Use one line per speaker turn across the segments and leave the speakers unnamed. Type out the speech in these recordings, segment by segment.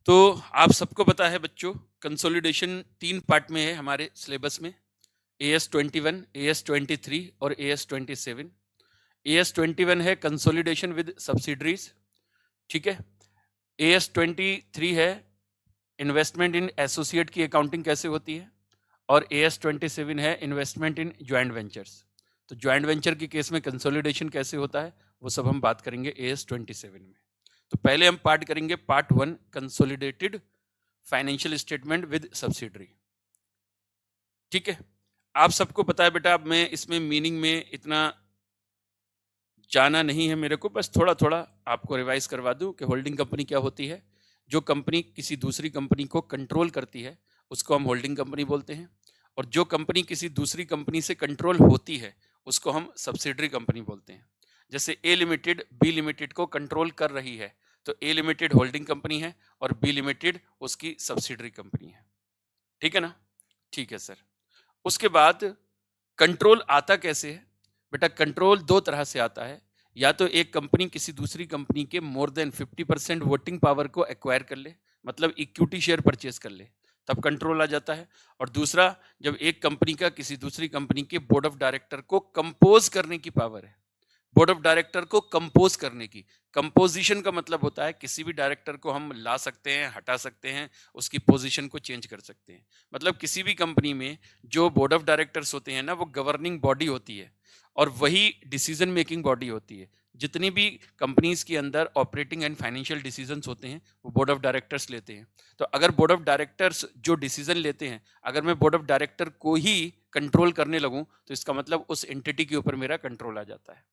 तो आप सबको पता है बच्चों, कंसोलिडेशन 3 पार्ट में है हमारे सिलेबस में। AS21, AS23 और AS27। AS21 है कंसोलिडेशन विद सब्सिडरीज, ठीक है। AS23 है इन्वेस्टमेंट इन एसोसिएट की अकाउंटिंग कैसे होती है, और AS27 है इन्वेस्टमेंट इन ज्वाइंट वेंचर्स। तो ज्वाइंट वेंचर के केस में कंसोलिडेशन कैसे होता है वो सब हम बात करेंगे AS27 में। तो पहले हम पार्ट करेंगे part 1, consolidated financial statement with subsidiary, ठीक है। आप सबको पता है बेटा, अब मैं इसमें मीनिंग में इतना जाना नहीं है मेरे को, बस थोड़ा थोड़ा आपको रिवाइज करवा दूं कि होल्डिंग कंपनी क्या होती है। जो कंपनी किसी दूसरी कंपनी को कंट्रोल करती है उसको हम होल्डिंग कंपनी बोलते हैं, और जो कंपनी किसी दूसरी कंपनी से कंट्रोल होती है उसको हम सब्सिडरी कंपनी बोलते हैं। जैसे ए लिमिटेड बी लिमिटेड को कंट्रोल कर रही है, तो ए लिमिटेड होल्डिंग कंपनी है और बी लिमिटेड उसकी सब्सिडरी कंपनी है, ठीक है ना। ठीक है सर। उसके बाद कंट्रोल आता कैसे है बेटा? कंट्रोल दो तरह से आता है। या तो एक कंपनी किसी दूसरी कंपनी के मोर देन 50% वोटिंग पावर को एक्वायर कर ले, मतलब इक्विटी शेयर परचेज कर ले, तब कंट्रोल आ जाता है। और दूसरा, जब एक कंपनी का किसी दूसरी कंपनी के बोर्ड ऑफ डायरेक्टर को कंपोज करने की पावर है। बोर्ड ऑफ डायरेक्टर को कंपोज करने की, कंपोजिशन का मतलब होता है किसी भी डायरेक्टर को हम ला सकते हैं, हटा सकते हैं, उसकी पोजीशन को चेंज कर सकते हैं। मतलब किसी भी कंपनी में जो बोर्ड ऑफ डायरेक्टर्स होते हैं ना, वो गवर्निंग बॉडी होती है और वही डिसीजन मेकिंग बॉडी होती है। जितनी भी कंपनीज के अंदर ऑपरेटिंग एंड फाइनेंशियल डिसीजंस होते हैं वो बोर्ड ऑफ डायरेक्टर्स लेते हैं। तो अगर बोर्ड ऑफ डायरेक्टर्स जो डिसीजन लेते हैं, अगर मैं बोर्ड ऑफ डायरेक्टर को ही कंट्रोल करने लगूं तो इसका मतलब उस एंटिटी के ऊपर मेरा कंट्रोल आ जाता है,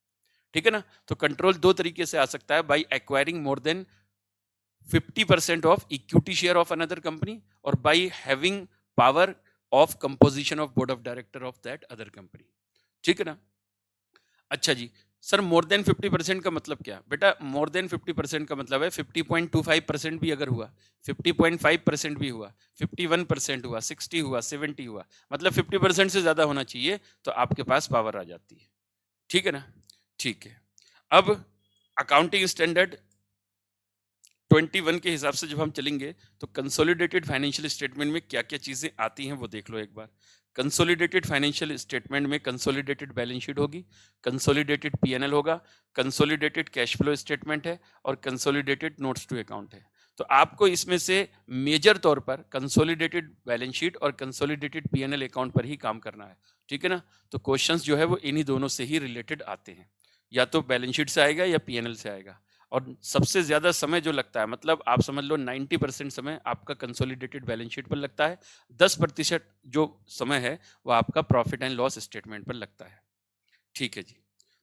ठीक है ना। तो कंट्रोल दो तरीके से आ सकता है, by acquiring more than 50% of equity share of another company, और by having power of composition of board of director of that other company, ठीक है ना। अच्छा जी सर, मोर देन 50% का मतलब क्या बेटा? मोर देन 50% का मतलब है 50.25% भी अगर हुआ, 50.5% भी हुआ, 51% हुआ, 60 हुआ, 70 हुआ, मतलब 50% से ज्यादा होना चाहिए तो आपके पास पावर आ जाती है, ठीक है ना। ठीक है। अब अकाउंटिंग स्टैंडर्ड 21 के हिसाब से जब हम चलेंगे तो कंसोलिडेटेड फाइनेंशियल स्टेटमेंट में क्या क्या चीजें आती हैं वो देख लो एक बार। कंसोलिडेटेड फाइनेंशियल स्टेटमेंट में कंसोलिडेटेड बैलेंस शीट होगी, कंसोलिडेटेड पीएनएल होगा, कंसोलिडेटेड कैश फ्लो स्टेटमेंट है और कंसोलिडेटेड नोट्स टू अकाउंट है। तो आपको इसमें से मेजर तौर पर कंसोलिडेटेड बैलेंस शीट और कंसोलिडेटेड पीएनएल अकाउंट पर ही काम करना है, ठीक है ना। तो क्वेश्चंस जो है वो इन्हीं दोनों से ही रिलेटेड आते हैं, या तो बैलेंस शीट से आएगा या पीएनएल से आएगा। और सबसे ज्यादा समय जो लगता है, मतलब आप समझ लो 90% समय आपका कंसोलिडेटेड बैलेंस शीट पर लगता है, 10% जो समय है वो आपका प्रॉफिट एंड लॉस स्टेटमेंट पर लगता है, ठीक है जी।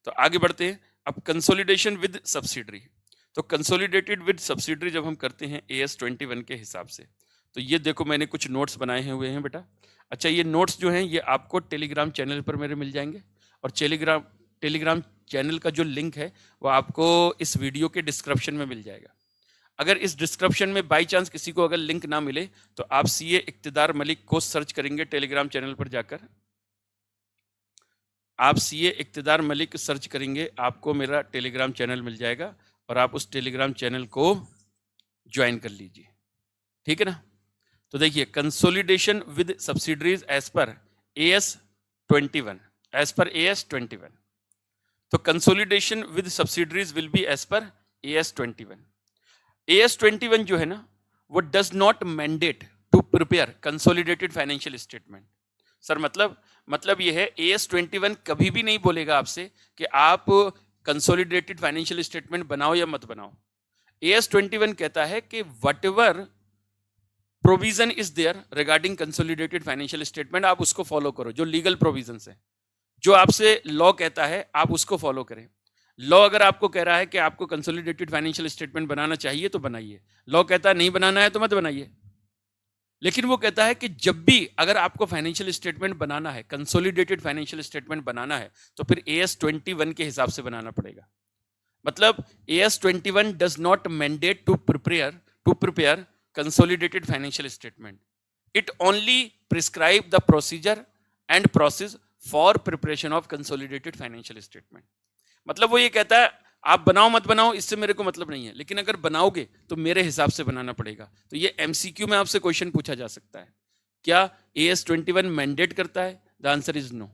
तो आगे बढ़ते हैं। अब कंसोलिडेशन विद सब्सिडरी। तो कंसोलिडेटेड विद सब्सिडरी जब हम करते हैं AS21 के हिसाब से, तो ये देखो मैंने कुछ नोट्स बनाए हुए हैं बेटा। अच्छा, ये नोट्स जो हैं ये आपको टेलीग्राम चैनल पर मेरे मिल जाएंगे, और टेलीग्राम चैनल का जो लिंक है वो आपको इस वीडियो के डिस्क्रिप्शन में मिल जाएगा। अगर इस डिस्क्रिप्शन में बाई चांस किसी को अगर लिंक ना मिले तो आप CA इक्तिदार मलिक को सर्च करेंगे टेलीग्राम चैनल पर जाकर, आप CA इक्तिदार मलिक सर्च करेंगे, आपको मेरा टेलीग्राम चैनल मिल जाएगा और आप उस टेलीग्राम चैनल को ज्वाइन कर लीजिए, ठीक है ना। तो देखिए, consolidation with subsidiaries as per AS21, as per AS21। तो consolidation with subsidiaries will be as per AS21। AS21 जो है ना वो does not mandate to prepare consolidated financial statement. Sir मतलब ये है, AS21 कभी भी नहीं बोलेगा आपसे कि आप कंसोलिडेटेड फाइनेंशियल स्टेटमेंट बनाओ या मत बनाओ। AS21 कहता है कि whatever provision is there regarding consolidated financial statement, आप उसको फॉलो करो। जो लीगल प्रोविजन है, जो आपसे लॉ कहता है आप उसको फॉलो करें। लॉ अगर आपको कह रहा है कि आपको कंसोलिडेटेड फाइनेंशियल स्टेटमेंट बनाना चाहिए तो बनाइए, लॉ कहता है नहीं बनाना है तो मत बनाइए। लेकिन वो कहता है कि जब भी अगर आपको फाइनेंशियल स्टेटमेंट बनाना है, कंसोलिडेटेड फाइनेंशियल स्टेटमेंट बनाना है, तो फिर AS21 के हिसाब से बनाना पड़ेगा। मतलब AS21 does not mandate to prepare consolidated financial statement, it only prescribe the procedure and process for preparation of consolidated financial statement. मतलब वो ये कहता है आप बनाओ मत बनाओ इससे मेरे को मतलब नहीं है, लेकिन अगर बनाओगे तो मेरे हिसाब से बनाना पड़ेगा। तो ये एमसीक्यू में आपसे क्वेश्चन पूछा जा सकता है, क्या AS21 मैंडेट करता है? The answer is no.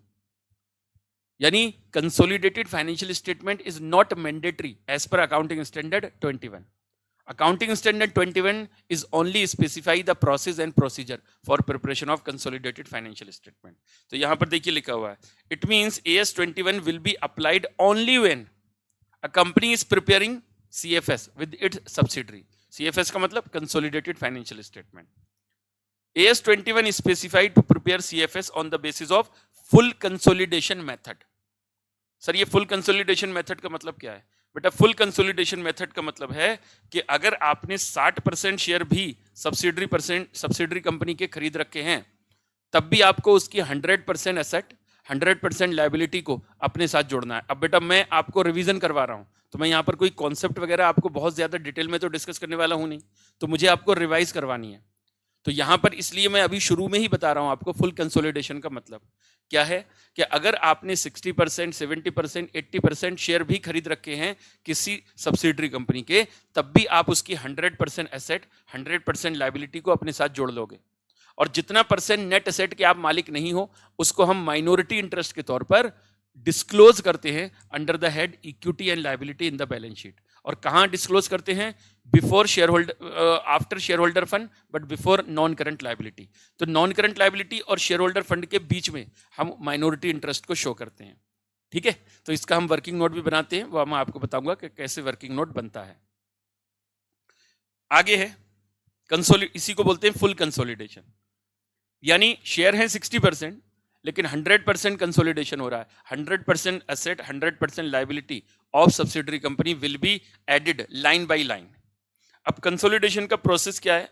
यानी consolidated financial statement is not mandatory as per accounting standard 21। Accounting Standard 21 is only specify the process and procedure for preparation of consolidated financial statement. तो यहां पर देखिए लिखा हुआ है, it means AS21 will be applied only when a company is preparing CFS with its subsidiary. CFS का मतलब Consolidated Financial Statement. AS21 is specified to prepare CFS on the basis of full consolidation method. Sir ये full consolidation method का मतलब क्या है? बेटा full consolidation method का मतलब है कि अगर आपने 60% शेयर भी सब्सिडरी कंपनी के खरीद रखे हैं, तब भी आपको उसकी 100% एसेट 100% लायबिलिटी को अपने साथ जोड़ना है। अब बेटा मैं आपको रिवीजन करवा रहा हूं, तो मैं यहाँ पर कोई कॉन्सेप्ट वगैरह आपको बहुत ज्यादा डिटेल में तो डिस्कस करने वाला हूं नहीं, तो मुझे आपको रिवाइज करवानी है। तो यहां पर इसलिए मैं अभी शुरू में ही बता रहा हूं आपको फुल कंसोलिडेशन का मतलब क्या है, कि अगर आपने 60%, 70%, 80% शेयर भी खरीद रखे हैं किसी सब्सिडरी कंपनी के, तब भी आप उसकी 100% एसेट 100% लायबिलिटी को अपने साथ जोड़ लोगे। और जितना परसेंट नेट एसेट के आप मालिक नहीं हो, उसको हम माइनॉरिटी इंटरेस्ट के तौर पर डिस्क्लोज करते हैं under the head equity and liability in the balance sheet. और कहां डिस्क्लोज करते हैं? Before share holder, after share holder fund, but before non current liability. तो नॉन करंट लायबिलिटी और शेयर होल्डर फंड के बीच में हम माइनॉरिटी इंटरेस्ट को शो करते हैं। ठीक है, तो इसका हम वर्किंग नोट भी बनाते हैं, वो मैं आपको बताऊंगा कि कैसे वर्किंग नोट बनता है। आगे है इसी को बोलते हैं फुल कंसोलिडेशन। यानी शेयर है 60%, लेकिन 100% कंसोलिडेशन हो रहा है। 100% asset 100% liability of subsidiary company will be added line by line. अब कंसोलिडेशन का प्रोसेस क्या है?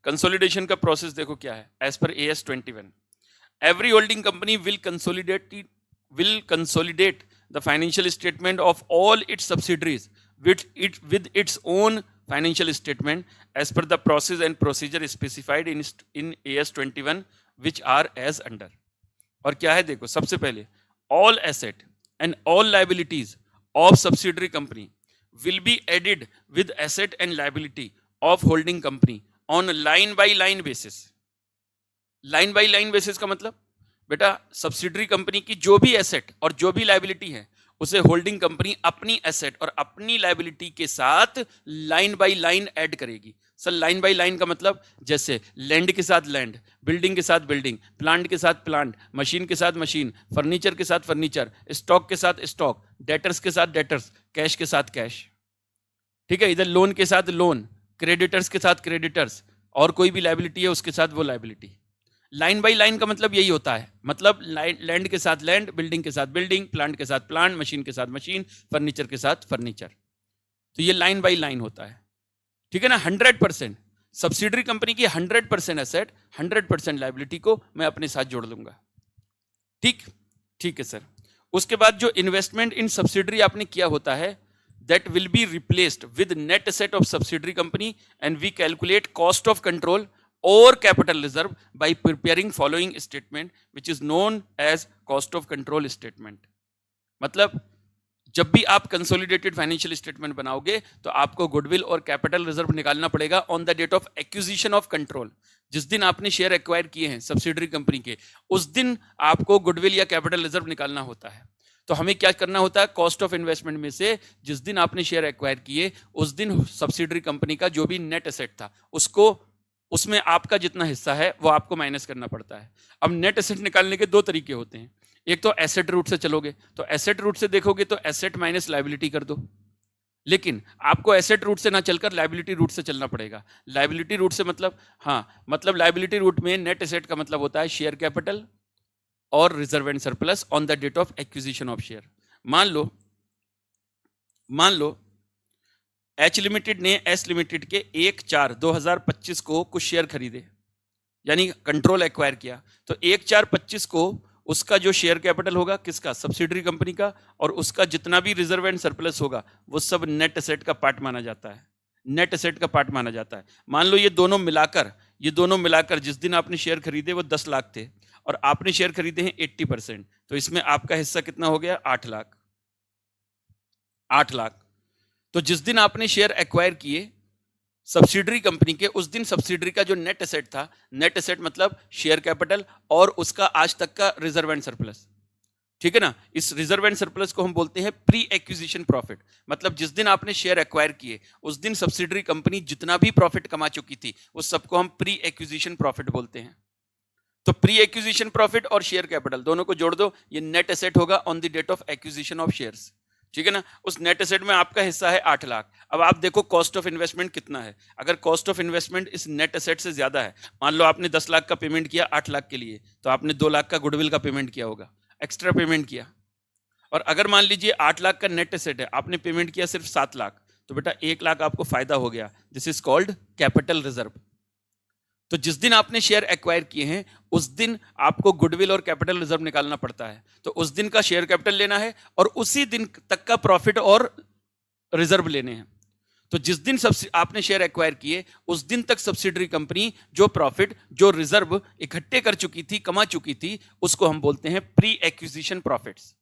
कंसोलिडेशन का प्रोसेस देखो क्या है, as per AS21 every holding company will consolidate the financial statement of all its subsidiaries with its own financial statement as per the process and procedure specified in AS21 which are as under। और क्या है देखो, सबसे पहले all asset and all liabilities of subsidiary company will be added with asset and liability of holding company on line by line basis। line by line basis का मतलब बेटा subsidiary company की जो भी एसेट और जो भी लायबिलिटी है, उसे होल्डिंग कंपनी अपनी एसेट और अपनी लायबिलिटी के साथ लाइन बाय लाइन ऐड करेगी। सर लाइन बाय लाइन का मतलब जैसे लैंड के साथ लैंड, बिल्डिंग के साथ बिल्डिंग, प्लांट के साथ प्लांट, मशीन के साथ मशीन, फर्नीचर के साथ फर्नीचर, स्टॉक के साथ स्टॉक, डेटर्स के साथ डेटर्स, कैश के साथ कैश। ठीक है, इधर लोन के साथ लोन, क्रेडिटर्स के साथ क्रेडिटर्स, और कोई भी लायबिलिटी है उसके साथ वो लायबिलिटी। लाइन बाय लाइन का मतलब यही होता है, मतलब लैंड के साथ लैंड, बिल्डिंग के साथ बिल्डिंग, प्लांट के साथ प्लांट, मशीन के साथ मशीन, फर्नीचर के साथ फर्नीचर। तो ये लाइन बाय लाइन होता है। ठीक है ना, 100% सब्सिडरी कंपनी की 100% एसेट 100% लायबिलिटी को मैं अपने साथ जोड़ लूंगा। ठीक है सर। उसके बाद जो इन्वेस्टमेंट इन सब्सिडरी आपने किया होता है, that will be replaced with net asset of subsidiary company and we calculate cost of control or capital reserve by preparing following statement which is known as cost of control statement। मतलब जब भी आप consolidated financial statement बनाओगे तो आपको goodwill और capital reserve निकालना पड़ेगा on the date of acquisition of control. जिस दिन आपने शेयर एक्वायर किए हैं सब्सिडरी कंपनी के, उस दिन आपको गुडविल या कैपिटल रिजर्व निकालना होता है। तो हमें क्या करना होता है, कॉस्ट ऑफ इन्वेस्टमेंट में से जिस दिन आपने शेयर एक्वायर किए उस दिन सब्सिडरी कंपनी का जो भी नेट एसेट था उसको, उसमें आपका जितना हिस्सा है वो आपको माइनस करना पड़ता है। अब नेट एसेट निकालने के दो तरीके होते हैं, एक तो एसेट रूट से चलोगे, तो एसेट रूट से देखोगे तो एसेट माइनस लायबिलिटी कर दो, लेकिन आपको एसेट रूट से ना चलकर लायबिलिटी रूट से चलना पड़ेगा। लायबिलिटी रूट से मतलब, हाँ मतलब लायबिलिटी रूट में नेट एसेट का मतलब होता है शेयर कैपिटल और reserve and surplus on the date of acquisition of share. मान लो एच लिमिटेड ने एस लिमिटेड के 1/4/2025 को कुछ शेयर खरीदे, यानी कंट्रोल एक्वायर किया, तो 1/4/25 को उसका जो शेयर कैपिटल होगा किसका, सब्सिडरी कंपनी का, और उसका जितना भी रिजर्व एंड सरप्लस होगा वो सब नेट एसेट का पार्ट माना जाता है, नेट एसेट का पार्ट माना जाता है। मान लो ये दोनों मिलाकर जिस दिन आपने शेयर खरीदे वो 10 लाख थे और आपने शेयर खरीदे हैं 80%, तो इसमें आपका हिस्सा कितना हो गया, 8 लाख। तो जिस दिन आपने शेयर एक्वायर किए सब्सिडरी कंपनी के, उस दिन सब्सिडरी का जो नेट एसेट था, नेट एसेट मतलब शेयर कैपिटल और उसका आज तक का रिजर्व एंड सरप्लस, ठीक है ना, इस रिजर्व एंड सरप्लस को हम बोलते हैं प्री एक्विजिशन प्रॉफिट। मतलब जिस दिन आपने शेयर एक्वायर किए उस दिन सब्सिडरी कंपनी जितना भी प्रॉफिट कमा चुकी थी उस सबको हम प्री एक्विजिशन प्रॉफिट बोलते हैं। तो प्री एक्विजिशन प्रॉफिट और शेयर कैपिटल दोनों को जोड़ दो, ये नेट एसेट होगा on the date of acquisition of shares, ठीक है ना। उस नेट एसेट में आपका हिस्सा है 8 लाख। अब आप देखो कॉस्ट ऑफ इन्वेस्टमेंट कितना है। अगर कॉस्ट ऑफ इन्वेस्टमेंट इस नेट एसेट से ज्यादा है, मान लो आपने 10 लाख का पेमेंट किया 8 लाख के लिए, तो आपने 2 लाख का गुडविल का पेमेंट किया होगा, एक्स्ट्रा पेमेंट किया। और अगर मान लीजिए 8 लाख का नेट एसेट है, आपने पेमेंट किया सिर्फ 7 लाख, तो बेटा 1 लाख आपको फायदा हो गया। This is called capital reserve. तो जिस दिन आपने शेयर एक्वायर किए हैं उस दिन आपको गुडविल और कैपिटल रिजर्व निकालना पड़ता है। तो उस दिन का शेयर कैपिटल लेना है और उसी दिन तक का प्रॉफिट और रिजर्व लेने हैं। तो जिस दिन आपने शेयर एक्वायर किए उस दिन तक सब्सिडरी कंपनी जो प्रॉफिट जो रिजर्व इकट्ठे कर चुकी थी, कमा चुकी थी, उसको हम बोलते हैं pre acquisition profits,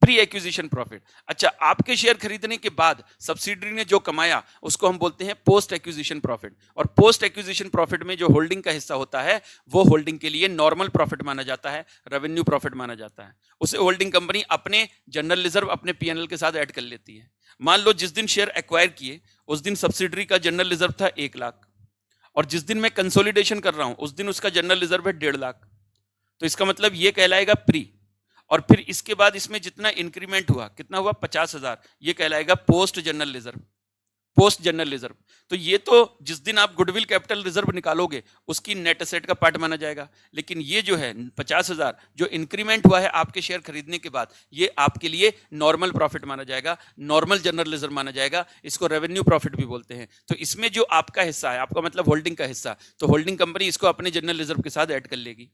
pre acquisition profit. अच्छा, आपके शेयर खरीदने के बाद सब्सिडरी ने जो कमाया उसको हम बोलते हैं पोस्ट एक्विजिशन प्रॉफिट। और पोस्ट एक्विजिशन प्रॉफिट में जो होल्डिंग का हिस्सा होता है वो होल्डिंग के लिए नॉर्मल प्रॉफिट माना जाता है, रेवेन्यू प्रॉफिट माना जाता है। उसे होल्डिंग कंपनी अपने जनरल रिजर्व अपने पीएनएल के साथ ऐड कर लेती है। मान लो जिस दिन शेयर एक्वायर किए उस दिन सब्सिडरी का जनरल रिजर्व था 1 लाख और जिस दिन मैं कंसोलिडेशन कर रहा हूं उस दिन उसका जनरल रिजर्व है 1.5 लाख। तो इसका मतलब ये कहलाएगा प्री। और फिर इसके बाद इसमें जितना इंक्रीमेंट हुआ, कितना हुआ 50,000, ये कहलाएगा post general reserve, post general reserve. तो ये तो जिस दिन आप गुडविल कैपिटल रिजर्व निकालोगे उसकी नेट एसेट का पार्ट माना जाएगा। लेकिन ये जो है 50,000 जो इंक्रीमेंट हुआ है आपके शेयर खरीदने के बाद, ये आपके लिए नॉर्मल प्रॉफिट माना जाएगा, नॉर्मल जनरल रिजर्व माना जाएगा। इसको रेवेन्यू प्रॉफिट भी बोलते हैं। तो इसमें जो आपका हिस्सा है, आपका मतलब होल्डिंग का हिस्सा, तो होल्डिंग कंपनी इसको अपने जनरल रिजर्व के साथ ऐड कर लेगी।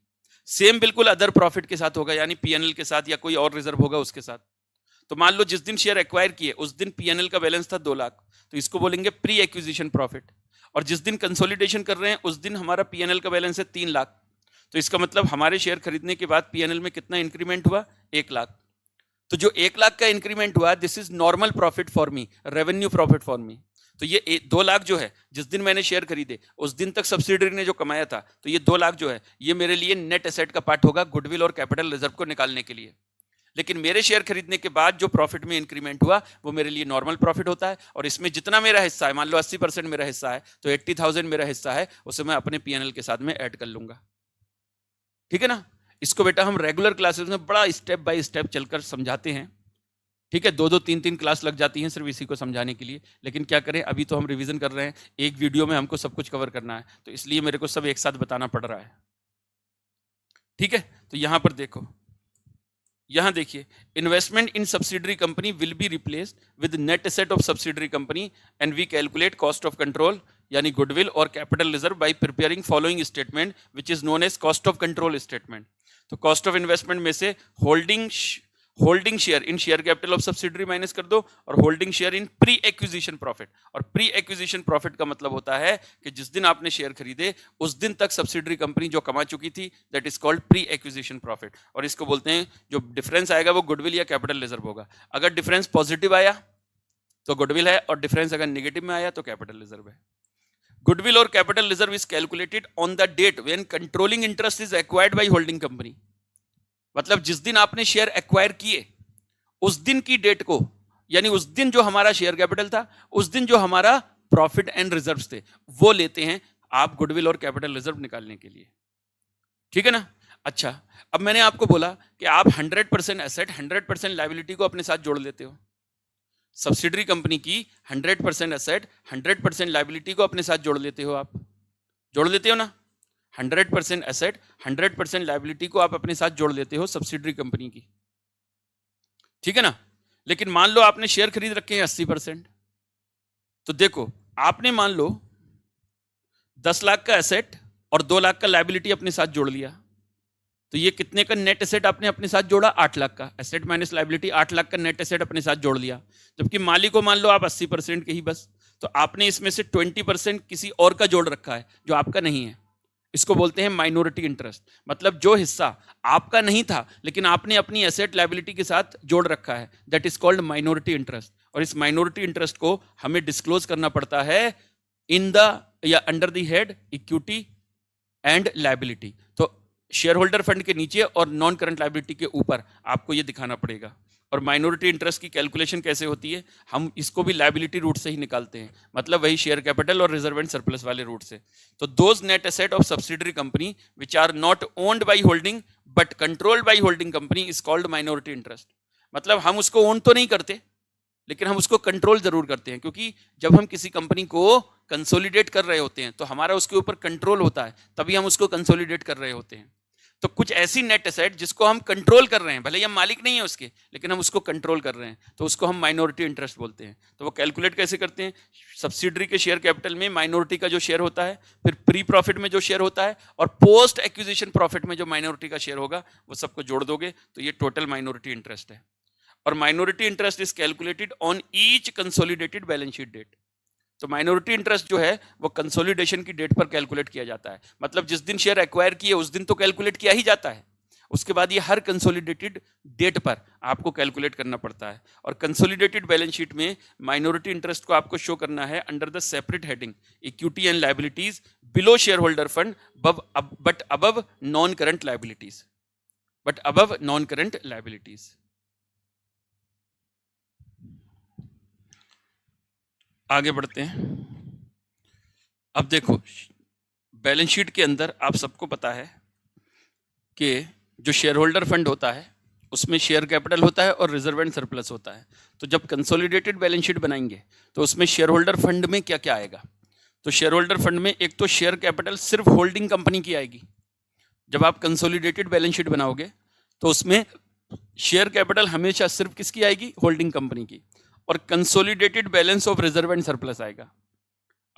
सेम बिल्कुल अदर प्रॉफिट के साथ होगा, यानी पीएनएल के साथ या कोई और रिजर्व होगा उसके साथ। तो मान लो जिस दिन शेयर एक्वायर किए उस दिन पीएनएल का बैलेंस था 2 लाख, तो इसको बोलेंगे प्री एक्विजिशन प्रॉफिट। और जिस दिन कंसोलिडेशन कर रहे हैं उस दिन हमारा पीएनएल का बैलेंस है 3 लाख, तो इसका मतलब हमारे शेयर खरीदने के बाद पीएनएल में कितना इंक्रीमेंट हुआ 1 लाख। तो जो 1 लाख का इंक्रीमेंट हुआ this is normal profit for me, revenue profit for me. तो ये 2 लाख जो है जिस दिन मैंने शेयर खरीदे उस दिन तक सब्सिडरी ने जो कमाया था, तो ये 2 लाख जो है ये मेरे लिए नेट एसेट का पार्ट होगा गुडविल और कैपिटल रिजर्व को निकालने के लिए। लेकिन मेरे शेयर खरीदने के बाद जो प्रॉफिट में इंक्रीमेंट हुआ वो मेरे लिए नॉर्मल प्रॉफिट होता है। और इसमें जितना मेरा हिस्सा है, मान लो 80% मेरा हिस्सा है, तो 80,000 मेरा हिस्सा है, उसे मैं अपने पीएनएल के साथ में ऐड कर लूंगा। ठीक है ना। इसको बेटा हम रेगुलर क्लासेस में बड़ा स्टेप बाय स्टेप चलकर समझाते हैं। ठीक है, 2-2, 3-3 क्लास लग जाती हैं सिर्फ इसी को समझाने के लिए। लेकिन क्या करें, अभी तो हम रिवीजन कर रहे हैं, एक वीडियो में हमको सब कुछ कवर करना है, तो इसलिए मेरे को सब एक साथ बताना पड़ रहा है। ठीक है, तो यहां पर देखो, यहां देखिए, investment in subsidiary company will be replaced with net asset of subsidiary company and we calculate cost of control यानी गुडविल और capital reserve by preparing following statement which is known as cost of control statement. तो cost of investment में से holding share in share capital of subsidiary minus कर दो और holding share in pre acquisition profit. और pre acquisition profit का मतलब होता है कि जिस दिन आपने शेयर खरीदे उस दिन तक सब्सिडरी कंपनी जो कमा चुकी थी, that is called pre acquisition profit. और इसको बोलते हैं, जो डिफरेंस आएगा वो गुडविल या कैपिटल रिजर्व होगा। अगर डिफरेंस पॉजिटिव आया तो गुडविल है और डिफरेंस अगर नेगेटिव में आया तो कैपिटल रिजर्व है। गुडविल और capital reserve is calculated on the date when controlling interest is acquired by holding company. मतलब जिस दिन आपने शेयर एक्वायर किए उस दिन की डेट को, यानी उस दिन जो हमारा शेयर कैपिटल था, उस दिन जो हमारा प्रॉफिट एंड रिजर्व्स थे, वो लेते हैं आप गुडविल और कैपिटल रिजर्व निकालने के लिए। ठीक है ना। अच्छा, अब मैंने आपको बोला कि आप 100% एसेट 100% लायबिलिटी को अपने साथ जोड़ लेते हो। सब्सिडरी कंपनी की 100% एसेट 100% लायबिलिटी को अपने साथ जोड़ लेते हो। आप जोड़ लेते हो ना, 100% एसेट 100% लायबिलिटी को आप अपने साथ जोड़ लेते हो सब्सिडरी कंपनी की। ठीक है ना। लेकिन मान लो आपने शेयर खरीद रखे हैं 80%, तो देखो आपने मान लो 10 लाख का एसेट और 2 लाख का लायबिलिटी अपने साथ जोड़ लिया, तो ये कितने का नेट एसेट आपने अपने साथ जोड़ा, 8 लाख का। एसेट माइनस लायबिलिटी 8 लाख का नेट एसेट अपने साथ जोड़ लिया। जबकि मालिक को मान लो आप 80% के ही बस, तो आपने इसमें से 20% किसी और का जोड़ रखा है जो आपका नहीं है। इसको बोलते हैं माइनॉरिटी इंटरेस्ट। मतलब जो हिस्सा आपका नहीं था लेकिन आपने अपनी एसेट लायबिलिटी के साथ जोड़ रखा है, that is called minority interest. और इस माइनॉरिटी इंटरेस्ट को हमें डिस्क्लोज करना पड़ता है इन द या under the head equity and liability. तो शेयर होल्डर फंड के नीचे और नॉन करंट लायबिलिटी के ऊपर आपको ये दिखाना पड़ेगा। और माइनॉरिटी इंटरेस्ट की कैलकुलेशन कैसे होती है, हम इसको भी लायबिलिटी रूट से ही निकालते हैं, मतलब वही शेयर कैपिटल और रिजर्व एंड सरप्लस वाले रूट से। तो those net asset of subsidiary company which are not owned by holding but controlled by holding company is called minority interest. मतलब हम उसको ओन तो नहीं करते, लेकिन हम उसको कंट्रोल जरूर करते हैं, क्योंकि जब हम किसी कंपनी को कंसोलिडेट कर रहे होते हैं तो हमारा उसके ऊपर कंट्रोल होता है, तभी हम उसको कंसोलिडेट कर रहे होते हैं। तो कुछ ऐसी नेट एसेट जिसको हम कंट्रोल कर रहे हैं, भले ही हम मालिक नहीं है उसके, लेकिन हम उसको कंट्रोल कर रहे हैं, तो उसको हम माइनॉरिटी इंटरेस्ट बोलते हैं। तो वो कैलकुलेट कैसे करते हैं, सब्सिडरी के शेयर कैपिटल में माइनॉरिटी का जो शेयर होता है, फिर प्री प्रॉफिट में जो शेयर होता है, और पोस्ट एक्विजिशन प्रॉफिट में जो माइनॉरिटी का शेयर होगा, वो सबको जोड़ दोगे तो ये टोटल माइनॉरिटी इंटरेस्ट है। और minority interest is calculated on each consolidated balance sheet date. तो माइनॉरिटी इंटरेस्ट जो है वो कंसोलिडेशन की डेट पर कैलकुलेट किया जाता है, मतलब जिस दिन शेयर एक्वायर किए उस दिन तो कैलकुलेट किया ही जाता है, उसके बाद ये हर कंसोलिडेटेड डेट पर आपको कैलकुलेट करना पड़ता है। और कंसोलिडेटेड बैलेंस शीट में माइनॉरिटी इंटरेस्ट को आपको शो करना है under the separate heading equity and liabilities below share holder fund but above non current liabilities. आगे बढ़ते हैं। अब देखो, बैलेंस शीट के अंदर आप सबको पता है कि जो शेयर होल्डर फंड होता है उसमें शेयर कैपिटल होता है और रिजर्व एंड सरप्लस होता है। तो जब कंसोलिडेटेड बैलेंस शीट बनाएंगे तो उसमें शेयर होल्डर फंड में क्या क्या आएगा, तो शेयर होल्डर फंड में एक तो शेयर कैपिटल सिर्फ होल्डिंग कंपनी की आएगी। जब आप कंसोलिडेटेड बैलेंस शीट बनाओगे तो उसमें शेयर कैपिटल हमेशा सिर्फ किसकी आएगी, होल्डिंग कंपनी की। और consolidated balance of reserve and surplus आएगा।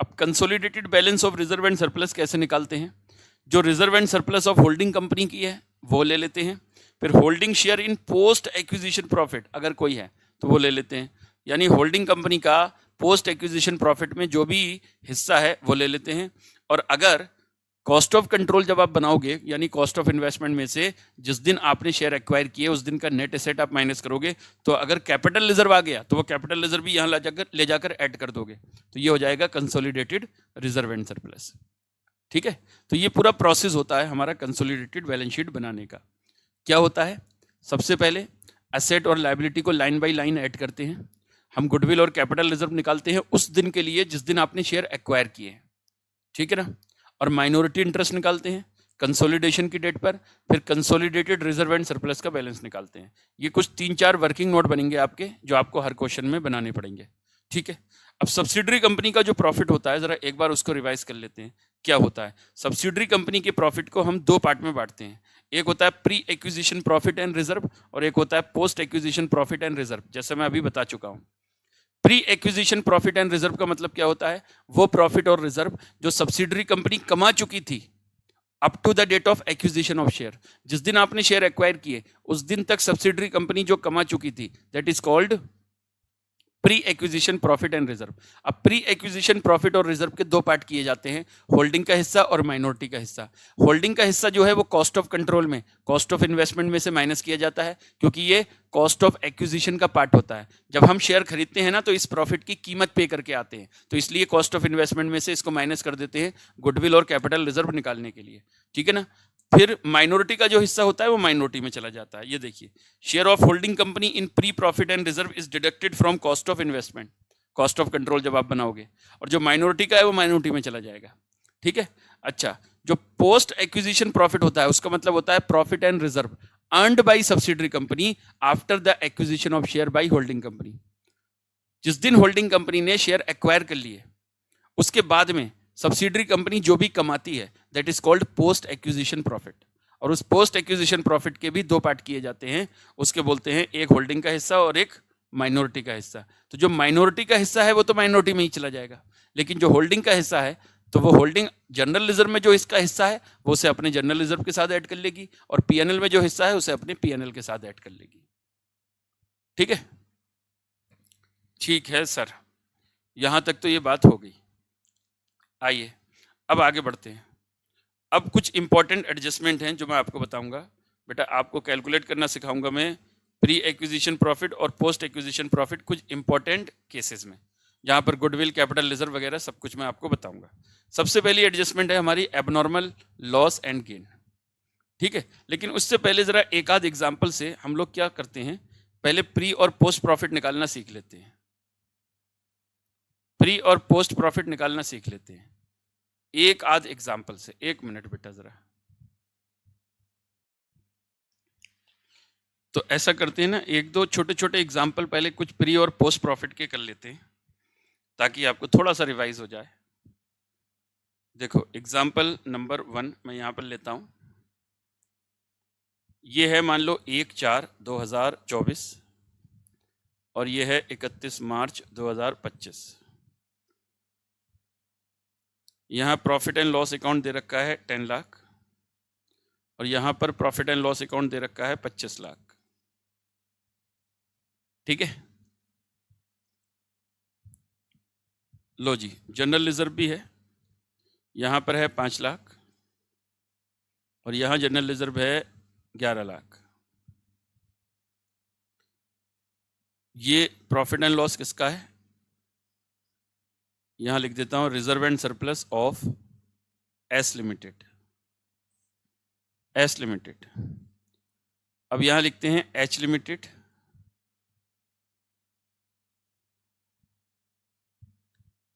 अब consolidated balance of reserve and surplus कैसे निकालते हैं, जो reserve and surplus of holding company की है वो ले लेते हैं, फिर होल्डिंग शेयर इन पोस्ट एक्विजिशन प्रॉफिट अगर कोई है तो वो ले लेते हैं, यानी होल्डिंग कंपनी का पोस्ट एक्विजिशन प्रॉफिट में जो भी हिस्सा है वो ले लेते हैं। और अगर कॉस्ट ऑफ कंट्रोल जब आप बनाओगे, यानी कॉस्ट ऑफ इन्वेस्टमेंट में से जिस दिन आपने शेयर एक्वायर किए उस दिन का नेट एसेट आप माइनस करोगे, तो अगर कैपिटल रिजर्व आ गया तो वो कैपिटल रिजर्व भी यहाँ ले जाकर ऐड कर दोगे, तो ये हो जाएगा कंसोलिडेटेड रिजर्व एंड सरप्लस। ठीक है, तो ये पूरा प्रोसेस होता है हमारा कंसोलिडेटेड बैलेंस शीट बनाने का। क्या होता है, सबसे पहले एसेट और लायबिलिटी को लाइन बाय लाइन ऐड करते हैं, हम गुडविल और कैपिटल रिजर्व निकालते हैं उस दिन के लिए जिस दिन आपने शेयर एक्वायर किए हैं, ठीक है ना। और माइनॉरिटी इंटरेस्ट निकालते हैं कंसोलिडेशन की डेट पर, फिर कंसोलिडेटेड रिजर्व एंड सरप्लस का बैलेंस निकालते हैं। ये कुछ 3-4 वर्किंग नोट बनेंगे आपके, जो आपको हर क्वेश्चन में बनाने पड़ेंगे। ठीक है, अब सब्सिडरी कंपनी का जो प्रॉफिट होता है जरा एक बार उसको रिवाइज कर लेते हैं। क्या होता है, सब्सिडरी कंपनी के प्रॉफिट को हम 2 पार्ट में बांटते हैं, एक होता है pre acquisition profit and reserve और एक होता है post acquisition profit and reserve, जैसे मैं अभी बता चुका हूं। Pre acquisition profit and reserve का मतलब क्या होता है, वो प्रॉफिट और रिजर्व जो सब्सिडरी कंपनी कमा चुकी थी up to the date of acquisition of share, जिस दिन आपने शेयर एक्वायर किए उस दिन तक सब्सिडरी कंपनी जो कमा चुकी थी, that is called pre acquisition profit and reserve. अब प्री एक्विजिशन प्रॉफिट और रिजर्व के 2 पार्ट किए जाते हैं, होल्डिंग का हिस्सा और माइनॉरिटी का हिस्सा। होल्डिंग का हिस्सा जो है वो कॉस्ट ऑफ कंट्रोल में, कॉस्ट ऑफ इन्वेस्टमेंट में से माइनस किया जाता है, क्योंकि ये कॉस्ट ऑफ एक्विजिशन का पार्ट होता है। जब हम शेयर खरीदते हैं ना तो इस प्रॉफिट की कीमत पे करके आते हैं, तो इसलिए कॉस्ट ऑफ इन्वेस्टमेंट में से इसको माइनस कर देते हैं गुडविल और कैपिटल रिजर्व निकालने के लिए, ठीक है ना। फिर माइनॉरिटी का जो हिस्सा होता है वो माइनॉरिटी में चला जाता है। ये देखिए, share of holding company in pre profit and reserve is deducted from cost of investment, cost of control जब आप बनाओगे, और जो माइनॉरिटी का है वो माइनॉरिटी में चला जाएगा, ठीक है। अच्छा, जो पोस्ट एक्विजिशन प्रॉफिट होता है उसका मतलब होता है profit and reserve earned by subsidiary company after the acquisition of share by holding company. जिस दिन होल्डिंग कंपनी ने शेयर एक्वायर कर लिए उसके बाद में सब्सिडरी कंपनी जो भी कमाती है that is called post acquisition profit. और उस पोस्ट एक्विजिशन प्रॉफिट के भी 2 पार्ट किए जाते हैं, उसके बोलते हैं एक होल्डिंग का हिस्सा और एक माइनॉरिटी का हिस्सा। तो जो माइनॉरिटी का हिस्सा है वो तो माइनॉरिटी में ही चला जाएगा, लेकिन जो होल्डिंग का हिस्सा है तो वो होल्डिंग जनरल रिजर्व में जो इसका हिस्सा है वो उसे अपने जनरल रिजर्व के साथ ऐड कर लेगी, और पीएनएल में जो हिस्सा है उसे अपने पीएनएल के साथ ऐड कर लेगी। ठीक है, ठीक है सर, यहां तक तो ये बात हो गई। आइए अब आगे बढ़ते हैं। अब कुछ इंपॉर्टेंट एडजस्टमेंट हैं जो मैं आपको बताऊंगा। बेटा आपको कैलकुलेट करना सिखाऊंगा मैं प्री एक्विजिशन प्रॉफिट और पोस्ट एक्विजिशन प्रॉफिट कुछ इंपॉर्टेंट केसेस में, जहां पर गुडविल, कैपिटल रिजर्व वगैरह सब कुछ मैं आपको बताऊंगा। सबसे पहली एडजस्टमेंट है हमारी एबनॉर्मल लॉस एंड गेन, ठीक है। लेकिन उससे पहले जरा एक आध एग्जाम्पल से हम लोग क्या करते हैं, पहले प्री और पोस्ट प्रॉफिट निकालना सीख लेते हैं। प्री और पोस्ट प्रॉफिट निकालना सीख लेते हैं एक आध एग्जाम्पल से। एक मिनट बेटा जरा। तो ऐसा करते हैं ना, एक दो छोटे छोटे एग्जाम्पल पहले कुछ प्री और पोस्ट प्रॉफिट के कर लेते हैं ताकि आपको थोड़ा सा रिवाइज हो जाए। देखो एग्जाम्पल नंबर 1 मैं यहां पर लेता हूं। ये है मान लो 1/4/2024 और ये है 31 मार्च 2025। यहाँ प्रॉफिट एंड लॉस अकाउंट दे रखा है 10 लाख और यहाँ पर प्रॉफिट एंड लॉस अकाउंट दे रखा है 25 लाख, ठीक है। लो जी, जनरल रिजर्व भी है, यहाँ पर है 5 लाख और यहाँ जनरल रिजर्व है 11 लाख। ये प्रॉफिट एंड लॉस किसका है, यहाँ लिख देता हूँ reserve and surplus of S limited, S limited. अब यहाँ लिखते हैं H limited,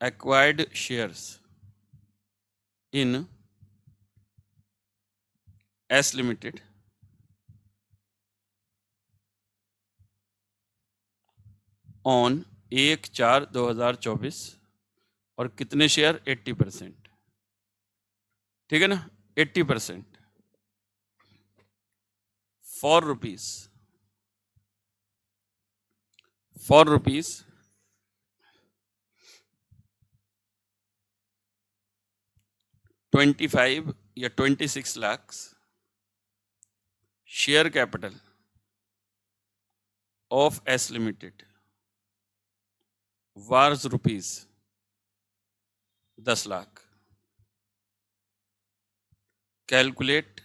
acquired shares in S Limited on 1/4/2024 और कितने शेयर, 80%, ठीक है ना, 80% फॉर रुपीज 25 या 26 lakh share capital of S limited was rupees 10 lakh. Calculate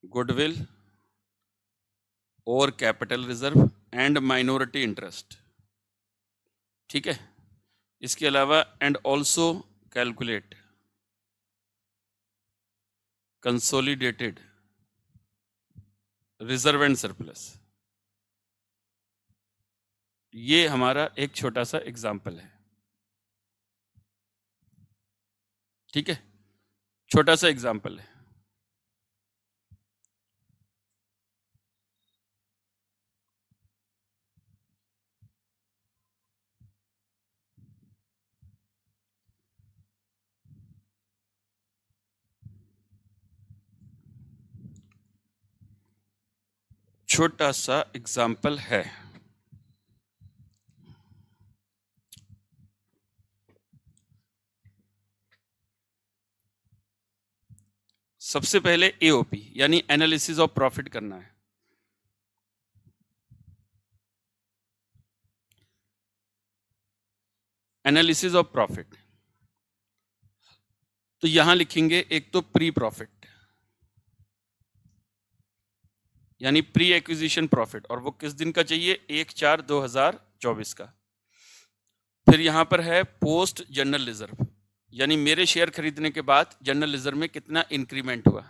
goodwill और capital reserve and minority interest, ठीक है। इसके अलावा and also calculate consolidated reserve and surplus. ये हमारा एक छोटा सा एग्जाम्पल है, ठीक है, छोटा सा एग्जाम्पल है। छोटा सा एग्जाम्पल है। सबसे पहले एओपी यानी एनालिसिस ऑफ प्रॉफिट करना है। एनालिसिस ऑफ प्रॉफिट, तो यहां लिखेंगे एक तो प्री प्रॉफिट यानी प्री एक्विजिशन प्रॉफिट, और वो किस दिन का चाहिए, 1/4/2024 का। फिर यहां पर है पोस्ट जनरल रिजर्व यानी मेरे शेयर खरीदने के बाद जनरल रिजर्व में कितना इंक्रीमेंट हुआ।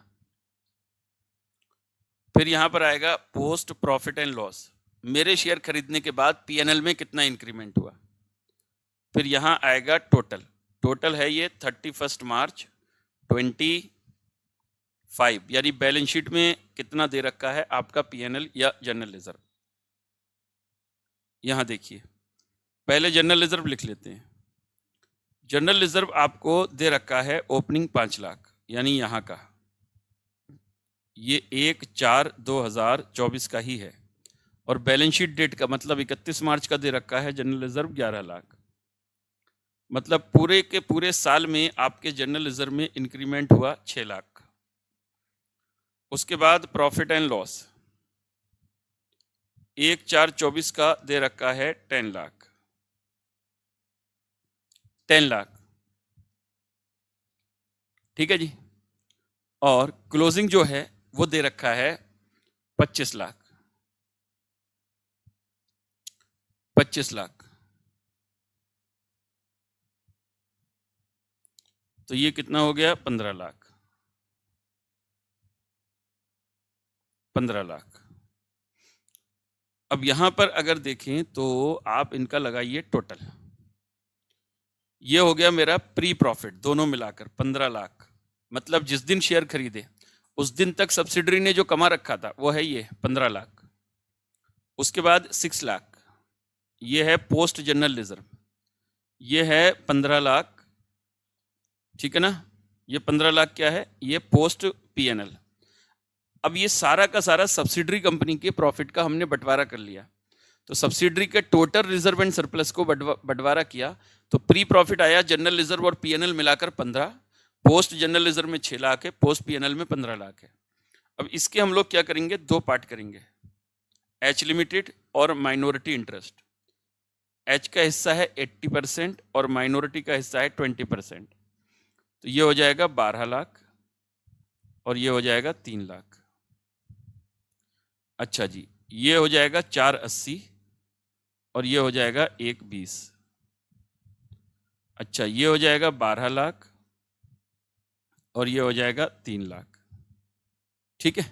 फिर यहां पर आएगा पोस्ट प्रॉफिट एंड लॉस, मेरे शेयर खरीदने के बाद पीएनएल में कितना इंक्रीमेंट हुआ। फिर यहां आएगा टोटल, टोटल है ये 31 मार्च 25 यानी बैलेंस शीट में कितना दे रखा है आपका पीएनएल या जनरल रिजर्व। यहां देखिए, पहले जनरल रिजर्व लिख लेते हैं। जनरल रिजर्व आपको दे रखा है ओपनिंग 5 लाख यानी यहां का, ये 1/4/2024 का ही है, और बैलेंस शीट डेट का मतलब 31 मार्च का दे रखा है जनरल रिजर्व 11 लाख। मतलब पूरे के पूरे साल में आपके जनरल रिजर्व में इंक्रीमेंट हुआ 6 लाख। उसके बाद प्रॉफिट एंड लॉस 1/4/24 का दे रखा है 10 लाख, 10 लाख, ठीक है जी। और क्लोजिंग जो है वो दे रखा है 25 लाख। 25 लाख। तो ये कितना हो गया? 15 लाख। 15 लाख। अब यहां पर अगर देखें तो आप इनका लगाइए टोटल। ये हो गया मेरा प्री प्रॉफिट, दोनों मिलाकर 15 लाख। मतलब जिस दिन शेयर खरीदे उस दिन तक सब्सिडरी ने जो कमा रखा था वो है ये 15 लाख। उसके बाद 6 लाख, ये है पोस्ट जनरल रिजर्व, ये है 15 लाख, ठीक है ना। ये 15 लाख क्या है? ये पोस्ट पीएनएल। अब ये सारा का सारा सब्सिडरी कंपनी के प्रॉफिट का हमने बंटवारा कर लिया। तो सब्सिडरी के टोटल रिजर्व एंड सरप्लस को बंटवारा किया तो प्री प्रॉफिट आया जनरल रिजर्व और पीएनएल मिलाकर 15, पोस्ट जनरल रिजर्व में 6 लाख है, पोस्ट पीएनएल में 15 लाख है। अब इसके हम लोग क्या करेंगे? दो पार्ट करेंगे, एच लिमिटेड और माइनॉरिटी इंटरेस्ट। एच का हिस्सा है 80% और माइनॉरिटी का हिस्सा है 20%। तो ये हो जाएगा 12 लाख और ये हो जाएगा 3 लाख। अच्छा जी, ये हो जाएगा 480 और ये हो जाएगा 120। अच्छा, ये हो जाएगा 12 लाख और ये हो जाएगा 3 लाख। ठीक है।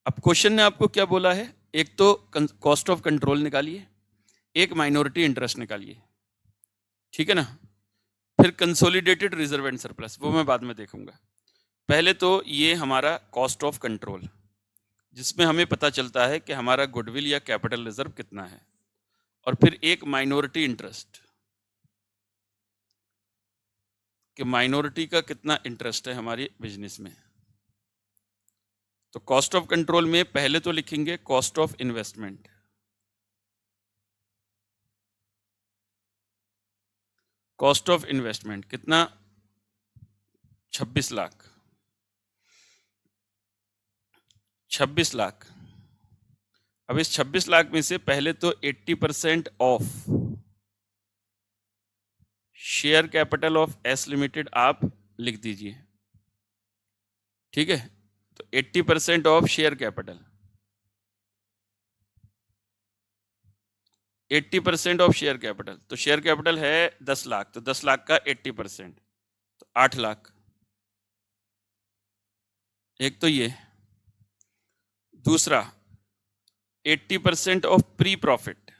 अब क्वेश्चन ने आपको क्या बोला है? एक तो कॉस्ट ऑफ कंट्रोल निकालिए, एक माइनॉरिटी इंटरेस्ट निकालिए, ठीक है ना। फिर कंसोलिडेटेड रिजर्व एंड सरप्लस, वो मैं बाद में देखूंगा। पहले तो ये हमारा कॉस्ट ऑफ कंट्रोल, जिसमें हमें पता चलता है कि हमारा गुडविल या कैपिटल रिजर्व कितना है, और फिर एक माइनॉरिटी इंटरेस्ट कि माइनॉरिटी का कितना इंटरेस्ट है हमारे बिजनेस में। तो कॉस्ट ऑफ कंट्रोल में पहले तो लिखेंगे cost of investment. Cost of investment कितना? 26 लाख। 26 लाख। अब इस 26 लाख में से पहले तो 80% of share capital of S limited आप लिख दीजिए, ठीक है। तो 80% of share capital, 80% of share capital, तो शेयर कैपिटल है 10 लाख, तो 10 लाख का 80% तो 8 लाख। एक तो ये, दूसरा 80% of pre profit.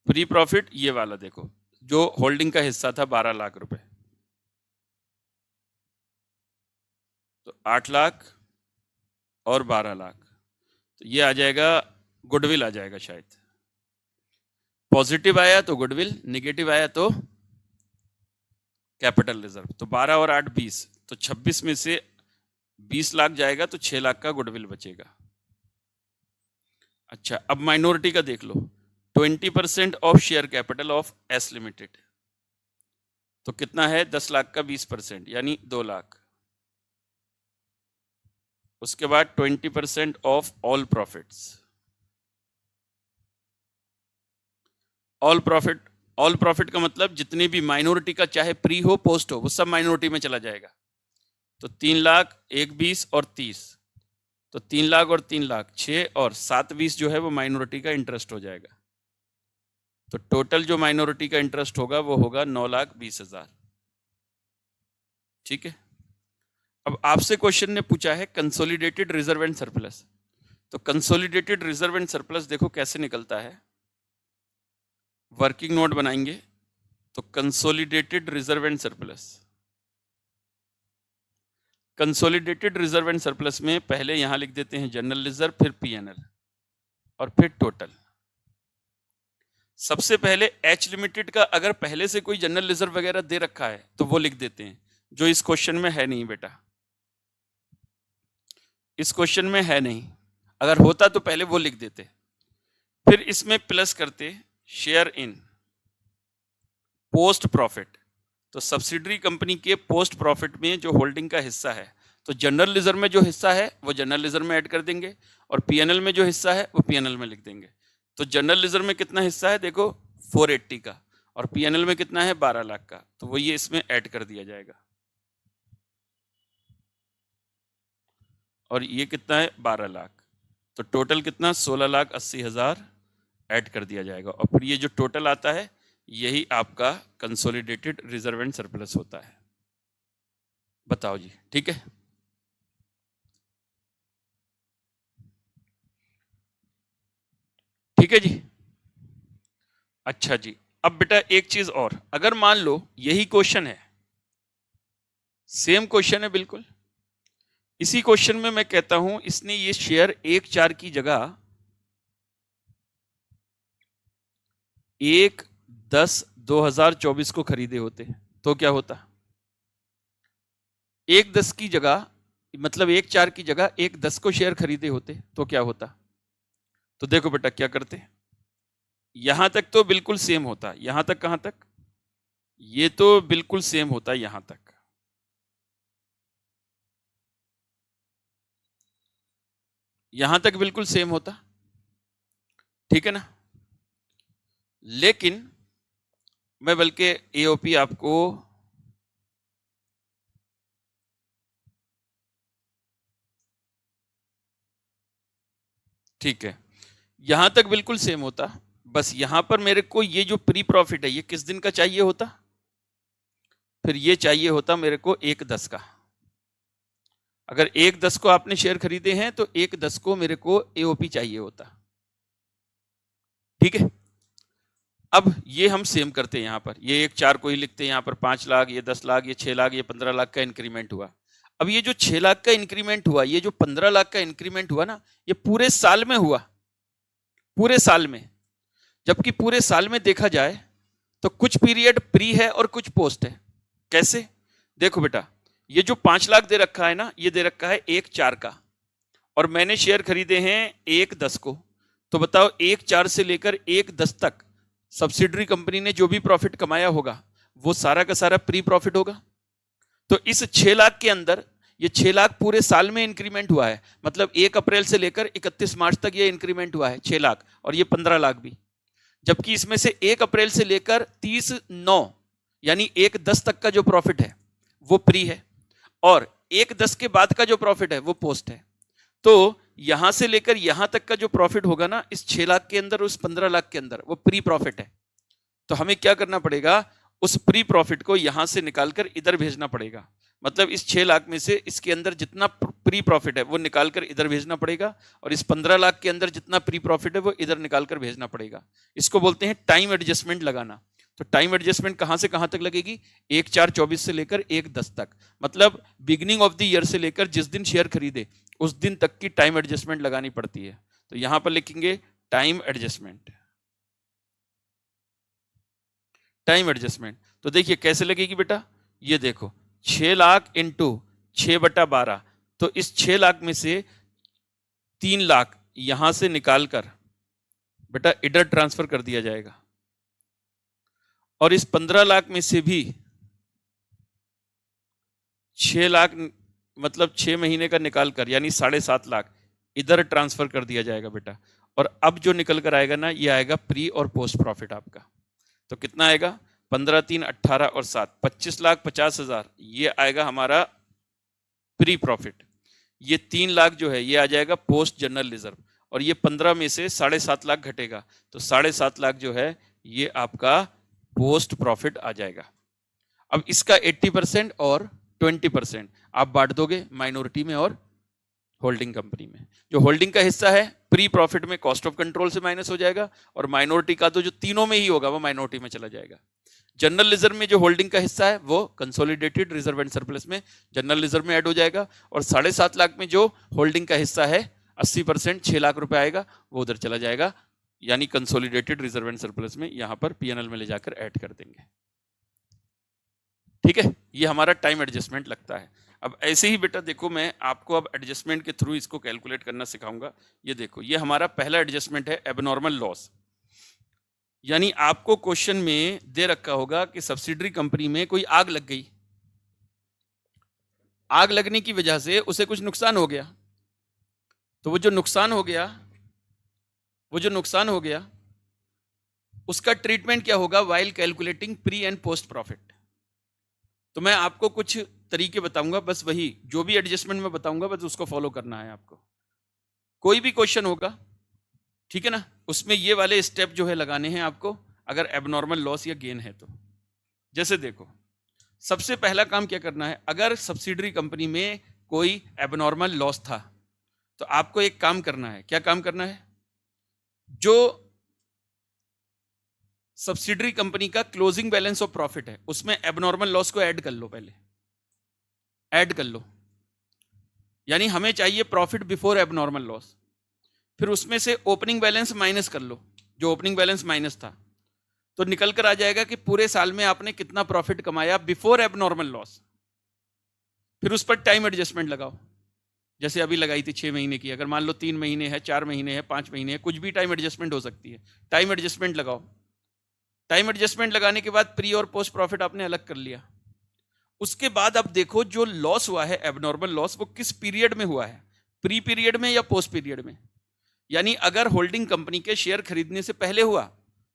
Pre profit ये वाला देखो, जो होल्डिंग का हिस्सा था 12 लाख रुपए, तो 8 लाख और 12 लाख, तो ये आ जाएगा गुडविल आ जाएगा शायद। पॉजिटिव आया तो गुडविल, नेगेटिव आया तो कैपिटल रिजर्व। तो 12 और 8 20, तो 26 में से 20 लाख जाएगा तो 6 लाख का गुडविल बचेगा। अच्छा, अब माइनॉरिटी का देख लो, 20% of share capital of S limited, तो कितना है? 10 लाख का 20% यानी 2 लाख। उसके बाद 20% of all profits. All profit का मतलब जितने भी माइनॉरिटी का चाहे प्री हो पोस्ट हो वो सब माइनॉरिटी में चला जाएगा। तो 3 लाख, 1 20 और 30, तो 3 लाख और 3 लाख 6 और 7 20 जो है वो माइनॉरिटी का इंटरेस्ट हो जाएगा। तो टोटल जो माइनॉरिटी का इंटरेस्ट होगा वो होगा 9,20,000। ठीक है। अब आपसे क्वेश्चन ने पूछा है कंसोलिडेटेड रिजर्व एंड सरप्लस। तो कंसोलिडेटेड रिजर्व एंड सरप्लस देखो कैसे निकलता है। वर्किंग नोट बनाएंगे तो consolidated reserve and surplus, consolidated reserve and surplus में पहले यहां लिख देते हैं जनरल रिजर्व, फिर पीएनएल और फिर टोटल। सबसे पहले एच लिमिटेड का अगर पहले से कोई जनरल रिजर्व वगैरह दे रखा है तो वो लिख देते हैं, जो इस क्वेश्चन में है नहीं बेटा, इस क्वेश्चन में है नहीं। अगर होता तो पहले वो लिख देते, फिर इसमें प्लस करते शेयर इन पोस्ट प्रॉफिट। तो सब्सिडरी कंपनी के पोस्ट प्रॉफिट में जो होल्डिंग का हिस्सा है, तो जनरल रिजर्व में जो हिस्सा है वो जनरल रिजर्व में ऐड कर देंगे और पीएनएल में जो हिस्सा है वो पीएनएल में लिख देंगे। तो जनरल रिजर्व में कितना हिस्सा है देखो 480 का, और पीएनएल में कितना है 12 लाख का, तो वो ये इसमें ऐड कर दिया जाएगा। और ये कितना है 12 लाख, तो टोटल कितना 16,80,000 ऐड कर दिया जाएगा और फिर ये जो टोटल आता है यही आपका कंसोलिडेटेड रिजर्व एंड सरप्लस होता है। बताओ जी, ठीक है। ठीक है जी। अच्छा जी, अब बेटा एक चीज और, अगर मान लो यही क्वेश्चन है, सेम क्वेश्चन है बिल्कुल, इसी क्वेश्चन में मैं कहता हूं इसने ये शेयर 1/4 की जगह 1/10/2024 को खरीदे होते तो क्या होता? 1/10 की जगह, मतलब 1/4 की जगह 1/10 को शेयर खरीदे होते तो क्या होता? तो देखो बेटा क्या करते, यहां तक तो बिल्कुल सेम होता, यहां तक, कहां तक, ये तो बिल्कुल सेम होता यहां तक, यहां तक बिल्कुल सेम होता, ठीक है ना। लेकिन मैं बल्कि एओपी आपको ठीक है, यहां तक बिल्कुल सेम होता, बस यहां पर मेरे को ये जो प्री प्रॉफिट है ये किस दिन का चाहिए होता, फिर ये चाहिए होता मेरे को 1/10 का। अगर 1/10 को आपने शेयर खरीदे हैं तो 1/10 को मेरे को एओपी चाहिए होता, ठीक है। अब ये हम सेम करते हैं, यहां पर ये 1/4 को ही लिखते हैं, यहां पर 5 लाख, ये 10 लाख, ये 6 लाख, ये 15 लाख का इंक्रीमेंट हुआ। अब ये जो 6 लाख का इंक्रीमेंट हुआ, ये जो 15 लाख का इंक्रीमेंट हुआ ना, ये पूरे साल में हुआ, पूरे साल में। जबकि पूरे साल में देखा जाए तो कुछ पीरियड प्री है और कुछ पोस्ट है। कैसे? देखो बेटा, ये जो 5 लाख दे रखा है ना, ये दे रखा है 1/4 का, और मैंने शेयर खरीदे हैं 1/10 को। तो बताओ 1/4 से लेकर 1/10 तक सब्सिडरी कंपनी ने जो भी प्रॉफिट कमाया होगा वो सारा का सारा प्री प्रॉफिट होगा। तो इस 6 लाख के अंदर ये 6 लाख पूरे साल में इंक्रीमेंट हुआ है, मतलब 1 अप्रैल से लेकर 31 मार्च तक ये इंक्रीमेंट हुआ है 6 लाख, और ये 15 लाख भी। जबकि इसमें से 1 अप्रैल से लेकर 30/9 यानी 1/10 तक का जो प्रॉफिट है वो प्री है, और 1/10 के बाद का जो प्रॉफिट है वो पोस्ट है। तो यहां से लेकर यहां तक का जो प्रॉफिट होगा ना, इस 6 लाख के अंदर, उस 15 लाख के अंदर, वो प्री प्रॉफिट है। तो हमें क्या करना पड़ेगा, उस प्री प्रॉफिट को यहां से निकालकर इधर भेजना पड़ेगा। मतलब इस 6 लाख में से इसके अंदर जितना प्री प्रॉफिट है वो निकालकर इधर भेजना पड़ेगा, और इस 15 लाख के अंदर जितना प्री प्रॉफिट है वो इधर निकालकर भेजना पड़ेगा। इसको बोलते हैं टाइम एडजस्टमेंट लगाना। तो टाइम एडजस्टमेंट कहां से कहां तक लगेगी? 1/4/24 से लेकर 1/10 तक, मतलब बिगिनिंग ऑफ द ईयर से लेकर जिस दिन शेयर खरीदे उस दिन तक की टाइम एडजस्टमेंट लगानी पड़ती है। तो यहां पर लिखेंगे टाइम एडजस्टमेंट, टाइम एडजस्टमेंट। तो देखिए कैसे लगेगी बेटा, ये देखो 6 लाख इंटू 6/12, तो इस 6 लाख में से 3 लाख यहां से निकालकर बेटा इधर ट्रांसफर कर दिया जाएगा, और इस 15 लाख में से भी 6 लाख, मतलब 6 महीने का निकाल कर यानी 7.5 लाख इधर ट्रांसफर कर दिया जाएगा बेटा। और अब जो निकल कर आएगा ना, ये आएगा प्री और पोस्ट प्रॉफिट आपका। तो कितना आएगा? 15, 3, 18 और 7, 25,50,000 ये आएगा हमारा प्री प्रॉफिट। ये 3 लाख जो है ये आ जाएगा पोस्ट जनरल रिजर्व, और ये 15 में से 7.5 लाख घटेगा, तो 7.5 लाख जो है ये आपका पोस्ट प्रॉफिट आ जाएगा। अब इसका 80% और 20% आप बांट दोगे माइनॉरिटी में और होल्डिंग कंपनी में। जो होल्डिंग का हिस्सा है प्री प्रॉफिट में कॉस्ट ऑफ कंट्रोल से माइनस हो जाएगा, और माइनॉरिटी का तो जो तीनों में ही होगा वो माइनॉरिटी में चला जाएगा। जनरल रिजर्व में जो होल्डिंग का हिस्सा है वो कंसोलिडेटेड रिजर्व एंड सरप्लस में जनरल रिजर्व में ऐड हो जाएगा, और 7.5 लाख में जो होल्डिंग का हिस्सा है 80% 6 लाख रुपए आएगा वो उधर चला जाएगा, यानी कंसोलिडेटेड रिजर्व एंड सरप्लस में यहां पर पीएनएल में ले जाकर ऐड कर देंगे। ठीक है, ये हमारा टाइम एडजस्टमेंट लगता है। अब ऐसे ही बेटा देखो, मैं आपको अब एडजस्टमेंट के थ्रू इसको कैलकुलेट करना सिखाऊंगा। ये देखो, ये हमारा पहला एडजस्टमेंट है एबनॉर्मल लॉस। यानी आपको क्वेश्चन में दे रखा होगा कि सब्सिडरी कंपनी में कोई आग लग गई, आग लगने की वजह से उसे कुछ नुकसान हो गया। तो वो जो नुकसान हो गया उसका ट्रीटमेंट क्या होगा while calculating pre and post profit. तो मैं आपको कुछ तरीके बताऊंगा, बस वही जो भी एडजस्टमेंट में बताऊंगा बस उसको फॉलो करना है आपको। कोई भी क्वेश्चन होगा, ठीक है ना, उसमें ये वाले स्टेप जो है लगाने हैं आपको, अगर एबनॉर्मल लॉस या गेन है तो। जैसे देखो, सबसे पहला काम क्या करना है, अगर सब्सिडरी कंपनी में कोई एबनॉर्मल लॉस था तो आपको एक काम करना है। क्या काम करना है? जो सब्सिडरी कंपनी का क्लोजिंग बैलेंस ऑफ प्रॉफिट है उसमें एबनॉर्मल लॉस को ऐड कर लो, पहले ऐड कर लो। यानी हमें चाहिए प्रॉफिट बिफोर एबनॉर्मल लॉस, फिर उसमें से ओपनिंग बैलेंस माइनस कर लो। जो ओपनिंग बैलेंस माइनस था तो निकल कर आ जाएगा कि पूरे साल में आपने कितना प्रॉफिट कमाया बिफोर एबनॉर्मल लॉस। फिर उस पर टाइम एडजस्टमेंट लगाओ, जैसे अभी लगाई थी 6 महीने की। अगर मान लो 3 महीने है, 4 महीने है, 5 महीने है, कुछ भी टाइम एडजस्टमेंट हो सकती है। टाइम एडजस्टमेंट लगाओ। टाइम एडजस्टमेंट लगाने के बाद प्री और पोस्ट प्रॉफिट आपने अलग कर लिया। उसके बाद अब देखो जो लॉस हुआ है, एबनॉर्मल लॉस, वो किस पीरियड में हुआ है, प्री पीरियड में या पोस्ट पीरियड में। यानी अगर होल्डिंग कंपनी के शेयर खरीदने से पहले हुआ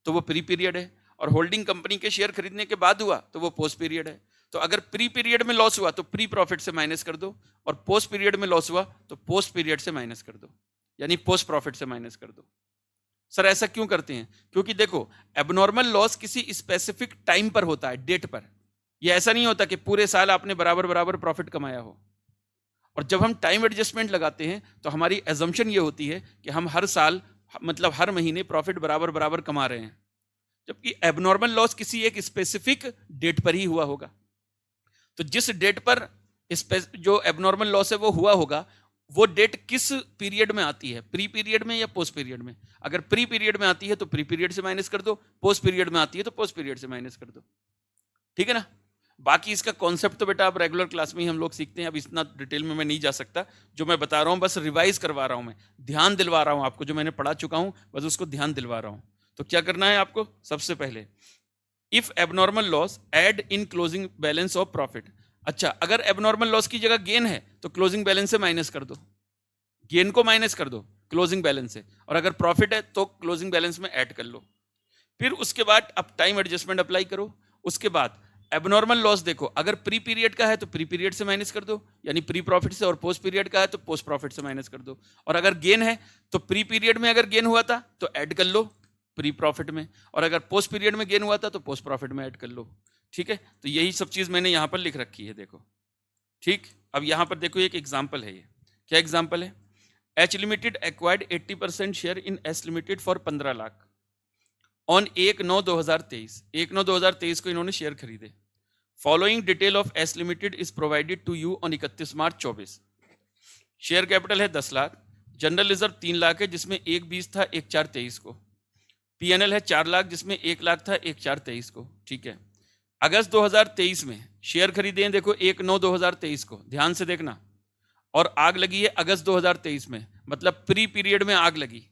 तो वो प्री पीरियड है, और होल्डिंग कंपनी के शेयर खरीदने के बाद हुआ तो वो पोस्ट पीरियड है। तो अगर प्री पीरियड में लॉस हुआ तो प्री प्रॉफिट से माइनस कर दो, और पोस्ट पीरियड में लॉस हुआ तो पोस्ट पीरियड से माइनस कर दो, यानी पोस्ट प्रॉफिट से माइनस कर दो। सर ऐसा क्यों करते हैं? क्योंकि देखो, एबनॉर्मल लॉस किसी स्पेसिफिक टाइम पर होता है, डेट पर। यह ऐसा नहीं होता कि पूरे साल आपने बराबर बराबर प्रॉफिट कमाया हो। और जब हम टाइम एडजस्टमेंट लगाते हैं तो हमारी एजम्पशन ये होती है कि हम हर साल, मतलब हर महीने प्रॉफिट बराबर बराबर कमा रहे हैं, जबकि एबनॉर्मल लॉस किसी एक स्पेसिफिक डेट पर ही हुआ होगा। तो जिस डेट पर जो एबनॉर्मल लॉस है वो हुआ होगा, वो डेट किस पीरियड में आती है, प्री पीरियड में या पोस्ट पीरियड में। अगर प्री पीरियड में आती है तो प्री पीरियड से माइनस कर दो, पोस्ट पीरियड में आती है तो पोस्ट पीरियड से माइनस कर दो। ठीक है ना? बाकी इसका कॉन्सेप्ट तो बेटा आप रेगुलर क्लास में ही हम लोग सीखते हैं, अब इतना डिटेल में मैं नहीं जा सकता। जो मैं बता रहा हूं बस रिवाइज करवा रहा हूं, मैं ध्यान दिलवा रहा हूं आपको, जो मैंने पढ़ा चुका हूं बस उसको ध्यान दिलवा रहा हूं। तो क्या करना है आपको? सबसे पहले, if abnormal loss add in closing balance of profit. अच्छा, अगर एबनॉर्मल लॉस की जगह गेन है तो क्लोजिंग बैलेंस से माइनस कर दो, गेन को माइनस कर दो क्लोजिंग बैलेंस से, और अगर प्रॉफिट है तो क्लोजिंग बैलेंस में ऐड कर लो। फिर उसके बाद अब टाइम एडजस्टमेंट अप्लाई करो। उसके बाद एबनॉर्मल लॉस देखो, अगर प्री पीरियड का है तो प्री पीरियड से माइनस कर दो, यानी प्री प्रॉफिट से, और पोस्ट पीरियड का है तो पोस्ट प्रॉफिट से माइनस कर दो। और अगर गेन है तो प्री पीरियड में अगर गेन हुआ था तो ऐड कर लो प्री प्रॉफिट में, और अगर पोस्ट पीरियड में गेन हुआ था तो पोस्ट प्रॉफिट में ऐड कर लो। ठीक है? तो यही सब चीज मैंने यहां पर लिख रखी है, देखो। ठीक, अब यहां पर देखो एक एग्जाम्पल है। ये क्या एग्जाम्पल है? H limited acquired 80% share in S limited for 15 lakh on 1/9/2023। 1/9/2023 को इन्होंने शेयर खरीदे। Following detail of S limited is provided to you on 31 March 24। Share capital है 10 लाख, जनरल रिजर्व 3 लाख है जिसमें 1/20 था 1/4/23 को, पीएनएल है 4 लाख जिसमें 1 लाख था 1/4/23 को। ठीक है, अगस्त 2023 में शेयर खरीदे हैं, देखो 1/9/2023 को, ध्यान से देखना, और आग लगी है अगस्त 2023 में, मतलब प्री पीरियड में आग लगी।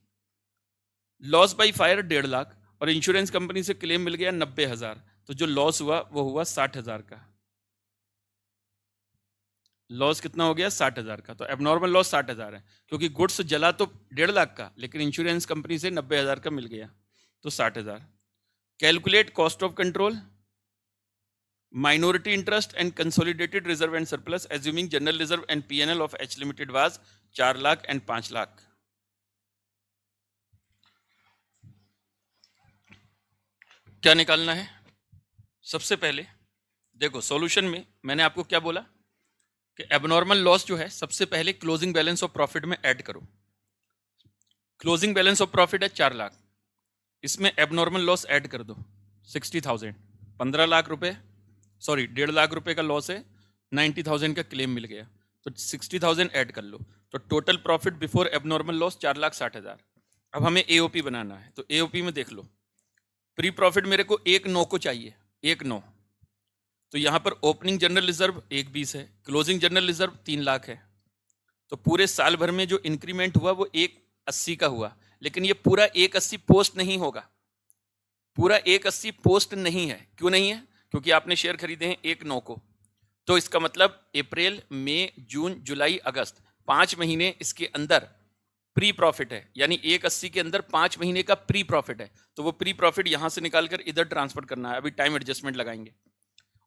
लॉस बाई फायर 1.5 लाख, और इंश्योरेंस कंपनी से क्लेम मिल गया 90,000, तो जो लॉस हुआ वो हुआ 60,000 का। लॉस कितना हो गया? 60,000 का। तो एबनॉर्मल लॉस 60,000 है, क्योंकि गुड्स जला तो 1.5 लाख का, लेकिन इंश्योरेंस कंपनी से 90,000 का मिल गया, तो 60,000। Calculate cost of control, minority interest and consolidated reserve and surplus assuming general reserve and PNL of H limited was 4 lakh and 5 lakh. क्या निकालना है? सबसे पहले देखो, सॉल्यूशन में मैंने आपको क्या बोला कि एबनॉर्मल लॉस जो है सबसे पहले क्लोजिंग बैलेंस ऑफ प्रॉफिट में ऐड करो। क्लोजिंग बैलेंस ऑफ प्रॉफिट है 4 लाख, इसमें एबनॉर्मल लॉस ऐड कर दो 60,000। 15 लाख रुपए, सॉरी 1.5 लाख रुपए का लॉस है, 90,000 का क्लेम मिल गया, तो 60,000 ऐड कर लो, तो total profit before abnormal loss 4,60,000। अब हमें एओपी बनाना है, तो एओपी में देख लो, प्री प्रॉफिट मेरे को 1/9 को चाहिए, 1/9, तो यहां पर ओपनिंग जनरल रिजर्व 1/20 है, क्लोजिंग जनरल रिजर्व 3 लाख है, तो पूरे साल भर में जो इंक्रीमेंट हुआ वो 180 का हुआ, लेकिन ये पूरा 180 पोस्ट नहीं होगा, पूरा 180 पोस्ट नहीं है। क्यों नहीं है? क्योंकि आपने शेयर खरीदे हैं 1/9 को, तो इसका मतलब अप्रैल, मई, जून, जुलाई, अगस्त, 5 महीने इसके अंदर प्री प्रॉफिट है, यानी 180 के अंदर 5 महीने का प्री प्रॉफिट है, तो वो प्री प्रॉफिट यहां से निकालकर इधर ट्रांसफर करना है। अभी टाइम एडजस्टमेंट लगाएंगे।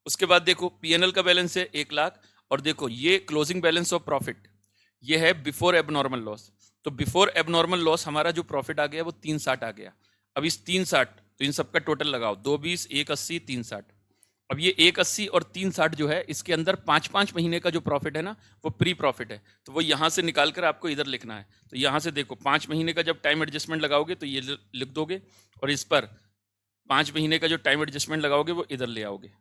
उसके बाद देखो पीएनएल का बैलेंस है 1 लाख, और देखो ये क्लोजिंग बैलेंस ऑफ प्रॉफिट ये है बिफोर एबनॉर्मल लॉस, तो बिफोर एबनॉर्मल लॉस हमारा जो प्रॉफिट आ गया वो 360 आ गया। अब इस 360 तो इन सबका टोटल लगाओ, 220, 180, 360। अब ये 180 और 360 जो है इसके अंदर 5-5 महीने का जो प्रॉफिट है ना वो प्री प्रॉफिट है, तो वो यहाँ से निकाल कर आपको इधर लिखना है। तो यहाँ से देखो 5 महीने का जब टाइम एडजस्टमेंट लगाओगे तो ये लिख दोगे, और इस पर 5 महीने का जो टाइम एडजस्टमेंट लगाओगे वो इधर ले आओगे।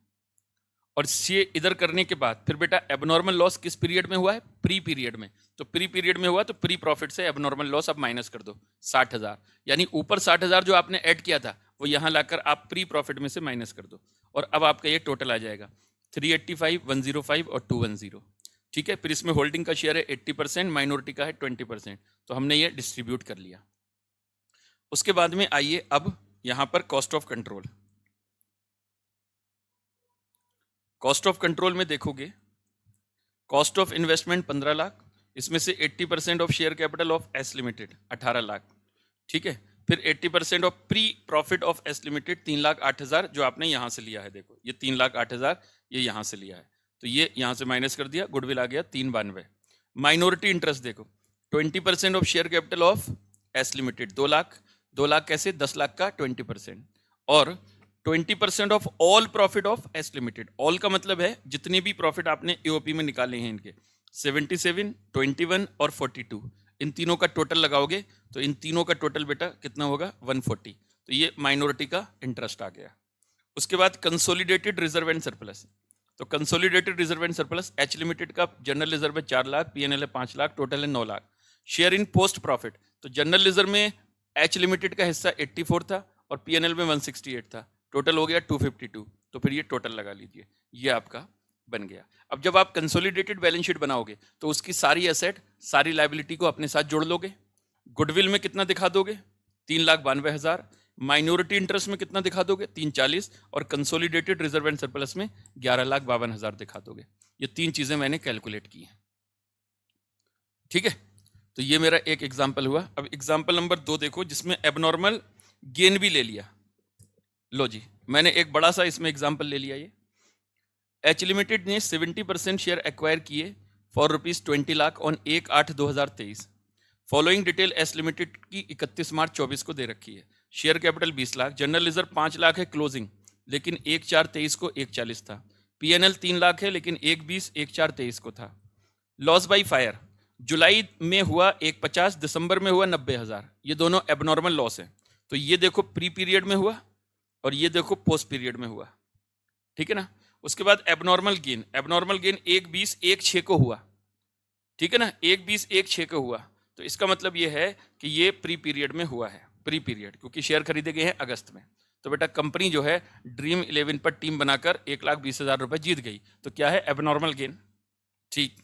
और ये इधर करने के बाद फिर बेटा एबनॉर्मल लॉस किस पीरियड में हुआ है? प्री पीरियड में। तो प्री पीरियड में हुआ तो प्री प्रॉफिट से एबनॉर्मल लॉस अब माइनस कर दो 60,000, यानी ऊपर 60,000 जो आपने ऐड किया था वो यहाँ लाकर आप प्री प्रॉफिट में से माइनस कर दो, और अब आपका ये टोटल आ जाएगा 385, 105 और 210। ठीक है, फिर इसमें होल्डिंग का शेयर है 80%, माइनॉरिटी का है 20%, तो हमने ये डिस्ट्रीब्यूट कर लिया। उसके बाद में आइए अब यहाँ पर cost of control. Cost of control में देखोगे कॉस्ट ऑफ इन्वेस्टमेंट 15 लाख, इसमें से 80% of share capital of S limited 18 lakh. ठीक है, फिर 80% of pre profit of S limited 3,08,000 जो आपने यहाँ से लिया है। देखो ये 3,08,000 ये यहाँ से लिया है, तो ये यहाँ से माइनस कर दिया, गुडविल आ गया 392। माइनॉरिटी इंटरेस्ट देखो 20% of share capital of S limited 2 lakh, 2 lakh कैसे? 10 लाख का 20%, और 20% of all profit of S limited. All का मतलब है जितने भी प्रॉफिट आपने एओपी में निकाले हैं इनके 77, 21 और 42, इन तीनों का टोटल लगाओगे तो इन तीनों का टोटल बेटा कितना होगा? 140। तो ये माइनॉरिटी का इंटरेस्ट आ गया। उसके बाद कंसोलिडेटेड रिजर्व एंड सरप्लस। तो consolidated reserve and surplus H limited का जनरल रिजर्व है 4 लाख, पीएनएल है 5 लाख, टोटल है 9 lakh. Share in post profit, तो जनरल रिजर्व में एच लिमिटेड का हिस्सा 84 था और पीएनएल में 168 था, टोटल हो गया 252। तो फिर ये टोटल लगा लीजिए, ये आपका बन गया। अब जब आप कंसोलिडेटेड बैलेंस शीट बनाओगे तो उसकी सारी एसेट सारी लायबिलिटी को अपने साथ जोड़ लोगे। गुडविल में कितना दिखा दोगे? 3,92,000। माइनॉरिटी इंटरेस्ट में कितना दिखा दोगे? 340, और कंसोलिडेटेड रिजर्व एंड सरप्लस में 11,52,000 दिखा दोगे। ये तीन चीजें मैंने कैलकुलेट की हैं। ठीक है, तो ये मेरा एक एग्जाम्पल हुआ। अब एग्जाम्पल नंबर 2 देखो, जिसमें एबनॉर्मल गेन भी ले लिया। लो जी, मैंने एक बड़ा सा इसमें एग्जाम्पल ले लिया। ये एच लिमिटेड ने 70% शेयर एक्वायर किए for ₹20 lakh on 1/8/2023। Following detail S limited की 31 मार्च 24 को दे रखी है। Share capital 20 lakh, general reserve 5 lakh है क्लोजिंग, लेकिन 1/4/23 को 140 था। पीएनएल 3 लाख है लेकिन 1/20 1/4/23 को था। लॉस बाई फायर जुलाई में हुआ 150, दिसंबर में हुआ 90,000। ये दोनों एबनॉर्मल लॉस है। तो ये देखो प्री पीरियड में हुआ और ये देखो पोस्ट पीरियड में हुआ। ठीक है ना। उसके बाद एबनॉर्मल गेन, एबनॉर्मल गेन 1/20 1/6 को हुआ। ठीक है ना, 1/20 1/6 को हुआ। तो इसका मतलब ये है कि ये प्री पीरियड में हुआ है, प्री पीरियड, क्योंकि शेयर खरीदे गए हैं अगस्त में। तो बेटा कंपनी जो है ड्रीम 11 पर टीम बनाकर 1,20,000 रुपए जीत गई, तो क्या है? Abnormal gain. ठीक।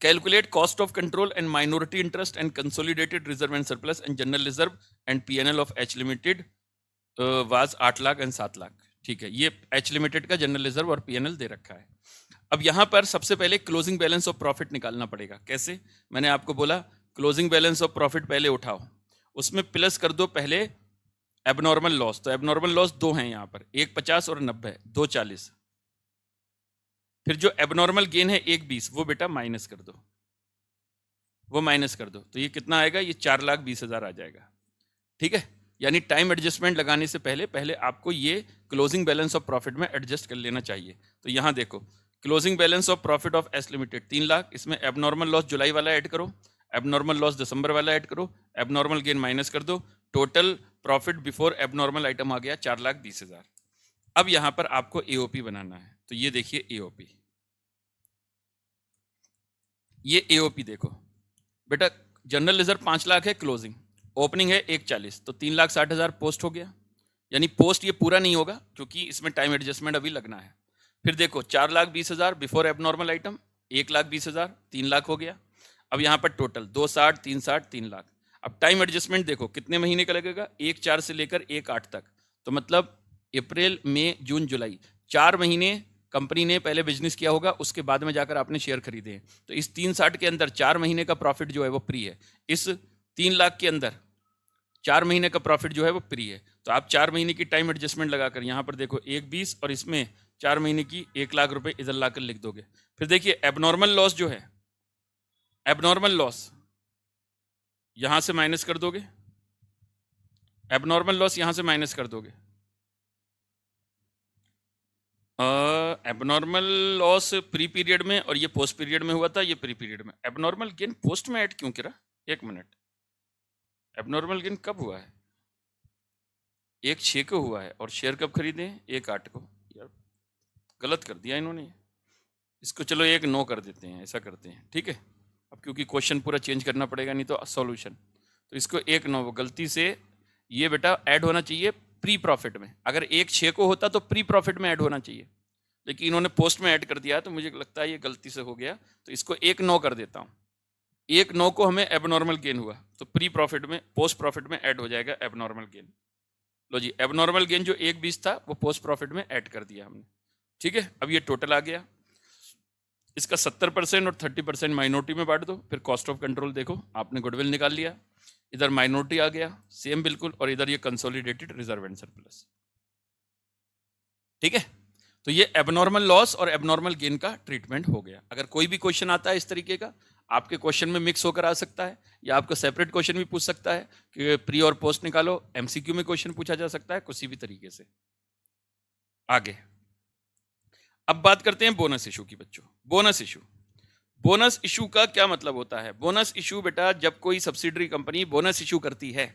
Calculate cost of control and minority interest and consolidated reserve and surplus and general reserve and PNL of H limited was 8 lakh and 7 lakh. ठीक है, ये एच लिमिटेड का जनरल रिजर्व और पीएनएल दे रखा है। अब यहां पर सबसे पहले क्लोजिंग बैलेंस ऑफ प्रॉफिट निकालना पड़ेगा। कैसे? मैंने आपको बोला क्लोजिंग बैलेंस ऑफ प्रॉफिट पहले उठाओ, उसमें प्लस कर दो पहले एबनॉर्मल लॉस। तो एबनॉर्मल लॉस दो हैं यहां पर, 150 और 90, 240। फिर जो एबनॉर्मल गेन है 1/20, वो बेटा माइनस कर दो, वो माइनस कर दो। तो ये कितना आएगा? ये 4,20,000 आ जाएगा। ठीक है, यानी टाइम एडजस्टमेंट लगाने से पहले आपको ये क्लोजिंग बैलेंस ऑफ प्रॉफिट में एडजस्ट कर लेना चाहिए। तो यहां देखो closing balance of profit of S limited 3 lakh, इसमें एबनॉर्मल लॉस जुलाई वाला ऐड करो, एबनॉर्मल लॉस दिसंबर वाला ऐड करो, एबनॉर्मल गेन माइनस कर दो, total profit before abnormal item आ गया 4,20,000। अब यहां पर आपको एओपी बनाना है। तो ये देखिए एओपी, ये एओपी देखो बेटा, जनरल रिजर्व 5 लाख है क्लोजिंग, ओपनिंग है 140, तो 3,60,000 पोस्ट हो गया। यानी पोस्ट ये पूरा नहीं होगा क्योंकि इसमें टाइम एडजस्टमेंट अभी लगना है। फिर देखो 4,20,000 बिफोर एबनॉर्मल आइटम, 1,20,000, 3 लाख हो गया। अब यहाँ पर टोटल 260, 360, 3 लाख। अब टाइम एडजस्टमेंट देखो कितने महीने का लगेगा? 1/4 से लेकर 1/8 तक, तो मतलब अप्रैल, मई, जून, जुलाई, 4 महीने कंपनी ने पहले बिजनेस किया होगा, उसके बाद में जाकर आपने शेयर खरीदे हैं। तो इस 360 के अंदर 4 महीने का प्रॉफिट जो है वो प्री है। इस 3 लाख के अंदर 4 महीने का प्रॉफिट जो है वो प्री है। तो आप 4 महीने की टाइम एडजस्टमेंट लगाकर यहाँ पर देखो 1/20 और इसमें 4 महीने की 1 लाख रुपए इधर लाकर लिख दोगे। फिर देखिए एबनॉर्मल लॉस जो है, एबनॉर्मल लॉस यहां से माइनस कर दोगे, एबनॉर्मल लॉस यहां से माइनस कर दोगे। एबनॉर्मल लॉस प्री पीरियड में और ये पोस्ट पीरियड में हुआ था, ये प्री पीरियड में। एबनॉर्मल गेन पोस्ट में ऐड क्यों करा? एक मिनट, एबनॉर्मल गेन कब हुआ है? 1/6 को हुआ है और शेयर कब खरीदे? 1/8 को। यार गलत कर दिया इन्होंने, इसको चलो 1/9 कर देते हैं, ऐसा करते हैं, ठीक है। अब क्योंकि क्वेश्चन पूरा चेंज करना पड़ेगा नहीं तो सॉल्यूशन, तो इसको 1/9 गलती से ये बेटा ऐड होना चाहिए प्री प्रॉफिट में। अगर 1/6 को होता तो प्री प्रॉफिट में ऐड होना चाहिए, लेकिन इन्होंने पोस्ट में ऐड कर दिया, तो मुझे लगता है ये गलती से हो गया, तो इसको 1/9 कर देता हूँ। 1/9 को हमें एबनॉर्मल गेन हुआ, तो प्री प्रॉफिट में, पोस्ट प्रॉफिट में ऐड हो जाएगा एबनॉर्मल गेन। लो जी, एबनॉर्मल गेन जो 1/20 था वो पोस्ट प्रॉफिट में ऐड कर दिया हमने, ठीक है। अब ये टोटल आ गया, इसका 70% और 30% माइनॉरिटी में बांट दो, फिर कॉस्ट ऑफ कंट्रोल देखो, आपने गुडविल निकाल लिया, इधर माइनॉरिटी आ गया सेम बिल्कुल, और इधर ये कंसोलिडेटेड रिजर्व एंड सरप्लस, ठीक है। तो ये एबनॉर्मल लॉस और एबनॉर्मल गेन का ट्रीटमेंट हो गया। अगर कोई भी क्वेश्चन आता है इस तरीके का, आपके क्वेश्चन में मिक्स होकर आ सकता है, या आपको सेपरेट क्वेश्चन भी पूछ सकता है कि प्री और पोस्ट निकालो, एमसीक्यू में क्वेश्चन पूछा जा सकता है, किसी भी तरीके से। आगे अब बात करते हैं बोनस इशू की बच्चों। बोनस इशू, बोनस इशू का क्या मतलब होता है? बोनस इशू बेटा, जब कोई सब्सिडरी कंपनी बोनस इशू करती है,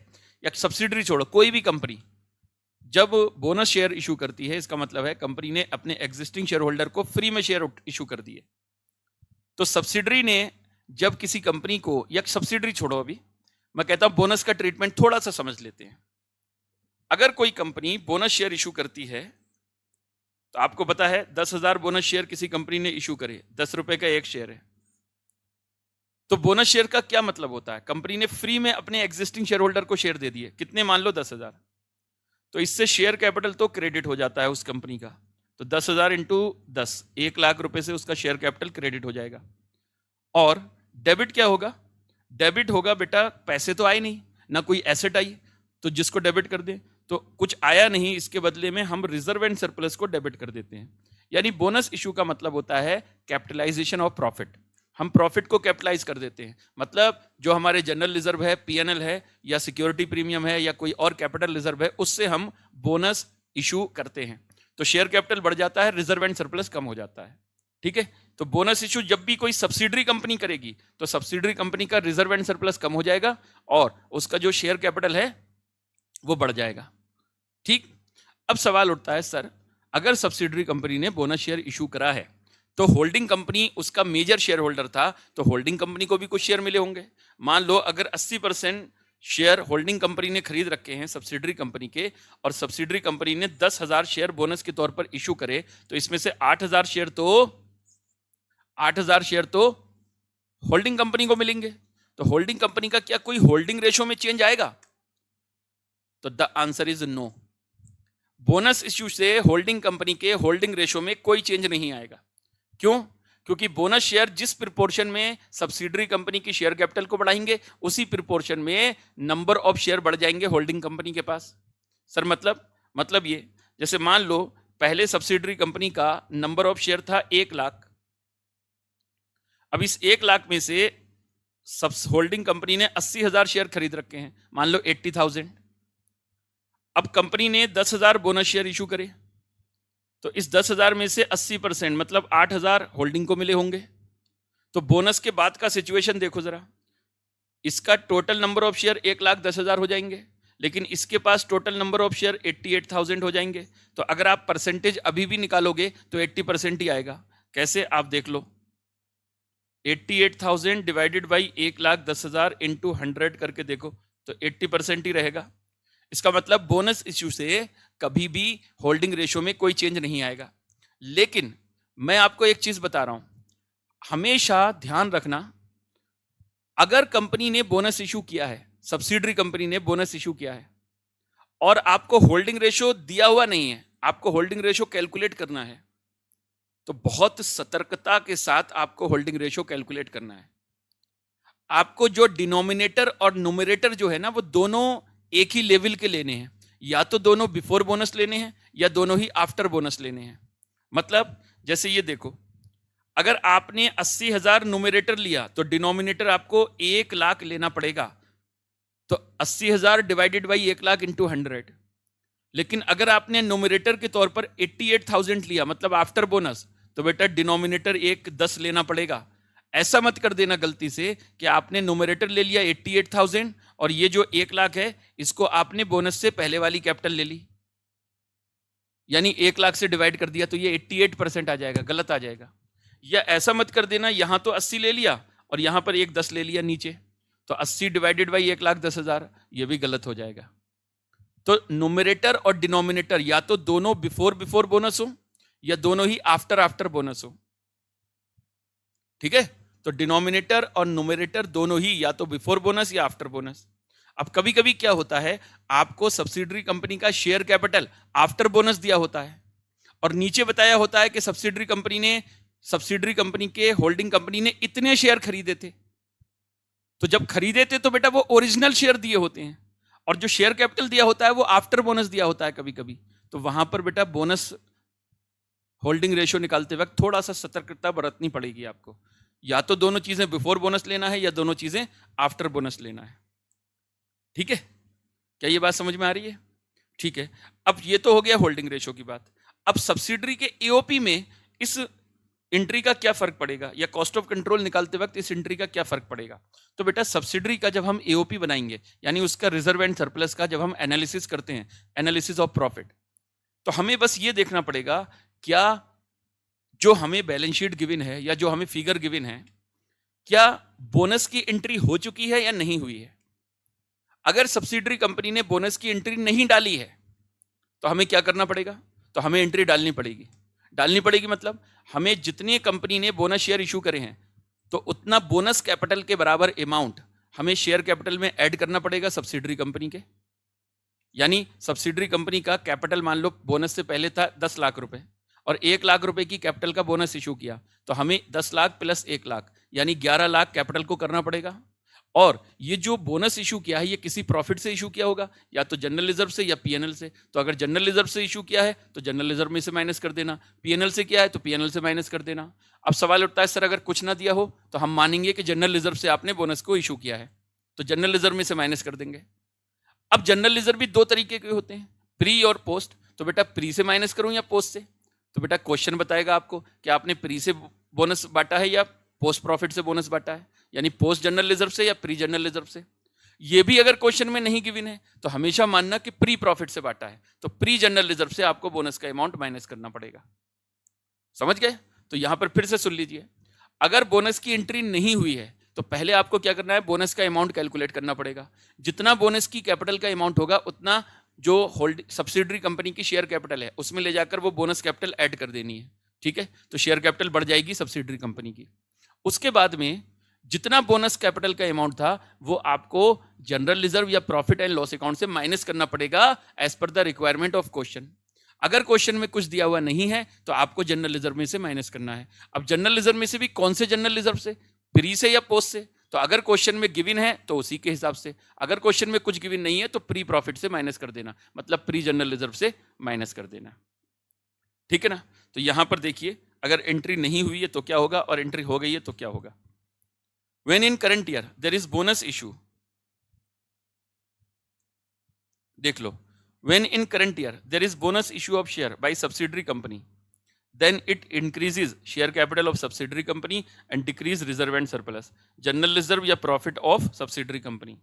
या सब्सिडरी छोड़ो, कोई भी कंपनी जब बोनस शेयर इशू करती है, इसका मतलब है कंपनी ने अपने एग्जिस्टिंग शेयर होल्डर को फ्री में शेयर इशू कर दिए। तो सब्सिडरी ने जब किसी कंपनी को, या सब्सिडरी छोड़ो, अभी मैं कहता हूं बोनस का ट्रीटमेंट थोड़ा सा समझ लेते हैं। अगर कोई कंपनी बोनस शेयर इशू करती है, तो आपको पता है 10,000 बोनस शेयर किसी कंपनी ने इशू करे, 10 रुपए का एक शेयर है। तो बोनस शेयर का क्या मतलब होता है? कंपनी ने फ्री में अपने एग्जिस्टिंग शेयर होल्डर को शेयर दे दिए, कितने? मान लो 10,000। तो इससे शेयर कैपिटल तो क्रेडिट हो जाता है उस कंपनी का, तो 10,000 इंटू 10, 1,00,000 रुपए से उसका शेयर कैपिटल क्रेडिट हो जाएगा। और डेबिट क्या होगा? डेबिट होगा बेटा, पैसे तो आए नहीं, ना कोई एसेट आई, तो जिसको डेबिट कर दे, तो कुछ आया नहीं, इसके बदले में हम रिजर्व एंड सरप्लस को डेबिट कर देते हैं। यानी बोनस इशू का मतलब होता है कैपिटलाइजेशन ऑफ प्रॉफिट। हम प्रॉफिट को कैपिटलाइज कर देते हैं, मतलब जो हमारे जनरल रिजर्व है, पीएनएल है, या सिक्योरिटी प्रीमियम है, या कोई और कैपिटल रिजर्व है, उससे हम बोनस इशू करते हैं। तो शेयर कैपिटल बढ़ जाता है, रिजर्व एंड सरप्लस कम हो जाता है, ठीक है। तो बोनस इशू जब भी कोई सब्सिडरी कंपनी करेगी, तो सब्सिडरी कंपनी का रिजर्व एंड सरप्लस कम हो जाएगा और उसका जो शेयर कैपिटल है वो बढ़ जाएगा, ठीक। अब सवाल उठता है, सर अगर सब्सिडरी कंपनी ने बोनस शेयर इशू करा है, तो होल्डिंग कंपनी उसका मेजर शेयर होल्डर था, तो होल्डिंग कंपनी को भी कुछ शेयर मिले होंगे। मान लो अगर 80% शेयर होल्डिंग कंपनी ने खरीद रखे हैं सब्सिडरी कंपनी के, और सब्सिडरी कंपनी ने 10,000 शेयर बोनस के तौर पर इशू करे, तो इसमें से 8,000 शेयर तो होल्डिंग कंपनी को मिलेंगे। तो होल्डिंग कंपनी का क्या कोई होल्डिंग रेशो में चेंज आएगा? तो the answer is no. Bonus issue से होल्डिंग कंपनी के होल्डिंग रेशो में कोई चेंज नहीं आएगा। क्यों? क्योंकि बोनस शेयर जिस प्रोपोर्शन में सब्सिडरी कंपनी की शेयर कैपिटल को बढ़ाएंगे, उसी प्रोपोर्शन में नंबर ऑफ शेयर बढ़ जाएंगे होल्डिंग कंपनी के पास। सर मतलब ये, जैसे मान लो पहले सब्सिडरी कंपनी का नंबर ऑफ शेयर था 1,00,000, अब इस 1,00,000 में से सब होल्डिंग कंपनी ने 80,000 शेयर खरीद रखे हैं, मान लो 80,000। अब कंपनी ने 10,000 बोनस शेयर इशू करे, तो इस 10,000 में से 80% मतलब 8,000 होल्डिंग को मिले होंगे। तो बोनस के बाद का सिचुएशन देखो जरा, इसका टोटल नंबर ऑफ शेयर 1,10,000 हो जाएंगे, लेकिन इसके पास टोटल नंबर ऑफ शेयर 88,000 हो जाएंगे। तो अगर आप परसेंटेज अभी भी निकालोगे तो 80% ही आएगा। कैसे? आप देख लो, 88,000 डिवाइडेड बाई 1,10,000 इंटू 100 करके देखो, तो 80% ही रहेगा। इसका मतलब बोनस इश्यू से कभी भी होल्डिंग रेशो में कोई चेंज नहीं आएगा। लेकिन मैं आपको एक चीज बता रहा हूं, हमेशा ध्यान रखना, अगर कंपनी ने बोनस इशू किया है, सब्सिडरी कंपनी ने बोनस इशू किया है, और आपको होल्डिंग रेशो दिया हुआ नहीं है, आपको होल्डिंग रेशो कैलकुलेट करना है, तो बहुत सतर्कता के साथ आपको होल्डिंग रेशो कैलकुलेट करना है। आपको जो डिनोमिनेटर और न्यूमरेटर जो है ना, वो दोनों एक ही लेवल के लेने हैं, या तो दोनों बिफोर बोनस लेने हैं या दोनों ही आफ्टर बोनस लेने हैं। मतलब जैसे ये देखो, अगर आपने 80,000 न्यूमरेटर लिया तो डिनोमिनेटर आपको 1,00,000 लेना पड़ेगा, तो 80,000 डिवाइडेड बाई 1 लाख इंटू 100। लेकिन अगर आपने न्यूमरेटर के तौर पर 88,000 लिया मतलब आफ्टर बोनस, तो बेटा डिनोमिनेटर 10 लेना पड़ेगा। ऐसा मत कर देना गलती से कि आपने न्यूमरेटर ले लिया 88,000 और ये जो 1 लाख है इसको आपने बोनस से पहले वाली कैपिटल ले ली, यानी 1 लाख से डिवाइड कर दिया, तो ये 88% आ जाएगा, गलत आ जाएगा। या ऐसा मत कर देना, यहां तो 80 ले लिया और यहां पर 10 ले लिया नीचे, तो 80 डिवाइडेड बाई 1,10,000, ये भी गलत हो जाएगा। तो न्यूमरेटर और डिनोमिनेटर या तो दोनों बिफोर बोनस हो या दोनों ही आफ्टर बोनस हो, ठीक है। तो डिनोमिनेटर और न्यूमरेटर दोनों ही या तो बिफोर बोनस या आफ्टर बोनस। अब कभी कभी क्या होता है, आपको सब्सिडरी कंपनी का शेयर कैपिटल आफ्टर बोनस दिया होता है और नीचे बताया होता है कि सब्सिडरी कंपनी के होल्डिंग कंपनी ने इतने शेयर खरीदे थे। तो जब खरीदे थे तो बेटा वो ओरिजिनल शेयर दिए होते हैं, और जो शेयर कैपिटल दिया होता है वो आफ्टर बोनस दिया होता है कभी कभी। तो वहां पर बेटा बोनस होल्डिंग रेशियो निकालते वक्त थोड़ा सा सतर्कता बरतनी पड़ेगी आपको। या तो दोनों चीजें बिफोर बोनस लेना है या दोनों चीजें आफ्टर बोनस लेना है, ठीक है। क्या ये बात समझ में आ रही है? ठीक है। अब ये तो हो गया होल्डिंग रेशियो की बात। अब सब्सिडरी के एओपी में इस एंट्री का क्या फर्क पड़ेगा, या कॉस्ट ऑफ कंट्रोल निकालते वक्त इस एंट्री का क्या फर्क पड़ेगा? तो बेटा सब्सिडरी का जब हम एओपी बनाएंगे, यानी उसका रिजर्व एंड सरप्लस का जब हम एनालिसिस करते हैं, एनालिसिस ऑफ प्रॉफिट, तो हमें बस ये देखना पड़ेगा क्या जो हमें बैलेंस शीट गिवन है या जो हमें फिगर गिवन है, क्या बोनस की एंट्री हो चुकी है या नहीं हुई है। अगर सब्सिडरी कंपनी ने बोनस की एंट्री नहीं डाली है तो हमें क्या करना पड़ेगा? तो हमें एंट्री डालनी पड़ेगी मतलब हमें जितनी कंपनी ने बोनस शेयर इशू करे हैं तो उतना बोनस कैपिटल के बराबर अमाउंट हमें शेयर कैपिटल में ऐड करना पड़ेगा सब्सिडरी कंपनी के। यानी सब्सिडरी कंपनी का कैपिटल मान लो बोनस से पहले था 10 लाख रुपए और 1 लाख रुपए की कैपिटल का बोनस इशू किया, तो हमें 10 लाख प्लस 1 लाख यानी 11 लाख कैपिटल को करना पड़ेगा। और ये जो बोनस इशू किया है ये किसी प्रॉफिट से इशू किया होगा, या तो जनरल रिजर्व से या पीएनएल से। तो अगर जनरल रिजर्व से इशू किया है तो जनरल रिजर्व में से माइनस कर देना, पीएनएल से किया है तो पीएनएल से माइनस कर देना। अब सवाल उठता है सर अगर कुछ ना दिया हो तो हम मानेंगे कि जनरल रिजर्व से आपने बोनस को इशू किया है, तो जनरल रिजर्व में से माइनस कर देंगे। अब जनरल रिजर्व भी 2 तरीके के होते हैं, प्री और पोस्ट। तो बेटा प्री से माइनस करूं या पोस्ट से? तो बेटा क्वेश्चन बताएगा आपको कि आपने प्री से बोनस बांटा है या पोस्ट प्रॉफिट से बोनस बांटा है, यानी पोस्ट जनरल रिजर्व से या प्री जनरल रिजर्व से। ये भी अगर क्वेश्चन में नहीं गिवन है तो हमेशा मानना कि प्री प्रॉफिट से बांटा है, तो प्री जनरल रिजर्व से आपको बोनस का अमाउंट माइनस करना पड़ेगा। समझ गए? तो यहां पर फिर से सुन लीजिए, अगर बोनस की एंट्री नहीं हुई है तो पहले आपको क्या करना है, बोनस का अमाउंट कैलकुलेट करना पड़ेगा। जितना बोनस की कैपिटल का अमाउंट होगा उतना जो सब्सिडरी कंपनी की शेयर कैपिटल है उसमें ले जाकर वो बोनस कैपिटल ऐड कर देनी है, ठीक है। तो शेयर कैपिटल बढ़ जाएगी सब्सिडरी कंपनी की। उसके बाद में जितना बोनस कैपिटल का अमाउंट था वो आपको जनरल रिजर्व या प्रॉफिट एंड लॉस अकाउंट से माइनस करना पड़ेगा as per the requirement of question. अगर क्वेश्चन में कुछ दिया हुआ नहीं है तो आपको जनरल रिजर्व में से माइनस करना है। अब जनरल रिजर्व में से भी कौन से जनरल रिजर्व से, प्री से या पोस्ट से? तो अगर क्वेश्चन में गिवन है तो उसी के हिसाब से, अगर क्वेश्चन में कुछ गिवन नहीं है तो प्री प्रॉफिट से माइनस कर देना, मतलब प्री जनरल रिजर्व से माइनस कर देना, ठीक है ना। तो यहां पर देखिए अगर एंट्री नहीं हुई है तो क्या होगा और एंट्री हो गई है तो क्या होगा। When in current year there is bonus issue, देख लो, when in current year there is bonus issue of share by subsidiary company, then it increases share capital of subsidiary company and decrease reserve and surplus, general reserve या profit of subsidiary company.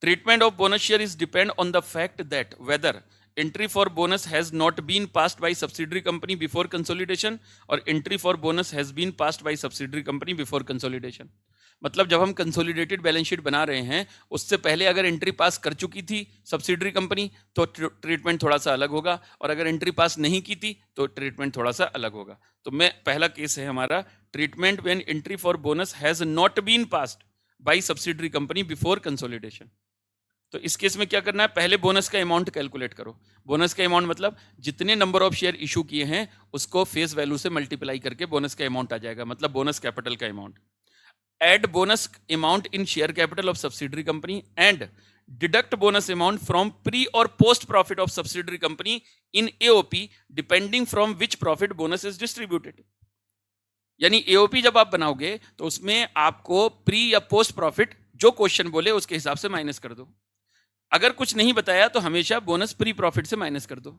Treatment of bonus share is depend on the fact that whether entry for bonus has not been passed by subsidiary company before consolidation or entry for bonus has been passed by subsidiary company before consolidation. मतलब जब हम consolidated balance sheet बना रहे हैं उससे पहले अगर entry पास कर चुकी थी सब्सिडरी कंपनी तो ट्रीटमेंट थोड़ा सा अलग होगा, और अगर एंट्री पास नहीं की थी तो ट्रीटमेंट थोड़ा सा अलग होगा। तो मैं पहला केस है हमारा treatment when entry for bonus has not been passed by subsidiary company before consolidation. तो इस केस में क्या करना है, पहले बोनस का अमाउंट कैलकुलेट करो। बोनस का अमाउंट मतलब जितने नंबर ऑफ शेयर इशू किए हैं उसको फेस वैल्यू से मल्टीप्लाई करके बोनस का अमाउंट आ जाएगा, मतलब बोनस कैपिटल का amount. Add bonus amount in share capital of subsidiary company and deduct bonus amount from pre or post profit of subsidiary company in AOP depending from which profit bonus is distributed. यानी AOP जब आप बनाओगे तो उसमें आपको pre या post profit जो question बोले उसके हिसाब से माइनस कर दो। अगर कुछ नहीं बताया तो हमेशा बोनस प्री प्रॉफिट से माइनस कर दो।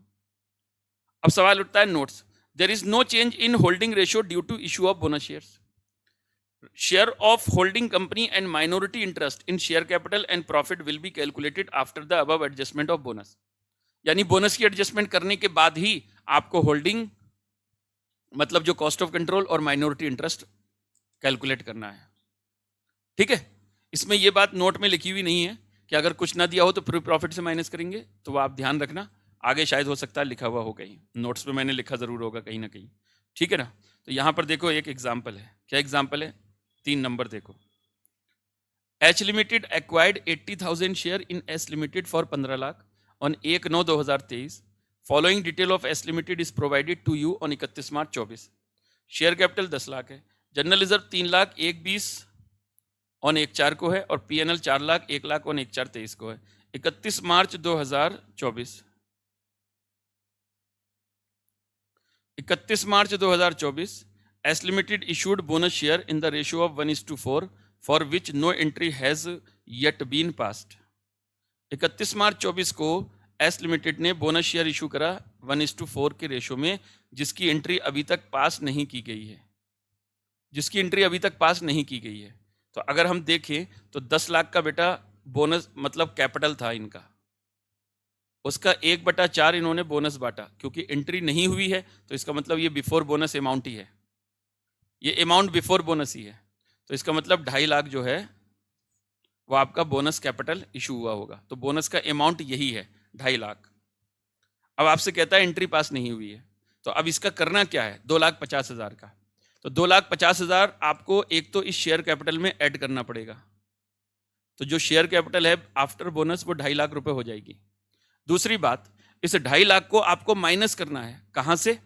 अब सवाल उठता है notes, there is no change in holding ratio due to issue of bonus shares. Share of holding company and minority interest in share capital and profit will be calculated after the above adjustment of bonus. यानी bonus की adjustment करने के बाद ही आपको holding मतलब जो cost of control और माइनॉरिटी इंटरेस्ट कैलकुलेट करना है। ठीक है, इसमें यह बात नोट में लिखी हुई नहीं है कि अगर कुछ ना दिया हो तो प्री प्रॉफिट से माइनस करेंगे, तो वो आप ध्यान रखना, आगे शायद हो सकता है लिखा हुआ हो कहीं नोट्स पे, मैंने लिखा जरूर होगा कहीं ना कहीं। ठीक है ना, तो यहां पर देखो एक एग्जाम्पल है। क्या एग्जाम्पल है? 3 नंबर देखो। H limited acquired 80,000 share in S limited for 15 lakh on 1/9/2023। Following detail of S limited is provided to you on 31 March 24। Share capital 10 lakh है, जनरल रिजर्व 3 लाख 1/20 ऑन 1/4 को है, और पीएनएल 4 लाख 1 लाख ऑन 1/4/23 को है। 31 March 2024 31 March 2024 S limited issued bonus share in the ratio of 1:4 for which no entry has yet been passed. 31 March 24 को S limited ने bonus share issue करा 1:4 के रेशियो में, जिसकी एंट्री अभी तक पास नहीं की गई है, जिसकी एंट्री अभी तक पास नहीं की गई है। तो अगर हम देखें तो 10 लाख का बेटा बोनस मतलब कैपिटल था इनका, उसका 1/4 इन्होंने बोनस बांटा, क्योंकि एंट्री नहीं हुई है तो इसका मतलब ये बिफोर बोनस अमाउंट ही है, ये अमाउंट बिफोर बोनस ही है। तो इसका मतलब 2.5 लाख जो है वो आपका बोनस कैपिटल इशू हुआ होगा, तो बोनस का अमाउंट यही है 2.5 लाख। अब आपसे कहता है एंट्री पास नहीं हुई है, तो अब इसका करना क्या है? 2,50,000 का, तो 2,50,000 आपको एक तो इस शेयर कैपिटल में ऐड करना पड़ेगा, तो जो शेयर कैपिटल है आफ्टर बोनस वो 2.5 लाख रुपए हो जाएगी। दूसरी बात, इस 2.5 लाख को आपको माइनस करना है, कहां से?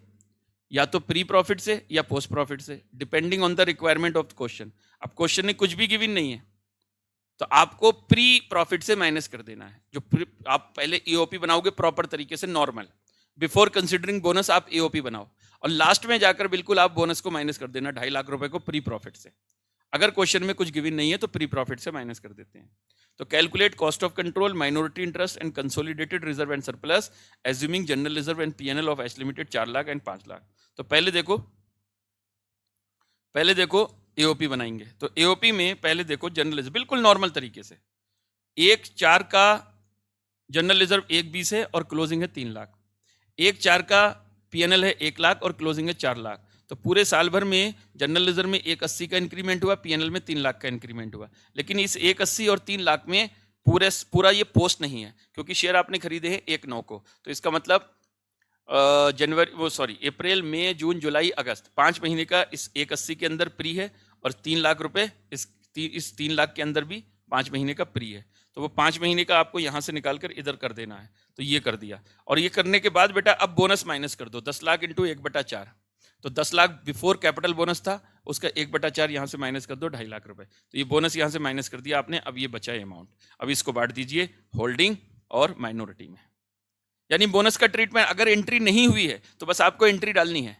या तो प्री प्रॉफिट से या पोस्ट प्रॉफिट से, depending on the requirement of the question. अब क्वेश्चन ने कुछ भी गिवन नहीं है तो आपको प्री प्रॉफिट से माइनस कर देना है। जो आप पहले ईओपी बनाओगे प्रॉपर तरीके से, नॉर्मल, बिफोर कंसिडरिंग बोनस आप ईओपी बनाओ, और लास्ट में जाकर बिल्कुल आप बोनस को माइनस कर देना 2.5 लाख रुपए को प्री प्रॉफिट से। अगर क्वेश्चन में कुछ गिवन नहीं है तो प्री प्रॉफिट से माइनस कर देते हैं। तो calculate cost of control, minority interest and consolidated reserve and surplus assuming general reserve and PNL of S limited 4 lakh and 5 lakh. तो पहले देखो एओपी बनाएंगे। तो एओपी में पहले देखो जनरल रिजर्व बिल्कुल नॉर्मल तरीके से, 1/4 का जनरल रिजर्व 1/20 है और क्लोजिंग है 3 लाख, 1/4 का पीएनएल है 1 लाख और क्लोजिंग है 4 लाख। तो पूरे साल भर में जनरल रिजर्व में 180 का इंक्रीमेंट हुआ, पीएनएल में 3 लाख का इंक्रीमेंट हुआ। लेकिन इस 180 और 3 लाख में पूरा ये पोस्ट नहीं है, क्योंकि शेयर आपने खरीदे हैं 1/9 को। तो इसका मतलब अप्रैल मई जून जुलाई अगस्त 5 महीने का इस 180 के अंदर प्री है, और 3 लाख रुपए इस 3 लाख के अंदर भी 5 महीने का प्री है। तो वो 5 महीने का आपको यहां से निकालकर इधर कर देना है। तो ये कर दिया, और ये करने के बाद बेटा अब बोनस माइनस कर दो, 10 लाख इंटू 1/4। तो 10 लाख बिफोर कैपिटल बोनस था, उसका 1/4 यहां से माइनस कर दो 2.5 लाख रुपए। तो ये बोनस यहां से माइनस कर दिया आपने, अब ये बचा है अमाउंट। अब इसको बांट दीजिए होल्डिंग और माइनॉरिटी में। यानी बोनस का ट्रीटमेंट, अगर एंट्री नहीं हुई है तो बस आपको एंट्री डालनी है।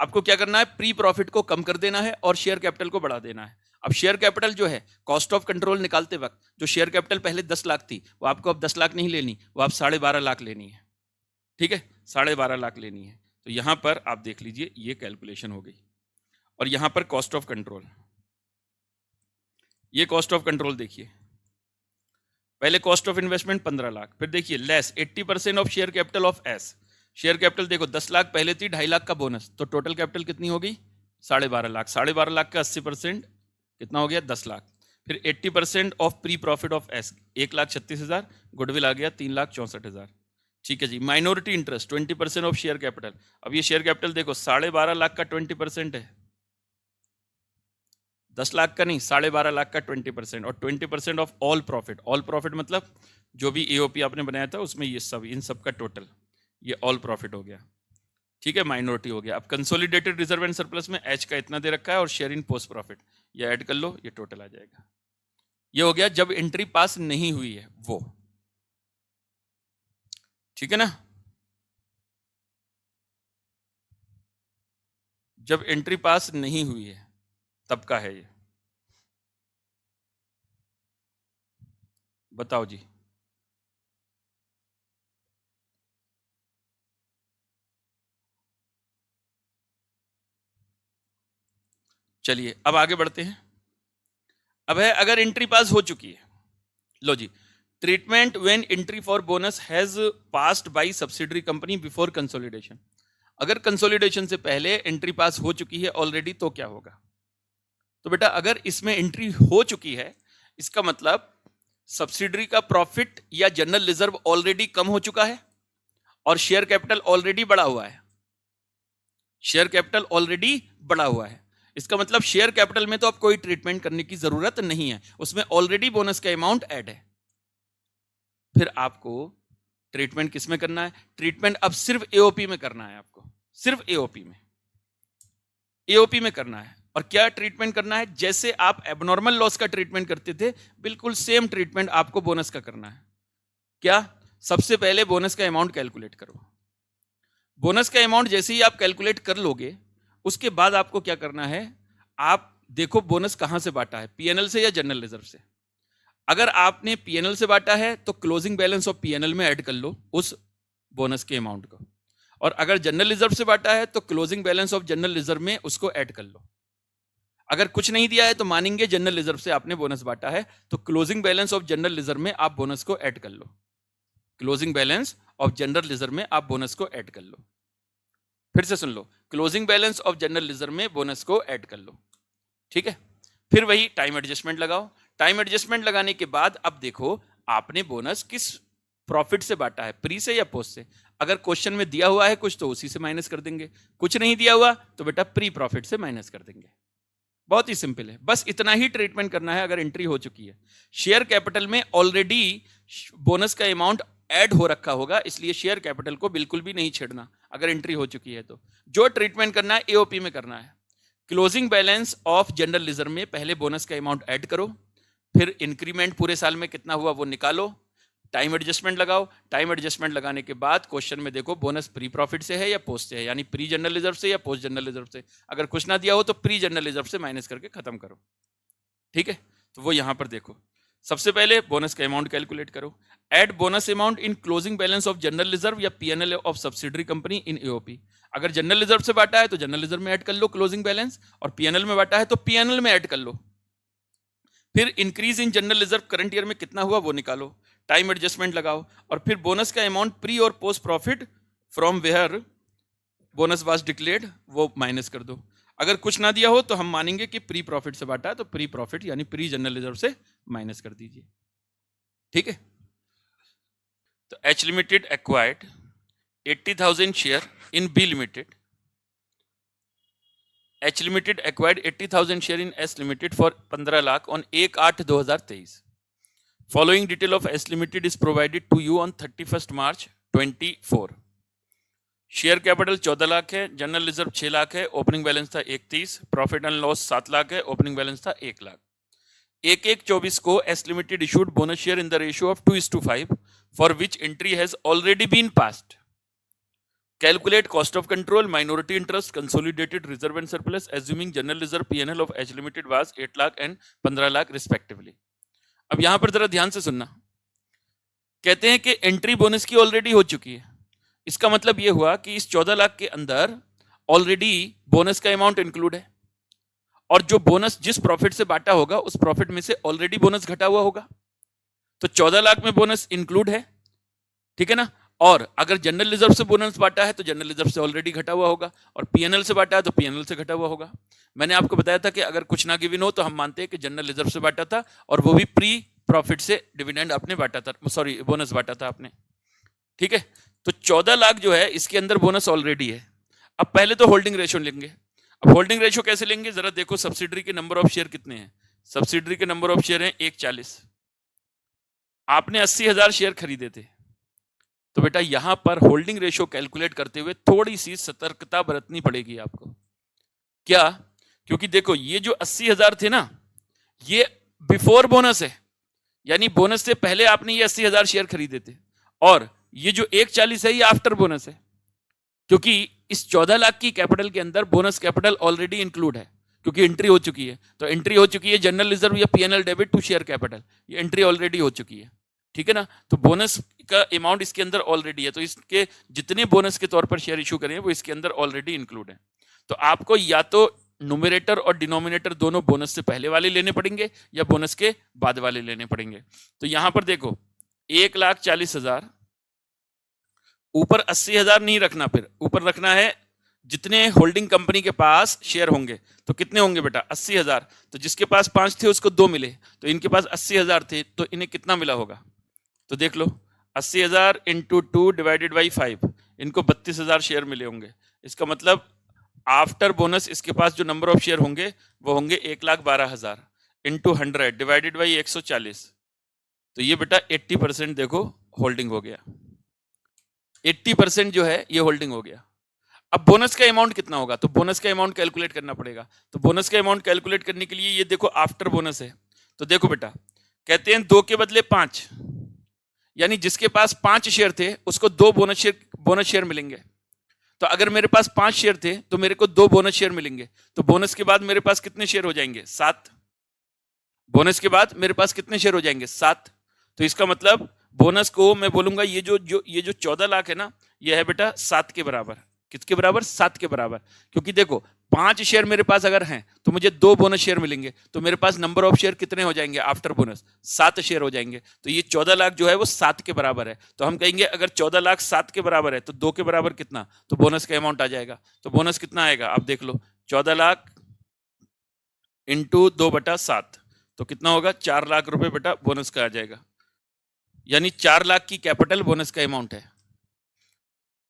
आपको क्या करना है? प्री प्रॉफिट को कम कर देना है और शेयर कैपिटल को बढ़ा देना है। अब शेयर कैपिटल जो है कॉस्ट ऑफ कंट्रोल निकालते वक्त, जो शेयर कैपिटल पहले 10 लाख थी वो आपको अब 10 लाख नहीं लेनी, वो आप 12.5 लाख लेनी है। ठीक है, 12.5 लाख लेनी है। तो यहां पर आप देख लीजिए ये कैलकुलेशन हो गई, और यहां पर कॉस्ट ऑफ कंट्रोल, ये कॉस्ट ऑफ कंट्रोल देखिए, पहले कॉस्ट ऑफ इन्वेस्टमेंट 15 लाख, फिर देखिए less 80% of share capital of S. Share capital देखो 10 लाख पहले थी, 2.5 लाख का बोनस, तो टोटल कैपिटल कितनी हो गई? 12.5 लाख। 12.5 लाख का 80% कितना हो गया? 10 लाख। फिर 80% of pre profit of S 1,36,000, goodwill आ गया 3,64,000। ठीक है जी। Minority interest 20% of share capital. अब ये शेयर कैपिटल देखो 12.5 लाख का 20% है, 10 लाख का नहीं, 12.5 लाख का 20%, और 20% of all profit. All profit मतलब जो भी एओपी आपने बनाया था उसमें ये सब, इन सब का टोटल, ये ऑल प्रॉफिट हो गया। ठीक है, माइनॉरिटी हो गया। अब कंसोलिडेटेड रिजर्व एंड सरप्लस में एच का इतना दे रखा है और शेयर इन पोस्ट प्रॉफिट, ये ऐड कर लो, ये टोटल आ जाएगा। ये हो गया जब एंट्री पास नहीं हुई है वो। ठीक है ना, जब एंट्री पास नहीं हुई है तब का है ये। बताओ जी। चलिए अब आगे बढ़ते हैं। अब है अगर एंट्री पास हो चुकी है, लो जी, treatment when entry for bonus has passed by subsidiary company before consolidation. अगर कंसोलिडेशन से पहले एंट्री पास हो चुकी है ऑलरेडी तो क्या होगा? तो बेटा अगर इसमें एंट्री हो चुकी है, इसका मतलब सब्सिडरी का प्रॉफिट या जनरल रिजर्व ऑलरेडी कम हो चुका है और शेयर कैपिटल ऑलरेडी बढ़ा हुआ है। शेयर कैपिटल ऑलरेडी बढ़ा हुआ है, इसका मतलब शेयर कैपिटल में तो अब कोई ट्रीटमेंट करने की जरूरत नहीं है, उसमें ऑलरेडी बोनस का अमाउंट ऐड है। फिर आपको ट्रीटमेंट किस में करना है? ट्रीटमेंट अब सिर्फ एओपी में करना है, आपको सिर्फ एओपी में करना है। और क्या ट्रीटमेंट करना है? जैसे आप एबनॉर्मल लॉस का ट्रीटमेंट करते थे, बिल्कुल सेम ट्रीटमेंट आपको बोनस का करना है। क्या? सबसे पहले बोनस का अमाउंट कैलकुलेट करो। बोनस का अमाउंट जैसे ही आप कैलकुलेट कर लोगे, उसके बाद आपको क्या करना है? आप देखो बोनस कहां से बांटा है, पीएनएल से या जनरल रिजर्व से। अगर आपने पीएनएल से बांटा है तो क्लोजिंग बैलेंस ऑफ पीएनएल में ऐड कर लो उस बोनस के अमाउंट को, और अगर जनरल रिजर्व से बांटा है तो closing balance of general reserve में उसको ऐड कर लो। अगर कुछ नहीं दिया है तो मानेंगे जनरल रिजर्व से आपने बोनस बांटा है, तो closing balance of general reserve में आप बोनस को ऐड कर लो। Closing balance of general reserve में आप बोनस को ऐड कर लो। फिर से सुन लो, closing balance of general reserve में बोनस को ऐड कर लो, ठीक है। फिर वही टाइम एडजस्टमेंट लगाओ। टाइम एडजस्टमेंट लगाने के बाद अब देखो आपने बोनस किस प्रॉफिट से बांटा है, प्री से या पोस्ट से। अगर क्वेश्चन में दिया हुआ है कुछ तो उसी से माइनस कर देंगे, कुछ नहीं दिया हुआ तो बेटा प्री प्रॉफिट से माइनस कर देंगे। बहुत ही सिंपल है, बस इतना ही ट्रीटमेंट करना है अगर एंट्री हो चुकी है। शेयर कैपिटल में ऑलरेडी बोनस का अमाउंट ऐड हो रखा होगा, इसलिए शेयर कैपिटल को बिल्कुल भी नहीं छेड़ना अगर एंट्री हो चुकी है तो। जो ट्रीटमेंट करना है एओपी में करना है। Closing balance of general reserve में पहले बोनस का अमाउंट ऐड करो, फिर इंक्रीमेंट पूरे साल में कितना हुआ वो निकालो, टाइम एडजस्टमेंट लगाओ। टाइम एडजस्टमेंट लगाने के बाद क्वेश्चन में देखो बोनस प्री प्रॉफिट से है या पोस्ट से है, यानी प्री जनरल रिजर्व से या पोस्ट जनरल रिजर्व से। अगर कुछ ना दिया हो तो प्री जनरल रिजर्व से माइनस करके खत्म करो, ठीक है। तो वो यहां पर देखो, सबसे पहले बोनस का अमाउंट कैलकुलेट करो। Add bonus amount in closing balance of general reserve या PNL of subsidiary company in AOP. अगर जनरल रिजर्व से बांटा है तो जनरल रिजर्व में ऐड कर लो क्लोजिंग बैलेंस, और पीएनएल में बांटा है तो पीएनएल में ऐड कर लो। फिर increase in general reserve current year में कितना हुआ वो निकालो, टाइम एडजस्टमेंट लगाओ, और फिर बोनस का अमाउंट प्री और post profit from where bonus was declared वो माइनस कर दो। अगर कुछ ना दिया हो तो हम मानेंगे कि प्री प्रॉफिट से बांटा है तो प्री प्रॉफिट यानी प्री जनरल रिजर्व से माइनस कर दीजिए, ठीक है। तो H limited acquired 80,000 share in B limited. H limited acquired 80,000 share in S limited for 15 lakh on 1/8/2023। Following detail of S limited is provided to you on 31 March 2024। Share capital 14 lakh है, general reserve 6 lakh है, opening balance था 31, profit and loss 7 lakh है, opening balance था 1 लाख। 1/1/24 को S limited issued bonus share in the ratio of 2:5 for which entry has already been passed. Calculate cost of control, minority interest, consolidated reserve and surplus assuming general reserve PNL of H limited was 8 lakh and 15 lakh respectively. अब यहां पर जरा ध्यान से सुनना, कहते हैं कि एंट्री बोनस की ऑलरेडी हो चुकी है। इसका मतलब यह हुआ कि इस 14 लाख के अंदर ऑलरेडी बोनस का अमाउंट इंक्लूड है, और जो बोनस जिस प्रॉफिट से बांटा होगा उस प्रॉफिट में से ऑलरेडी बोनस घटा हुआ होगा। तो 14 लाख में बोनस इंक्लूड है, ठीक है ना। और अगर जनरल रिजर्व से बोनस बांटा है तो जनरल रिजर्व से ऑलरेडी घटा हुआ होगा, और पीएनएल से बांटा है तो पीएनएल से घटा हुआ होगा। मैंने आपको बताया था कि अगर कुछ ना गिवन हो तो हम मानते हैं कि जनरल रिजर्व से बांटा था, और वो भी प्री प्रॉफिट से डिविडेंड आपने बांटा था, सॉरी बोनस बांटा था आपने, ठीक है। तो 14 लाख जो है इसके अंदर बोनस ऑलरेडी है। अब पहले तो होल्डिंग रेशियो लेंगे। अब होल्डिंग रेशियो कैसे लेंगे, जरा देखो सब्सिडरी के नंबर ऑफ शेयर कितने हैं। सब्सिडरी के नंबर ऑफ शेयर हैं 140। आपने 80,000 शेयर खरीदे थे, तो बेटा यहां पर होल्डिंग रेशियो कैलकुलेट करते हुए थोड़ी सी सतर्कता बरतनी पड़ेगी आपको। क्या? क्योंकि देखो ये जो 80,000 थे ना, ये बिफोर बोनस है, यानी बोनस से पहले आपने ये 80,000 शेयर खरीदे थे, और ये जो 140 है ये आफ्टर बोनस है, क्योंकि इस 14 लाख की कैपिटल के अंदर बोनस कैपिटल ऑलरेडी इंक्लूड है, क्योंकि एंट्री हो चुकी है। तो एंट्री हो चुकी है जनरल रिजर्व या PNL debit to share capital, ये एंट्री ऑलरेडी हो चुकी है। ठीक है ना। तो बोनस का अमाउंट इसके अंदर ऑलरेडी है, तो इसके जितने बोनस के तौर पर शेयर इशू करें वो इसके अंदर ऑलरेडी इंक्लूड है। तो आपको या तो न्यूमरेटर और डिनोमिनेटर दोनों बोनस से पहले वाले लेने पड़ेंगे या बोनस के बाद वाले लेने पड़ेंगे। तो यहां पर देखो 1,40,000, ऊपर 80,000 नहीं रखना, फिर ऊपर रखना है जितने होल्डिंग कंपनी के पास शेयर होंगे। तो कितने होंगे बेटा 80,000। तो जिसके पास 5 थे उसको 2 मिले, तो इनके पास 80,000 थे, तो इन्हें कितना मिला होगा? तो देख लो 80,000 इंटू 2 डिवाइडेड बाई 5, इनको 32,000 शेयर मिले होंगे। इसका मतलब आफ्टर बोनस इसके पास जो नंबर ऑफ शेयर होंगे वो होंगे 1,12,000 इंटू 100 डिवाइडेड बाई 140। तो ये बेटा 80% देखो होल्डिंग हो गया। 80% जो है ये होल्डिंग हो गया। अब बोनस का अमाउंट कितना होगा? तो बोनस का अमाउंट कैलकुलेट करना पड़ेगा। तो बोनस का अमाउंट कैलकुलेट करने के लिए ये देखो आफ्टर बोनस है। तो देखो बेटा कहते हैं 2 के बदले 5, यानी जिसके पास 5 शेयर थे उसको 2 बोनस शेयर मिलेंगे। तो अगर मेरे पास 5 शेयर थे तो मेरे को 2 बोनस शेयर मिलेंगे। तो बोनस के बाद मेरे पास कितने शेयर हो जाएंगे? 7। बोनस के बाद मेरे पास कितने शेयर हो जाएंगे? 7। तो इसका मतलब बोनस को मैं बोलूंगा ये जो 14 लाख है ना, ये है बेटा 7 के बराबर। किसके बराबर? 7 के बराबर। क्योंकि देखो 5 शेयर मेरे पास अगर हैं तो मुझे 2 बोनस शेयर मिलेंगे, तो मेरे पास नंबर ऑफ शेयर कितने हो जाएंगे आफ्टर बोनस? 7 शेयर हो जाएंगे। तो ये 14 लाख जो है वो 7 के बराबर है। तो हम कहेंगे अगर 14 लाख 7 के बराबर है तो 2 के बराबर कितना? तो बोनस का अमाउंट आ जाएगा। तो बोनस कितना आएगा आप देख लो, 14 लाख इंटू 2/7, तो कितना होगा? 4 लाख रुपए बेटा बोनस का आ जाएगा। यानी 4 लाख की कैपिटल बोनस का अमाउंट है।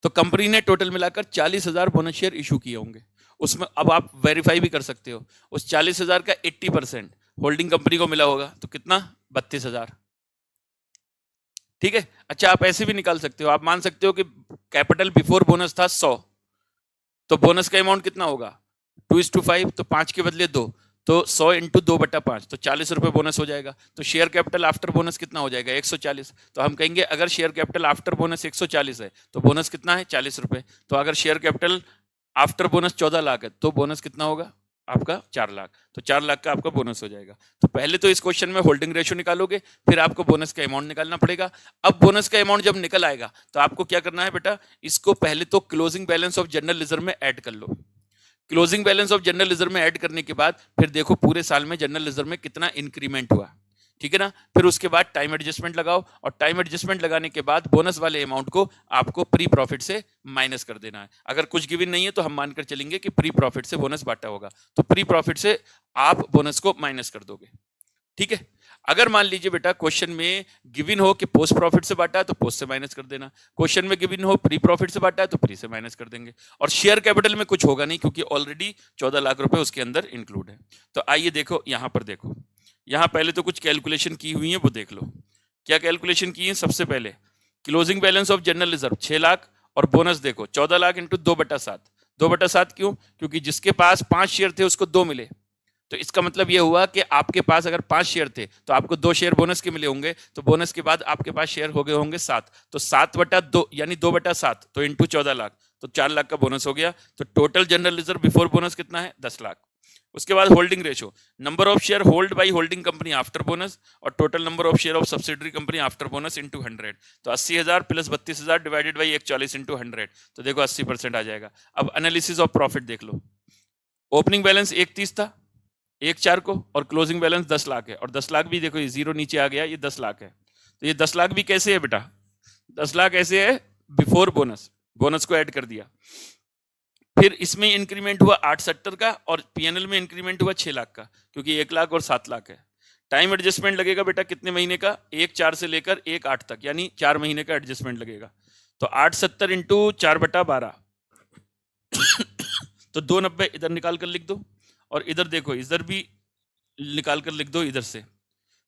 तो कंपनी ने टोटल मिलाकर 40,000 बोनस शेयर इशू किए होंगे। उसमें अब आप वेरीफाई भी कर सकते हो, उस 40,000 का 80% होल्डिंग कंपनी को मिला होगा, तो कितना? 32,000। ठीक है। अच्छा आप ऐसे भी निकाल सकते हो, आप मान सकते हो कि कैपिटल बिफोर बोनस था 100, तो बोनस का अमाउंट कितना होगा? 2:5, तो 5 के बदले 2, तो 100 इंटू 2/5, तो 40 रुपए बोनस हो जाएगा। तो शेयर कैपिटल आफ्टर बोनस कितना हो जाएगा? 140। तो हम कहेंगे अगर शेयर कैपिटल आफ्टर बोनस 140 है तो बोनस कितना है? 40 रुपए। तो अगर share capital after bonus 14 lakh है तो बोनस कितना होगा आपका? 4 लाख। तो 4 लाख का आपका बोनस हो जाएगा। तो पहले तो इस क्वेश्चन में होल्डिंग रेशियो निकालोगे, फिर आपको बोनस का अमाउंट निकालना पड़ेगा। अब बोनस का अमाउंट जब निकल आएगा तो आपको क्या करना है बेटा? इसको पहले तो closing balance of general reserve में ऐड कर लो। Closing balance of general reserve में ऐड करने के बाद फिर देखो पूरे साल में जनरल रिजर्व में कितना इंक्रीमेंट हुआ। ठीक है ना। फिर उसके बाद टाइम एडजस्टमेंट लगाओ, और टाइम एडजस्टमेंट लगाने के बाद बोनस वाले अमाउंट को आपको प्री प्रॉफिट से माइनस कर देना है। अगर कुछ गिवन नहीं है तो हम मानकर चलेंगे कि प्री प्रॉफिट से बोनस बांटा होगा, तो प्री प्रॉफिट से आप बोनस को माइनस कर दोगे। ठीक है। अगर मान लीजिए बेटा क्वेश्चन में गिवन हो कि पोस्ट प्रॉफिट से बांटा है तो पोस्ट से माइनस कर देना, क्वेश्चन में गिवन हो प्री प्रॉफिट से बांटा है तो प्री से माइनस कर देंगे। और शेयर कैपिटल में कुछ होगा नहीं क्योंकि ऑलरेडी 14 लाख रुपए उसके अंदर इंक्लूड है। तो आइए देखो यहां पर, देखो यहां पहले तो कुछ कैलकुलेशन की हुई है वो देख लो। क्या कैलकुलेशन की है? सबसे पहले closing balance of general reserve 6 lakh, और बोनस देखो 14 लाख इंटू 2/7। 2/7 क्यों? क्योंकि जिसके पास 5 शेयर थे उसको 2 मिले। तो इसका मतलब यह हुआ कि आपके पास अगर 5 शेयर थे तो आपको 2 शेयर बोनस के मिले होंगे, तो बोनस के बाद आपके पास शेयर हो गए होंगे 7, तो 7/2 यानी 2/7, तो इंटू 14 लाख, तो 4 लाख का बोनस हो गया। तो total general reserve before bonus कितना है? 10 लाख। उसके बाद holding ratio, number of share hold by holding company after bonus और total number of share of subsidiary company after bonus into 100। तो 80,000 प्लस 32,000 डिवाइडेड बाई 140 इंटू 100, तो देखो 80% आ जाएगा। अब एनालिसिस ऑफ प्रॉफिट देख लो। ओपनिंग बैलेंस 130 था 1/4 को, और क्लोजिंग बैलेंस 10 लाख है, और 10 लाख भी देखो ये जीरो नीचे आ गया, ये 10 लाख है। तो ये 10 लाख भी कैसे है बेटा? 10 लाख ऐसे है बिफोर बोनस, बोनस को ऐड कर दिया। फिर इसमें इंक्रीमेंट हुआ 870 का, और पीएनएल में इंक्रीमेंट हुआ 6 लाख का, क्योंकि 1 लाख और 7 लाख है। टाइम एडजस्टमेंट लगेगा बेटा कितने महीने का? 1/4 से लेकर 1/8 तक, यानी 4 महीने का एडजस्टमेंट लगेगा। तो 870 इंटू 4/12 तो 290 इधर निकाल कर लिख दो, और इधर देखो इधर भी निकाल कर लिख दो इधर से।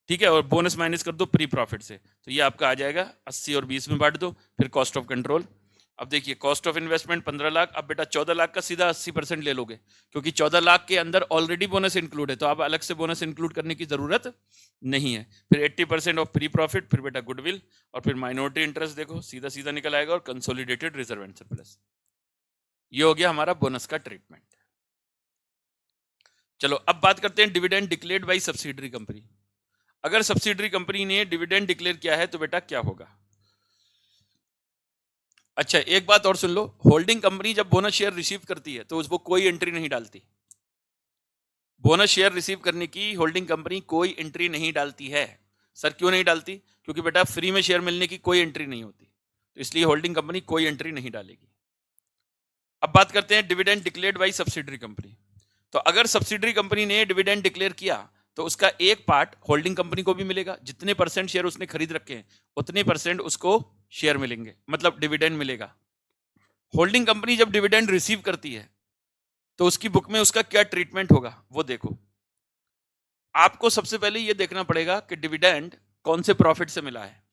ठीक है। और बोनस माइनस कर दो प्री प्रॉफिट से, तो ये आपका आ जाएगा 80 और 20 में बांट दो। फिर कॉस्ट ऑफ कंट्रोल, अब देखिए कॉस्ट ऑफ इन्वेस्टमेंट 15 लाख, अब बेटा 14 लाख का सीधा 80% ले लोगे, क्योंकि 14 लाख के अंदर ऑलरेडी बोनस इंक्लूड है, तो आप अलग से बोनस इंक्लूड करने की जरूरत नहीं है। फिर 80% ऑफ प्री प्रॉफिट, फिर बेटा गुडविल, और फिर माइनॉरिटी इंटरेस्ट देखो सीधा सीधा निकल आएगा, और कंसोलिडेटेड रिजर्व एंड सरप्लस। ये हो गया हमारा बोनस का ट्रीटमेंट। चलो अब बात करते हैं dividend declared by subsidiary company. अगर सब्सिडरी कंपनी ने डिविडेंड डिक्लेयर किया है तो बेटा क्या होगा? अच्छा, एक बात और सुन लो, होल्डिंग कंपनी जब बोनस शेयर रिसीव करती है तो उसको कोई एंट्री नहीं डालती। बोनस शेयर रिसीव करने की होल्डिंग कंपनी कोई एंट्री नहीं डालती है। सर क्यों नहीं डालती? क्योंकि बेटा फ्री में शेयर मिलने की कोई एंट्री नहीं होती, तो इसलिए होल्डिंग कंपनी कोई एंट्री नहीं डालेगी। अब बात करते हैं dividend declared by subsidiary company. तो अगर सब्सिडरी कंपनी ने डिविडेंड डिक्लेयर किया तो उसका एक पार्ट होल्डिंग कंपनी को भी मिलेगा, जितने परसेंट शेयर उसने खरीद रखे हैं उतने परसेंट उसको शेयर मिलेंगे, मतलब डिविडेंड मिलेगा। होल्डिंग कंपनी जब डिविडेंड रिसीव करती है तो उसकी बुक में उसका क्या ट्रीटमेंट होगा वो देखो। आपको सबसे पहले ये देखना पड़ेगा कि डिविडेंड कौन से प्रॉफिट से मिला है।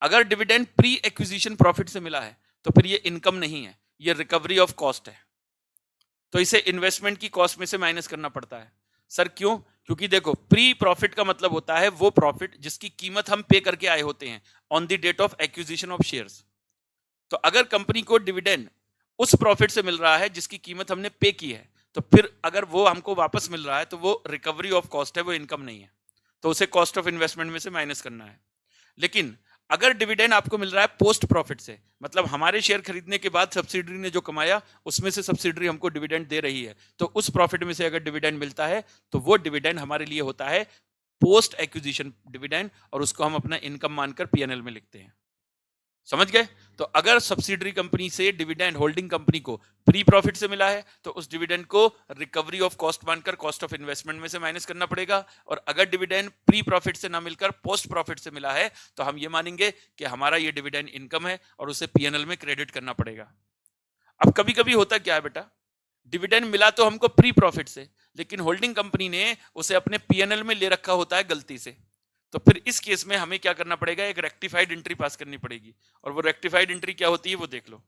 अगर डिविडेंड प्री एक्विजिशन प्रॉफिट से मिला है तो फिर ये इनकम नहीं है, ये रिकवरी ऑफ कॉस्ट है, तो इसे इन्वेस्टमेंट की कॉस्ट में से माइनस करना पड़ता है। सर क्यों? क्योंकि देखो प्री प्रॉफिट का मतलब होता है वो प्रॉफिट जिसकी कीमत हम पे करके आए होते हैं on the date of acquisition of shares. तो अगर कंपनी को डिविडेंड उस प्रॉफिट से मिल रहा है जिसकी कीमत हमने पे की है, तो फिर अगर वो हमको वापस मिल रहा है तो वो रिकवरी ऑफ कॉस्ट है, वो इनकम नहीं है, तो उसे कॉस्ट ऑफ इन्वेस्टमेंट में से माइनस करना है। लेकिन अगर डिविडेंड आपको मिल रहा है पोस्ट प्रॉफिट से, मतलब हमारे शेयर खरीदने के बाद सब्सिडरी ने जो कमाया उसमें से सब्सिडरी हमको डिविडेंड दे रही है, तो उस प्रॉफिट में से अगर डिविडेंड मिलता है तो वो डिविडेंड हमारे लिए होता है पोस्ट एक्विजिशन डिविडेंड, और उसको हम अपना इनकम मानकर पीएनएल में लिखते हैं। समझ गए? तो अगर सब्सिडरी कंपनी से डिविडेंड होल्डिंग कंपनी को प्री प्रॉफिट से मिला है तो उस डिविडेंड को रिकवरी ऑफ कॉस्ट मानकर कॉस्ट ऑफ इन्वेस्टमेंट में से माइनस करना पड़ेगा, और अगर डिविडेंड प्री प्रॉफिट से ना मिलकर पोस्ट प्रॉफिट से मिला है तो हम ये मानेंगे कि हमारा ये डिविडेंड इनकम है और उसे पीएनएल में क्रेडिट करना पड़ेगा। अब कभी कभी होता क्या है बेटा, डिविडेंड मिला तो हमको प्री प्रॉफिट से, लेकिन होल्डिंग कंपनी ने उसे अपने पीएनएल में ले रखा होता है गलती से, तो फिर इस केस में हमें क्या करना पड़ेगा, एक रेक्टिफाइड एंट्री पास करनी पड़ेगी। और वो रेक्टिफाइड एंट्री क्या होती है वो देख लो।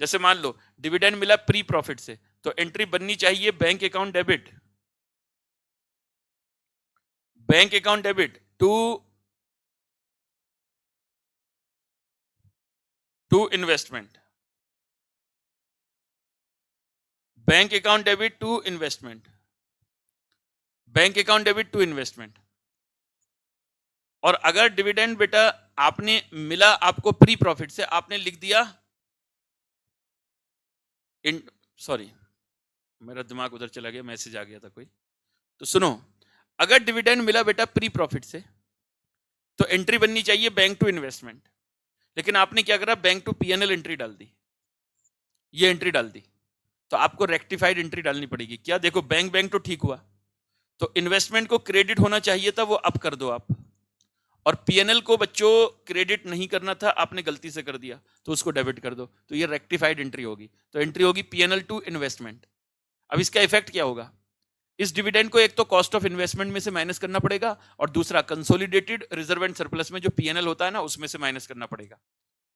जैसे मान लो डिविडेंड मिला प्री प्रॉफिट से, तो एंट्री बननी चाहिए bank account debit, bank account debit to investment, bank account debit to investment, bank account debit to investment. और अगर डिविडेंड बेटा आपने मिला आपको प्री प्रॉफिट से, आपने लिख दिया सॉरी मेरा दिमाग उधर चला गया, मैसेज आ गया था कोई, तो सुनो, अगर डिविडेंड मिला बेटा प्री प्रॉफिट से तो एंट्री बननी चाहिए बैंक टू इन्वेस्टमेंट, लेकिन आपने क्या करा, बैंक टू पीएनएल एंट्री डाल दी, ये एंट्री डाल दी, तो आपको रेक्टिफाइड एंट्री डालनी पड़ेगी। क्या देखो, बैंक बैंक तो ठीक हुआ, तो इन्वेस्टमेंट को क्रेडिट होना चाहिए था, वो अब कर दो आप, और पीएनएल को बच्चों क्रेडिट नहीं करना था, आपने गलती से कर दिया तो उसको डेबिट कर दो, तो ये रेक्टिफाइड एंट्री होगी। तो एंट्री होगी पीएनएल टू इन्वेस्टमेंट। अब इसका इफेक्ट क्या होगा, इस डिविडेंड को एक तो कॉस्ट ऑफ इन्वेस्टमेंट में से माइनस करना पड़ेगा, और दूसरा कंसोलिडेटेड रिजर्व एंड सरप्लस में जो पीएनएल होता है ना उसमें से माइनस करना पड़ेगा।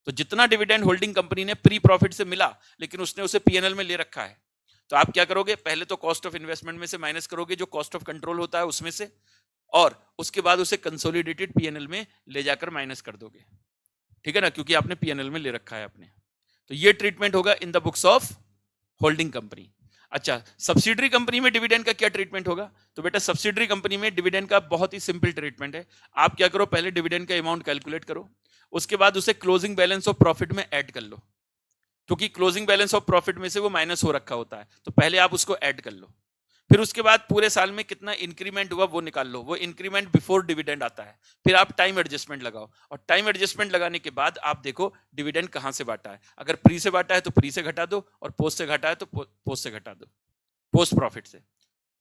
तो जितना डिविडेंड होल्डिंग कंपनी ने प्री प्रॉफिट से मिला लेकिन उसने उसे पीएनएल में ले रखा है, तो आप क्या करोगे, पहले तो कॉस्ट ऑफ इन्वेस्टमेंट में से माइनस करोगे जो कॉस्ट ऑफ कंट्रोल होता है उसमें से, और उसके बाद उसे कंसोलिडेटेड पीएनएल में ले जाकर माइनस कर दोगे, ठीक है ना, क्योंकि आपने पीएनएल में ले रखा है अपने। तो ये ट्रीटमेंट होगा in the books of holding company. अच्छा, सब्सिडरी कंपनी में डिविडेंड का क्या ट्रीटमेंट होगा, तो बेटा सब्सिडरी कंपनी में डिविडेंड का बहुत ही सिंपल ट्रीटमेंट है। आप क्या करो, पहले डिविडेंड का अमाउंट कैलकुलेट करो, उसके बाद उसे क्लोजिंग बैलेंस ऑफ प्रॉफिट में ऐड कर लो, क्योंकि क्लोजिंग बैलेंस ऑफ प्रॉफिट में से वो माइनस हो रखा होता है, तो पहले आप उसको ऐड कर लो। फिर उसके बाद पूरे साल में कितना इंक्रीमेंट हुआ वो निकाल लो, वो इंक्रीमेंट बिफोर डिविडेंड आता है। फिर आप टाइम एडजस्टमेंट लगाओ, और टाइम एडजस्टमेंट लगाने के बाद आप देखो डिविडेंड कहां से बांटा है। अगर प्री से बांटा है तो प्री से घटा दो, और पोस्ट से घटा है तो पोस्ट से घटा दो, पोस्ट प्रॉफिट से,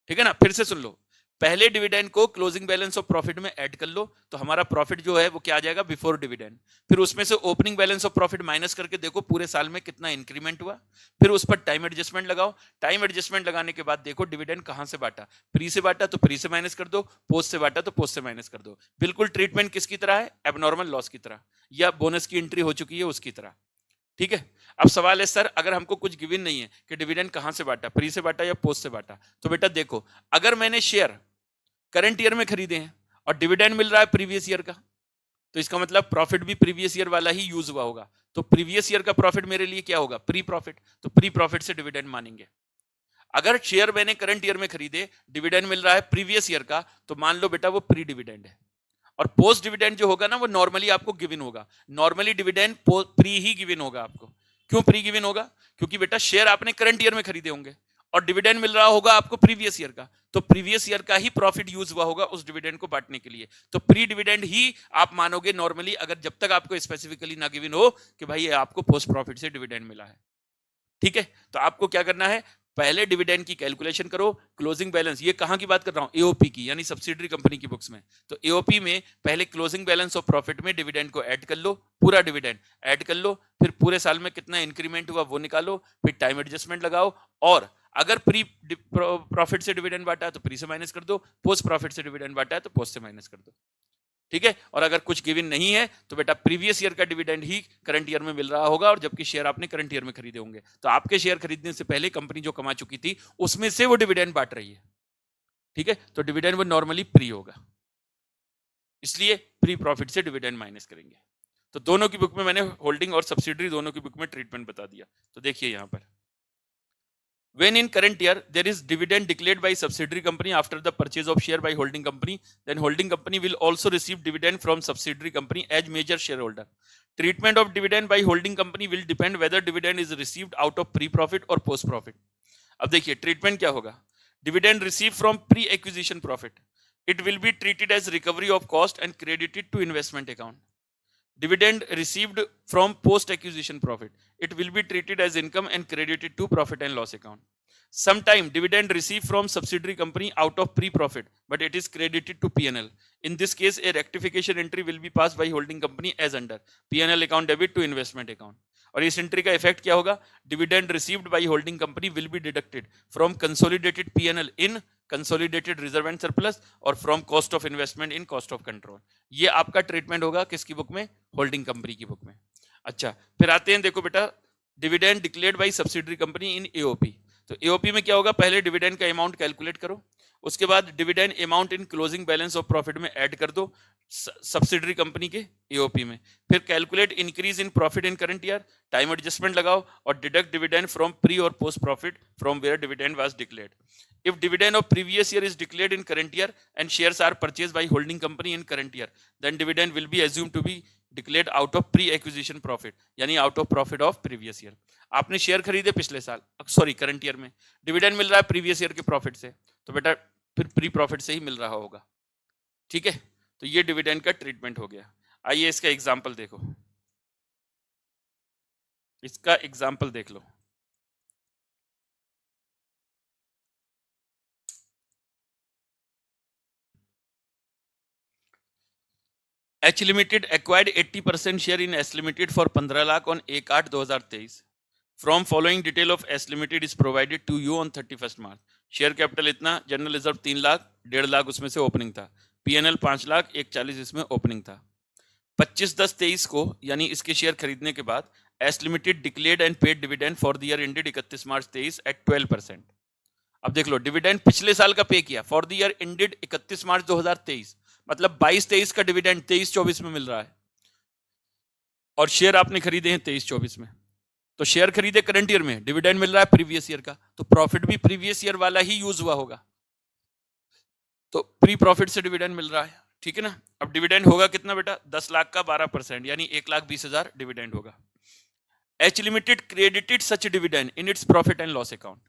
ठीक है ना। फिर से सुन लो, पहले डिविडेंड को क्लोजिंग बैलेंस ऑफ प्रॉफिट में ऐड कर लो, तो हमारा प्रॉफिट जो है वो क्या आ जाएगा, बिफोर डिविडेंड। फिर उसमें से opening balance of profit minus करके देखो पूरे साल में कितना इंक्रीमेंट हुआ, फिर उस पर टाइम एडजस्टमेंट लगाओ। टाइम एडजस्टमेंट लगाने के बाद देखो डिविडेंड कहां से बांटा, प्री से बांटा तो प्री से माइनस कर दो, पोस्ट से बांटा तो पोस्ट से माइनस कर दो। बिल्कुल ट्रीटमेंट किसकी तरह है, एबनॉर्मल लॉस की तरह, या बोनस की एंट्री हो चुकी है उसकी तरह, ठीक है। अब सवाल है सर, अगर हमको कुछ गिवन नहीं है कि डिविडेंड कहां से बांटा, प्री से बांटा या पोस्ट से बांटा, तो बेटा देखो, अगर मैंने शेयर करंट ईयर में खरीदे हैं और डिविडेंड मिल रहा है प्रीवियस ईयर का, तो इसका मतलब प्रॉफिट भी प्रीवियस ईयर वाला ही यूज हुआ होगा, तो प्रीवियस ईयर का प्रॉफिट मेरे लिए क्या होगा, प्री प्रॉफिट, तो प्री प्रॉफिट से डिविडेंड मानेंगे। अगर शेयर मैंने करंट ईयर में खरीदे, डिविडेंड मिल रहा है प्रीवियस ईयर का, तो मान लो बेटा वो प्री डिविडेंड है, और पोस्ट डिविडेंड जो होगा ना वो नॉर्मली आपको गिवन होगा। नॉर्मली डिविडेंड प्री ही गिवन होगा आपको। क्यों प्री गिवन होगा? क्योंकि बेटा शेयर आपने करंट ईयर में खरीदे होंगे और डिविडेंड मिल रहा होगा आपको प्रीवियस ईयर का, तो प्रीवियस ईयर का ही प्रॉफिट यूज हुआ होगा उस डिविडेंड को बांटने के लिए। तो प्री डिविडेंड ही आप मानोगे नॉर्मली, अगर जब तक आपको स्पेसिफिकली ना गिवन हो कि भाई ये आपको पोस्ट प्रॉफिट से डिविडेंड मिला है। ठीक है, तो आपको क्या करना है, पहले डिविडेंड की कैलकुलेशन करो, क्लोजिंग बैलेंस, ये कहां की बात कर रहा हूं, एओपी की, यानी सब्सिडरी कंपनी की बुक्स में। तो एओपी में पहले क्लोजिंग बैलेंस ऑफ प्रॉफिट में डिविडेंड को ऐड कर लो, पूरा डिविडेंड ऐड कर लो, फिर पूरे साल में कितना इंक्रीमेंट हुआ वो निकालो, फिर टाइम एडजस्टमेंट लगाओ, और अगर प्री प्रॉफिट से डिविडेंड बांटा है तो प्री से माइनस कर दो, पोस्ट प्रॉफिट से डिविडेंड बांटा है तो पोस्ट से माइनस कर दो। ठीक है, और अगर कुछ गिवन नहीं है तो बेटा प्रीवियस ईयर का डिविडेंड ही करंट ईयर में मिल रहा होगा, और जबकि शेयर आपने करंट ईयर में खरीदे होंगे, तो आपके शेयर खरीदने से पहले कंपनी जो कमा चुकी थी उसमें से वो डिविडेंड बांट रही है। ठीक है, तो डिविडेंड वो नॉर्मली प्री होगा, इसलिए प्री प्रॉफिट से डिविडेंड माइनस करेंगे। तो दोनों की बुक में मैंने होल्डिंग और सब्सिडरी दोनों की बुक में ट्रीटमेंट बता दिया। तो देखिए यहां पर, when in current year there is dividend declared by subsidiary company after the purchase of share by holding company, then holding company will also receive dividend from subsidiary company as major shareholder. Treatment of dividend by holding company will depend whether dividend is received out of pre profit or post profit. अब देखिए treatment क्या होगा, dividend received from pre acquisition profit, it will be treated as recovery of cost and credited to investment account. Dividend received from post acquisition profit, it will be treated as income and credited to profit and loss account. Sometime dividend received from subsidiary company out of pre profit, but it is credited to P&L. In this case a rectification entry will be passed by holding company as under P&L account debit to investment account. और इस entry का effect क्या होगा, dividend received by holding company will be deducted from consolidated PNL in consolidated reserve and surplus और from cost of investment in cost of control. ये आपका treatment होगा किसकी बुक में, होल्डिंग कंपनी की बुक में। अच्छा, फिर आते हैं, देखो बेटा, dividend declared by subsidiary company in AOP. तो एओपी में क्या होगा, पहले डिविडेंड का अमाउंट कैलकुलेट करो, उसके बाद dividend amount in closing balance of profit में ऐड कर दो सब्सिडरी कंपनी के एओपी में, फिर calculate increase in profit in current year, time adjustment लगाओ और डिडक्ट डिविडेंड फ्रॉम प्री और post profit from where dividend was declared. If dividend of previous year is declared in current year and shares are purchased by holding company in current year, then dividend will be assumed to be declared out of pre-acquisition profit, यानी out of profit of previous year. आपने share खरीदे पिछले साल, sorry current year में, dividend मिल रहा है previous year के profit से, तो बेटा फिर प्री प्रॉफिट से ही मिल रहा होगा। ठीक है, तो ये डिविडेंड का ट्रीटमेंट हो गया। आइए इसका एग्जाम्पल देखो, इसका एग्जाम्पल देख लो। H Limited acquired 80% share in S Limited for 15 lakh on 1/8/2023. From following detail of S Limited is provided to you on 31st March. Share capital इतना, जनरल रिजर्व 3 लाख, 1.5 लाख उसमें से ओपनिंग था, पीएनएल 5 लाख 140 इसमें ओपनिंग था। 25/10/23 को, यानी इसके शेयर खरीदने के बाद, S limited declared and paid dividend for the year ended 31 March 23 at 12%। अब देख लो, डिविडेंड पिछले साल का पे किया फॉर द ईयर एंडेड 31 मार्च 2023, मतलब 22-23 का डिविडेंड 23-24 में मिल रहा है, और शेयर आपने खरीदे हैं 23-24 में। तो शेयर खरीदे करंट ईयर में, डिविडेंड मिल रहा है प्रीवियस ईयर का, तो प्रॉफिट भी प्रीवियस ईयर वाला ही यूज हुआ होगा, तो प्री प्रॉफिट से डिविडेंड मिल रहा है। ठीक है ना। अब डिविडेंड होगा कितना बेटा, 10 लाख का 12%, यानी 1,20,000 डिविडेंड होगा। H limited credited such dividend in its profit and loss account.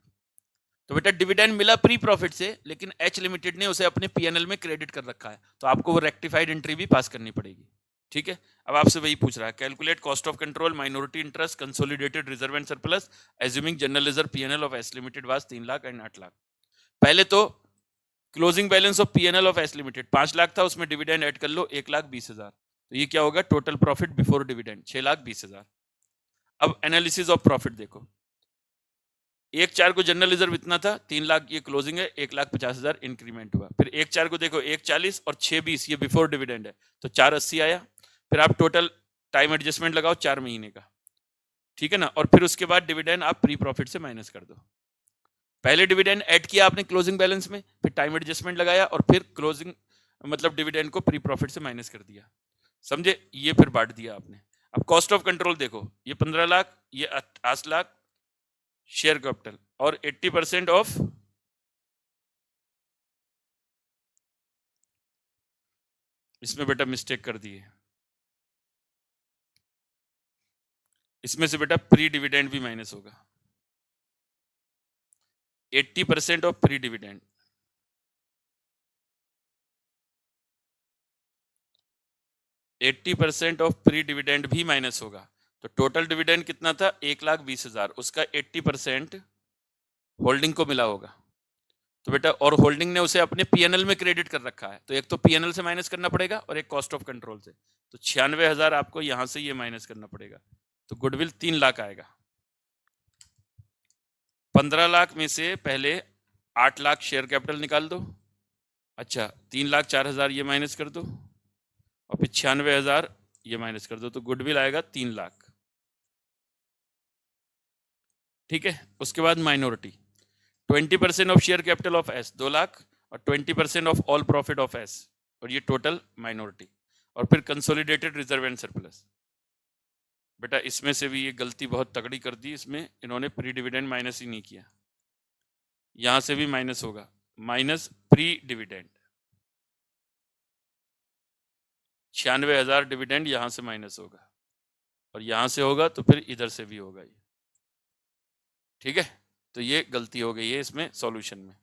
तो बेटा डिविडेंड मिला प्री प्रॉफिट से, लेकिन एच लिमिटेड ने उसे अपने पीएनएल में क्रेडिट कर रखा है, तो आपको वो रेक्टिफाइड एंट्री भी पास करनी पड़ेगी। ठीक है, अब आपसे वही पूछ रहा है, calculate cost of control, minority interest, consolidated reserve and surplus, assuming general reserve PNL of S limited was 3 lakh and 8 lakh. पहले तो closing balance of PNL of S limited 5 lakh था, उसमें डिविडेंड ऐड कर लो 1,20,000, तो ये क्या होगा, टोटल प्रॉफिट बिफोर डिविडेंड 6,20,000। अब एनालिसिस ऑफ प्रॉफिट देखो, 1/4 को जनरल रिजर्व इतना था, 3 लाख ये क्लोजिंग है, 1,50,000 इंक्रीमेंट हुआ। फिर 1/4 को देखो 1,40 और 6,20 ये बिफोर डिविडेंड है, तो 4,80 आया। फिर आप टोटल टाइम एडजस्टमेंट लगाओ 4 महीने का, ठीक है ना, और फिर उसके बाद डिविडेंड आप प्री प्रॉफिट से माइनस कर दो। पहले डिविडेंड ऐड किया आपने क्लोजिंग बैलेंस में, फिर टाइम एडजस्टमेंट लगाया और फिर क्लोजिंग मतलब डिविडेंड को प्री प्रॉफिट से माइनस कर दिया, समझे, ये फिर बांट दिया आपने। अब कॉस्ट ऑफ कंट्रोल देखो, ये 15 लाख, ये 8 लाख शेयर कैपिटल, और 80% ऑफ इसमें बेटा मिस्टेक कर दी है, इसमें से बेटा प्री डिविडेंड भी माइनस होगा। 80% of pre dividend, 80% of pre dividend भी माइनस होगा। तो टोटल डिविडेंड कितना था? 1,20,000, उसका 80% होल्डिंग को मिला होगा। तो बेटा और होल्डिंग ने उसे अपने पीएनएल में क्रेडिट कर रखा है, तो एक तो पीएनएल से माइनस करना पड़ेगा और एक कॉस्ट ऑफ कंट्रोल से। तो 96,000 आपको यहां से ये माइनस करना पड़ेगा। तो गुडविल 3 लाख आएगा। 15 लाख में से पहले 8 लाख शेयर कैपिटल निकाल दो। अच्छा, 3,04,000 ये माइनस कर दो और फिर 96,000 ये माइनस कर दो, तो गुडविल आएगा 3 लाख। ठीक है, उसके बाद minority 20% of share capital of S 2 lakh और 20% of all profit of S, और ये टोटल माइनॉरिटी। और फिर कंसोलिडेटेड रिजर्व एंड सरप्लस। बेटा इसमें से भी ये गलती बहुत तगड़ी कर दी, इसमें इन्होंने प्री डिविडेंड माइनस ही नहीं किया, यहां से भी माइनस होगा, माइनस प्री डिविडेंड। 96,000 डिविडेंड यहां से माइनस होगा और यहां से होगा तो फिर इधर से भी होगा ये। ठीक है, तो ये गलती हो गई है इसमें सॉल्यूशन में,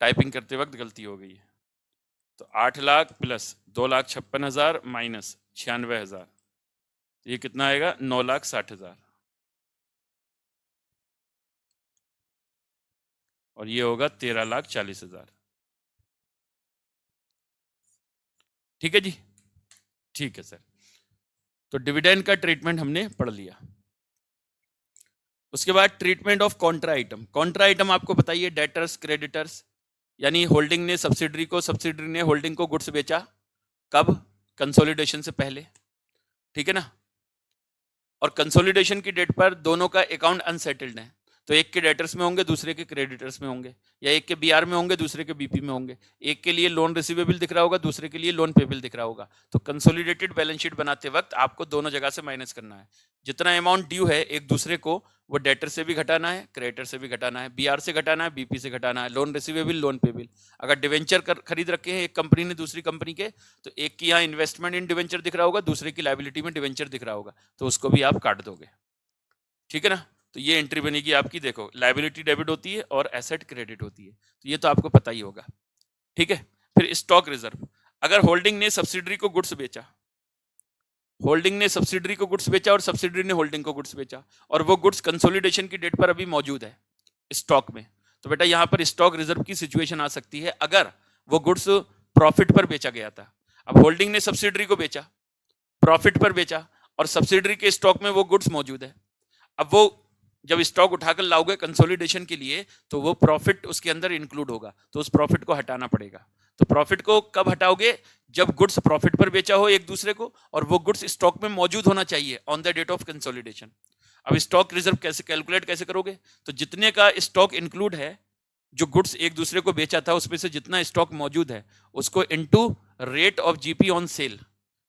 टाइपिंग करते वक्त गलती हो गई है। तो 8 लाख प्लस 2,56,000 माइनस 96,000, ये कितना आएगा? 9,60,000, और ये होगा 13,40,000। ठीक है जी, ठीक है सर। तो डिविडेंड का ट्रीटमेंट हमने पढ़ लिया। उसके बाद treatment of Contra item. Contra item आपको बताइए, डेटर्स, क्रेडिटर्स, यानी होल्डिंग ने सब्सिडरी को, सब्सिडरी ने होल्डिंग को गुड्स बेचा, कब? कंसोलिडेशन से पहले। ठीक है ना, और कंसोलिडेशन की डेट पर दोनों का अकाउंट अनसेटल्ड है, तो एक के डेटर्स में होंगे, दूसरे के क्रेडिटर्स में होंगे, या एक के बीआर में होंगे, दूसरे के बीपी में होंगे, एक के लिए लोन रिसीवेबल दिख रहा होगा, दूसरे के लिए लोन पेबल दिख रहा होगा। तो कंसोलिडेटेड बैलेंस शीट बनाते वक्त आपको दोनों जगह से माइनस करना है। जितना अमाउंट ड्यू है एक दूसरे को, वो डेटर से भी घटाना है, क्रेडिटर से भी घटाना है, बीआर से घटाना है, बीपी से घटाना है, लोन रिसीवेबल, लोन पेबल। अगर डिवेंचर खरीद रखे हैं एक कंपनी ने दूसरी कंपनी के, तो एक की यहाँ इन्वेस्टमेंट इन डिवेंचर दिख रहा होगा, दूसरे की लायबिलिटी में डिवेंचर दिख रहा होगा, तो उसको भी आप काट दोगे। ठीक है ना, तो ये एंट्री बनेगी आपकी। देखो, लायबिलिटी डेबिट होती है और एसेट क्रेडिट होती है, तो ये तो आपको पता ही होगा। ठीक है, फिर स्टॉक रिजर्व। अगर होल्डिंग ने सब्सिडरी को गुड्स बेचा, होल्डिंग ने सब्सिडरी को गुड्स बेचा और सब्सिडरी ने होल्डिंग को गुड्स बेचा, और वो गुड्स कंसोलिडेशन की डेट पर अभी मौजूद है स्टॉक में, तो बेटा यहां पर स्टॉक रिजर्व की सिचुएशन आ सकती है अगर वो गुड्स प्रॉफिट पर बेचा गया था। अब होल्डिंग ने सब्सिडरी को बेचा, प्रॉफिट पर बेचा, और सब्सिडरी के स्टॉक में वो गुड्स मौजूद है। अब वो जब स्टॉक उठाकर लाओगे कंसोलिडेशन के लिए, तो वो प्रॉफिट उसके अंदर इंक्लूड होगा, तो उस प्रॉफिट को हटाना पड़ेगा। तो प्रॉफिट को कब हटाओगे? जब गुड्स प्रॉफिट पर बेचा हो एक दूसरे को, और वो गुड्स स्टॉक में मौजूद होना चाहिए on the date of consolidation. अब स्टॉक रिजर्व कैसे कैलकुलेट कैसे करोगे? तो जितने का स्टॉक इंक्लूड है, जो गुड्स एक दूसरे को बेचा था उसमें से जितना स्टॉक मौजूद है, उसको into rate of GP on sale,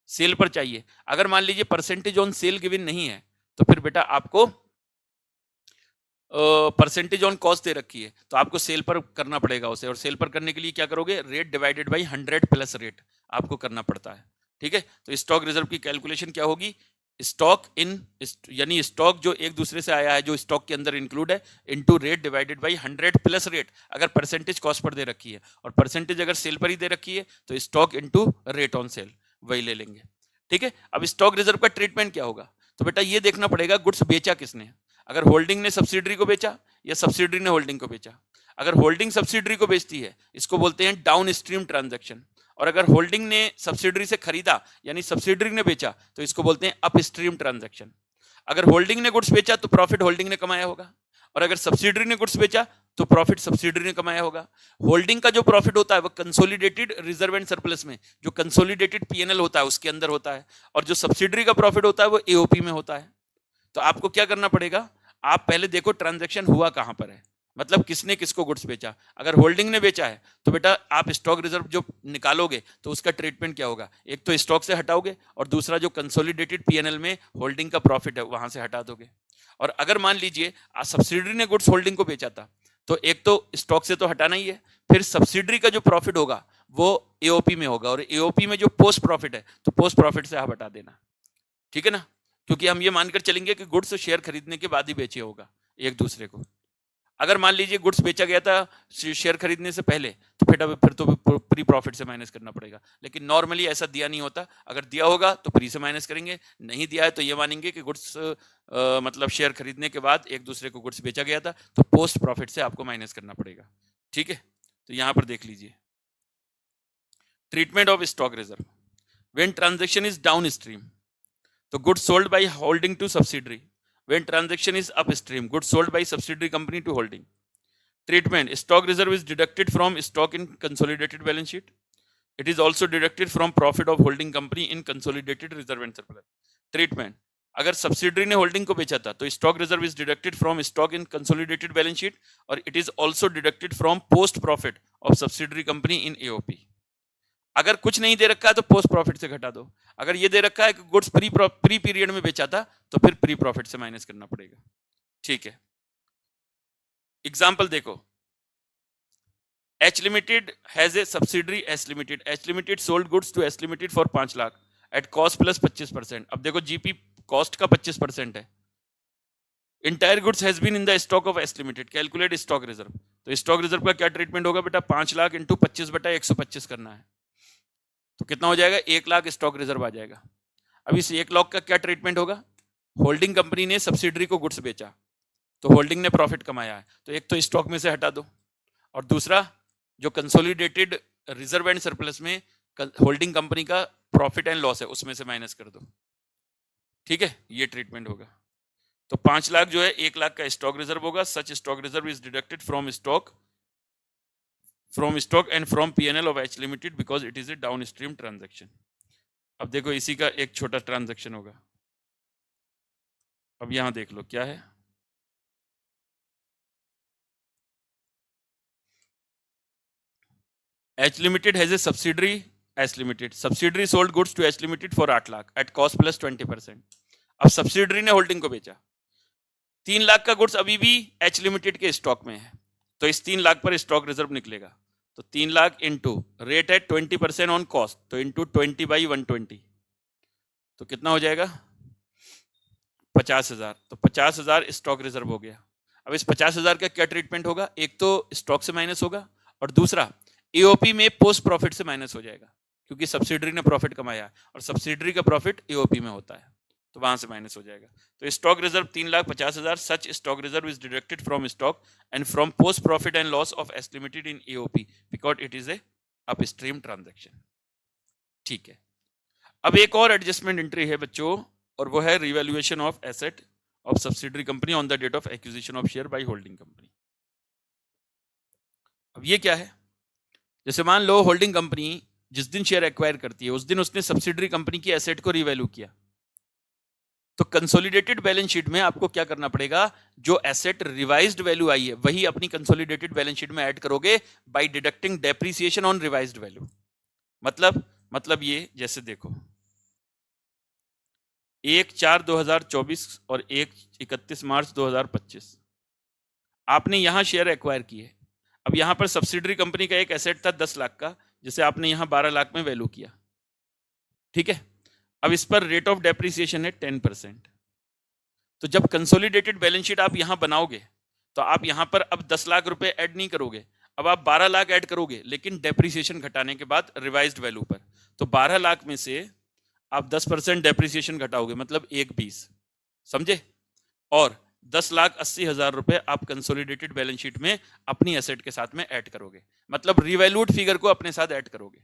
sale पर चाहिए। अगर मान लीजिए परसेंटेज ऑन सेल गिवन नहीं है, तो फिर बेटा आपको परसेंटेज ऑन कॉस्ट दे रखी है, तो आपको सेल पर करना पड़ेगा उसे, और सेल पर करने के लिए क्या करोगे? Rate divided by 100 plus rate आपको करना पड़ता है। ठीक है, तो स्टॉक रिजर्व की कैलकुलेशन क्या होगी? स्टॉक इन, यानी स्टॉक जो एक दूसरे से आया है, जो स्टॉक के अंदर इंक्लूड है, into rate divided by 100 plus rate. अगर परसेंटेज कॉस्ट पर दे रखी है और परसेंटेज अगर सेल पर ही दे रखी है, तो stock into rate on sale, वही ले लेंगे। ठीक है, अब स्टॉक रिजर्व का ट्रीटमेंट क्या होगा? तो बेटा ये देखना पड़ेगा गुड्स बेचा किसने। अगर होल्डिंग ने सब्सिडरी को बेचा या सब्सिडरी ने होल्डिंग को बेचा। अगर होल्डिंग सब्सिडरी को बेचती है, इसको बोलते हैं डाउन स्ट्रीम ट्रांजेक्शन, और अगर होल्डिंग ने सब्सिडरी से खरीदा यानी सब्सिडरी ने बेचा, तो इसको बोलते हैं अप स्ट्रीम ट्रांजेक्शन। अगर होल्डिंग ने गुड्स बेचा तो प्रॉफिट होल्डिंग ने कमाया होगा, और अगर सब्सिडरी ने गुड्स बेचा तो प्रॉफिट सब्सिडरी ने कमाया होगा। होल्डिंग का जो प्रॉफिट होता है वो कंसोलिडेटेड रिजर्व एंड सरप्लस में, जो कंसोलिडेटेड पीएनएल होता है उसके अंदर होता है, और जो सब्सिडरी का प्रॉफिट होता है वो एओपी में होता है। तो आपको क्या करना पड़ेगा? आप पहले देखो ट्रांजैक्शन हुआ कहां पर है, मतलब किसने किसको गुड्स बेचा। अगर होल्डिंग ने बेचा है तो बेटा आप स्टॉक रिजर्व जो निकालोगे तो उसका ट्रीटमेंट क्या होगा? एक तो स्टॉक से हटाओगे, और दूसरा जो कंसोलिडेटेड पीएनएल में होल्डिंग का प्रॉफिट है वहां से हटा दोगे। और अगर मान लीजिए सब्सिडरी ने गुड्स होल्डिंग को बेचा था, तो एक तो स्टॉक से तो हटाना ही है, फिर सब्सिडरी का जो प्रॉफिट होगा वो एओपी में होगा, और एओपी में जो पोस्ट प्रॉफिट है तो पोस्ट प्रॉफिट से आप हटा देना, ठीक है ना, क्योंकि हम ये मानकर चलेंगे कि गुड्स शेयर खरीदने के बाद ही बेचे होगा एक दूसरे को। अगर मान लीजिए गुड्स बेचा गया था शेयर खरीदने से पहले, तो फिर तो प्री प्रॉफिट से माइनस करना पड़ेगा, लेकिन नॉर्मली ऐसा दिया नहीं होता। अगर दिया होगा तो प्री से माइनस करेंगे, नहीं दिया है तो ये मानेंगे कि गुड्स मतलब शेयर खरीदने के बाद एक दूसरे को गुड्स बेचा गया था, तो पोस्ट प्रॉफिट से आपको माइनस करना पड़ेगा, ठीक है। तो यहां पर देख लीजिए, treatment of stock reserve when transaction is downstream, तो goods sold by holding to subsidiary, when transaction is upstream, goods sold by subsidiary company to holding. Treatment, stock reserve is deducted from stock in consolidated balance sheet. It is also deducted from profit of holding company in consolidated reserve and surplus. Treatment, अगर subsidiary ने holding को बेचा था तो stock reserve is deducted from stock in consolidated balance sheet, और it is also deducted from post profit of subsidiary company in AOP. अगर कुछ नहीं दे रखा है तो पोस्ट प्रॉफिट से घटा दो, अगर ये दे रखा है कि गुड्स प्री पीरियड में बेचा था तो फिर प्री प्रॉफिट से माइनस करना पड़ेगा, ठीक है। एग्जांपल देखो, H limited has a subsidiary H limited, H limited sold goods to H limited for 5 lakh at cost plus 25%। अब देखो जीपी कॉस्ट का 25% है। Entire goods has been in the stock of H limited, calculate stock reserve. तो stock reserve का क्या treatment होगा बेटा, 5 lakh into 25/125 करना है, तो कितना हो जाएगा, 1 लाख स्टॉक रिजर्व आ जाएगा। अब इस 1 लाख का क्या ट्रीटमेंट होगा, होल्डिंग कंपनी ने सब्सिडरी को गुड्स बेचा तो होल्डिंग ने प्रॉफिट कमाया है, तो एक तो स्टॉक में से हटा दो, और दूसरा जो कंसोलिडेटेड रिजर्व एंड सरप्लस में होल्डिंग कंपनी का प्रॉफिट एंड लॉस है उसमें से माइनस कर दो, ठीक है, ये ट्रीटमेंट होगा। तो 5 लाख जो है 1 लाख का स्टॉक रिजर्व होगा, such stock reserve is deducted from stock and from P&L of H Limited because it is a downstream transaction। अब देखो इसी का एक छोटा ट्रांजैक्शन होगा, अब यहां देख लो क्या है, H Limited has a subsidiary H Limited, subsidiary sold goods to H Limited for 8 lakh at cost plus 20%। अब सब्सिडरी ने होल्डिंग को बेचा, 3 लाख का गुड्स अभी भी H Limited के स्टॉक में है, तो इस 3 लाख पर स्टॉक रिजर्व निकलेगा, तो 3 लाख इंटू रेट है 20% ऑन कॉस्ट, तो इंटू 20/120, तो कितना हो जाएगा 50,000, तो 50,000 स्टॉक रिजर्व हो गया। अब इस 50,000 का क्या ट्रीटमेंट होगा, एक तो स्टॉक से माइनस होगा, और दूसरा एओपी में पोस्ट प्रॉफिट से माइनस हो जाएगा, क्योंकि सब्सिडरी ने प्रॉफिट कमाया और सब्सिडरी का प्रॉफिट एओपी में होता है, तो वहां से माइनस हो जाएगा। तो stock reserve 3,50,000, such stock reserve is deducted from stock and from post profit and loss of S limited in AOP because it is a upstream transaction, ठीक है। अब एक और एडजस्टमेंट एंट्री है बच्चों, और वो है revaluation of asset of subsidiary company on the date of acquisition of share by holding company. अब ये क्या है, जैसे मान लो होल्डिंग कंपनी जिस दिन शेयर एक्वायर करती है उस दिन उसने सब्सिडरी कंपनी की एसेट को रिवैल्यू किया, तो कंसोलिडेटेड बैलेंस शीट में आपको क्या करना पड़ेगा, जो एसेट रिवाइज्ड वैल्यू आई है वही अपनी कंसोलिडेटेड बैलेंस शीट में ऐड करोगे by deducting depreciation on revised value. मतलब ये जैसे देखो 1/4/2024 और 1/31 2025 आपने यहां शेयर एक्वायर किए। अब यहां पर सब्सिडरी कंपनी का एक एसेट था 10 लाख का, जिसे आपने यहां 12 लाख में वैल्यू किया, ठीक है। अब इस पर रेट ऑफ डेप्रिसिएशन है 10%। तो जब कंसोलिडेटेड बैलेंस शीट आप यहां बनाओगे तो आप यहां पर अब 10 लाख रुपए ऐड नहीं करोगे, अब आप 12 लाख ऐड करोगे, लेकिन डेप्रिसिएशन घटाने के बाद रिवाइज्ड वैल्यू पर। तो 12 लाख में से आप 10% डेप्रिसिएशन घटाओगे, मतलब 1/20, समझे, और 10,80,000 रुपए आप कंसोलिडेटेड बैलेंस शीट में अपनी एसेट के साथ में ऐड करोगे, मतलब रिवैल्यूड फिगर को अपने साथ ऐड करोगे।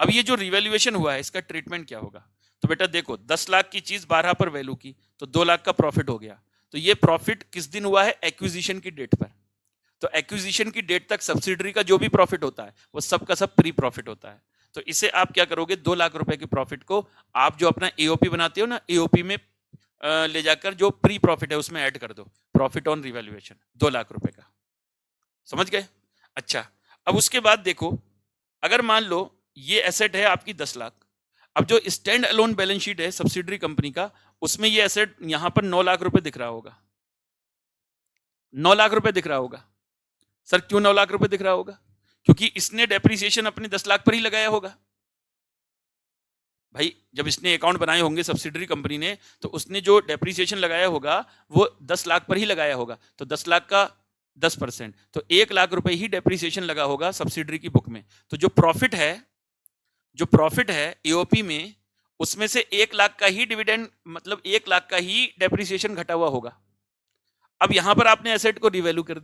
अब ये जो रिवैल्यूएशन हुआ है इसका ट्रीटमेंट क्या होगा, तो बेटा देखो 10 लाख की चीज 12 पर वैल्यू की तो 2 लाख का प्रॉफिट हो गया। तो ये प्रॉफिट किस दिन हुआ है, एक्विजिशन की डेट पर। तो एक्विजिशन की डेट तक सब्सिडरी का जो भी प्रॉफिट होता है वो सब का सब प्री प्रॉफिट होता है। तो इसे आप क्या करोगे, 2 लाख रुपए के प्रॉफिट को आप जो अपना एओपी बनाते हो ना, एओपी में ले जाकर जो प्री प्रॉफिट है उसमें ऐड कर दो, प्रॉफिट ऑन रिवैल्यूएशन 2 लाख रुपए का, समझ गए। अच्छा, अब उसके बाद देखो, अगर मान लो ये एसेट है आपकी 10 लाख, अब जो स्टैंड अलोन बैलेंस शीट है सब्सिडरी कंपनी का, उसमें ये एसेट यहां पर 9 लाख रुपए दिख रहा होगा, 9 लाख रुपए दिख रहा होगा। सर क्यों 9 लाख रुपए दिख रहा होगा, क्योंकि इसने डेप्रिसिएशन अपने 10 लाख पर ही लगाया होगा। भाई जब इसने अकाउंट बनाए होंगे सब्सिडरी कंपनी ने, तो उसने जो डेप्रिसिएशन लगाया होगा वो 10 लाख पर ही लगाया होगा। तो 10 लाख का 10%, तो 1 लाख रुपए ही डेप्रिसिएशन लगा होगा सब्सिडरी की बुक में। तो जो प्रॉफिट है एओपी में, उसमें से 1 लाख का ही डिविडेंड, मतलब 1 लाख का ही डेप्रिसिएशन घटा हुआ होगा। अब यहां पर आपने एसेट को रिवैल्यू कर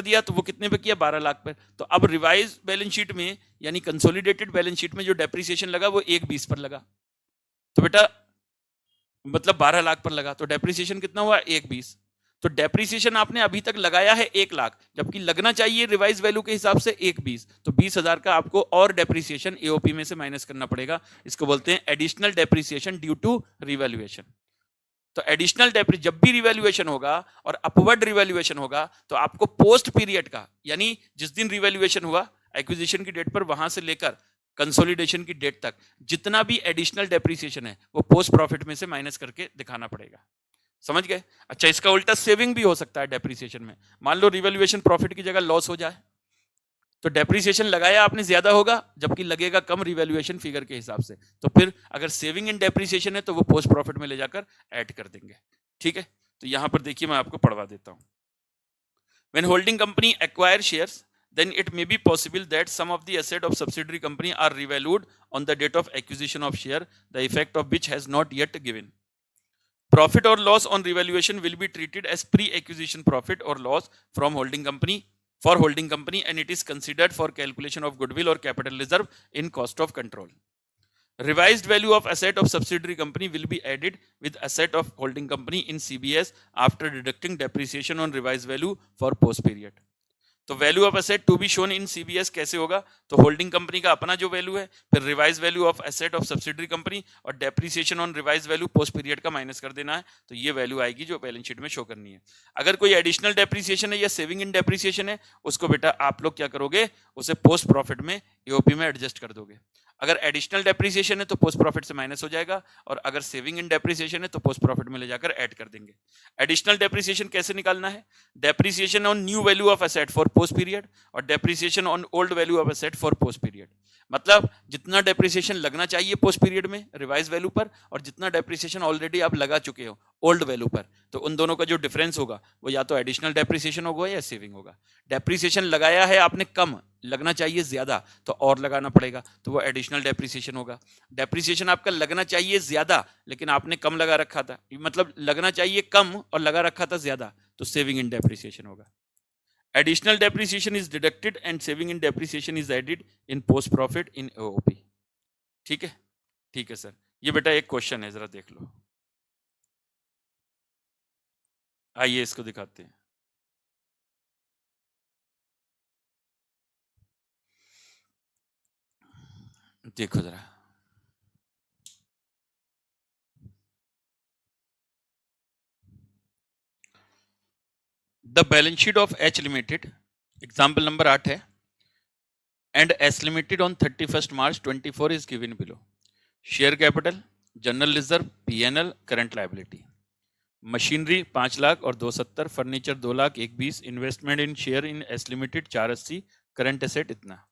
दिया, तो वो कितने पे किया? 12 लाख पर। तो अब रिवाइज बैलेंस शीट में, यानी कंसोलिडेटेड बैलेंस शीट में जो डेप्रिसिएशन लगा वो 1.20 पर लगा। तो बेटा मतलब 12 लाख पर लगा, तो डेप्रिसिएशन कितना हुआ? 1.20। तो डेप्रिसिएशन आपने अभी तक लगाया है 1 लाख, जबकि लगना चाहिए रिवाइज वैल्यू के हिसाब से 1.20। तो 20,000 का आपको और डेप्रिसिएशन एओपी में से माइनस करना पड़ेगा। इसको बोलते हैं additional depreciation due to revaluation. तो एडिशनल डेप्रिसिएशन जब भी रिवैल्यूएशन होगा और अपवर्ड रिवैल्यूएशन होगा, तो आपको पोस्ट पीरियड का, यानी जिस दिन रिवैल्यूएशन हुआ एक्विजिशन की डेट पर, वहां से लेकर कंसोलिडेशन की डेट तक जितना भी एडिशनल डेप्रिसिएशन है वो पोस्ट प्रॉफिट में से माइनस करके दिखाना पड़ेगा। समझ गए? अच्छा, इसका उल्टा सेविंग भी हो सकता है डेप्रिसिएशन में। मान लो रिवैल्यूएशन प्रॉफिट की जगह लॉस हो जाए, तो डेप्रिसिएशन लगाया आपने ज्यादा होगा, जबकि लगेगा कम रिवैल्यूएशन फिगर के हिसाब से। तो फिर अगर सेविंग इन डेप्रिसिएशन है तो वो पोस्ट प्रॉफिट में ले जाकर ऐड कर देंगे। ठीक है, तो यहां पर देखिए मैं आपको पढ़वा देता हूं। When holding company acquire shares, then it may be possible that some of the asset of subsidiary company are revalued on the date of acquisition of share, the effect of which has not yet given. Profit or loss on revaluation will be treated as pre-acquisition profit or loss from holding company for holding company, and it is considered for calculation of goodwill or capital reserve in cost of control. Revised value of asset of subsidiary company will be added with asset of holding company in CBS after deducting depreciation on revised value for post period. तो value of asset to be shown in CBS कैसे होगा? तो holding company का अपना जो value है, फिर revise value of asset of subsidiary company और depreciation on revise value post period का माइनस कर देना है। तो ये वैल्यू आएगी जो बैलेंस शीट में शो करनी है। अगर कोई एडिशनल डेप्रिसिएशन है या सेविंग इन डेप्रिसिएशन है, उसको बेटा आप लोग क्या करोगे? उसे पोस्ट प्रॉफिट में एओपी में एडजस्ट कर दोगे। अगर एडिशनल डेप्रिसिएशन है तो पोस्ट प्रॉफिट से माइनस हो जाएगा, और अगर सेविंग इन डेप्रिसिएशन है तो पोस्ट प्रॉफिट में ले जाकर ऐड कर देंगे। एडिशनल डेप्रिसिएशन कैसे निकालना है? Depreciation on new value of asset for post period और depreciation on old value of asset for post period. मतलब जितना डेप्रिसिएशन लगना चाहिए पोस्ट पीरियड में रिवाइज वैल्यू पर, और जितना डेप्रिसिएशन ऑलरेडी आप लगा चुके हो ओल्ड वैल्यू पर, तो उन दोनों का जो डिफरेंस होगा वो या तो एडिशनल डेप्रिसिएशन होगा या सेविंग होगा। डेप्रिसिएशन लगाया है आपने कम, लगना चाहिए ज्यादा, तो और लगाना पड़ेगा, तो वो एडिशनल डेप्रिसिएशन होगा। डेप्रिसिएशन आपका लगना चाहिए ज्यादा लेकिन आपने कम लगा रखा था, मतलब लगना चाहिए कम और लगा रखा था ज्यादा, तो सेविंग इन डेप्रिसिएशन होगा। Additional depreciation is deducted and saving in depreciation is added in post profit in OOP. ठीक है? ठीक है सर। ये बेटा एक क्वेश्चन है, जरा देख लो। आइए इसको दिखाते हैं। देखो जरा, the balance sheet of H limited, example number 8 है, and S limited on 31st March 24 is given below. Share capital, general reserve, PNL, current liability. Machinery 5 lakh और 270, furniture 2 lakh 120, investment in share in S limited 480, current asset इतना।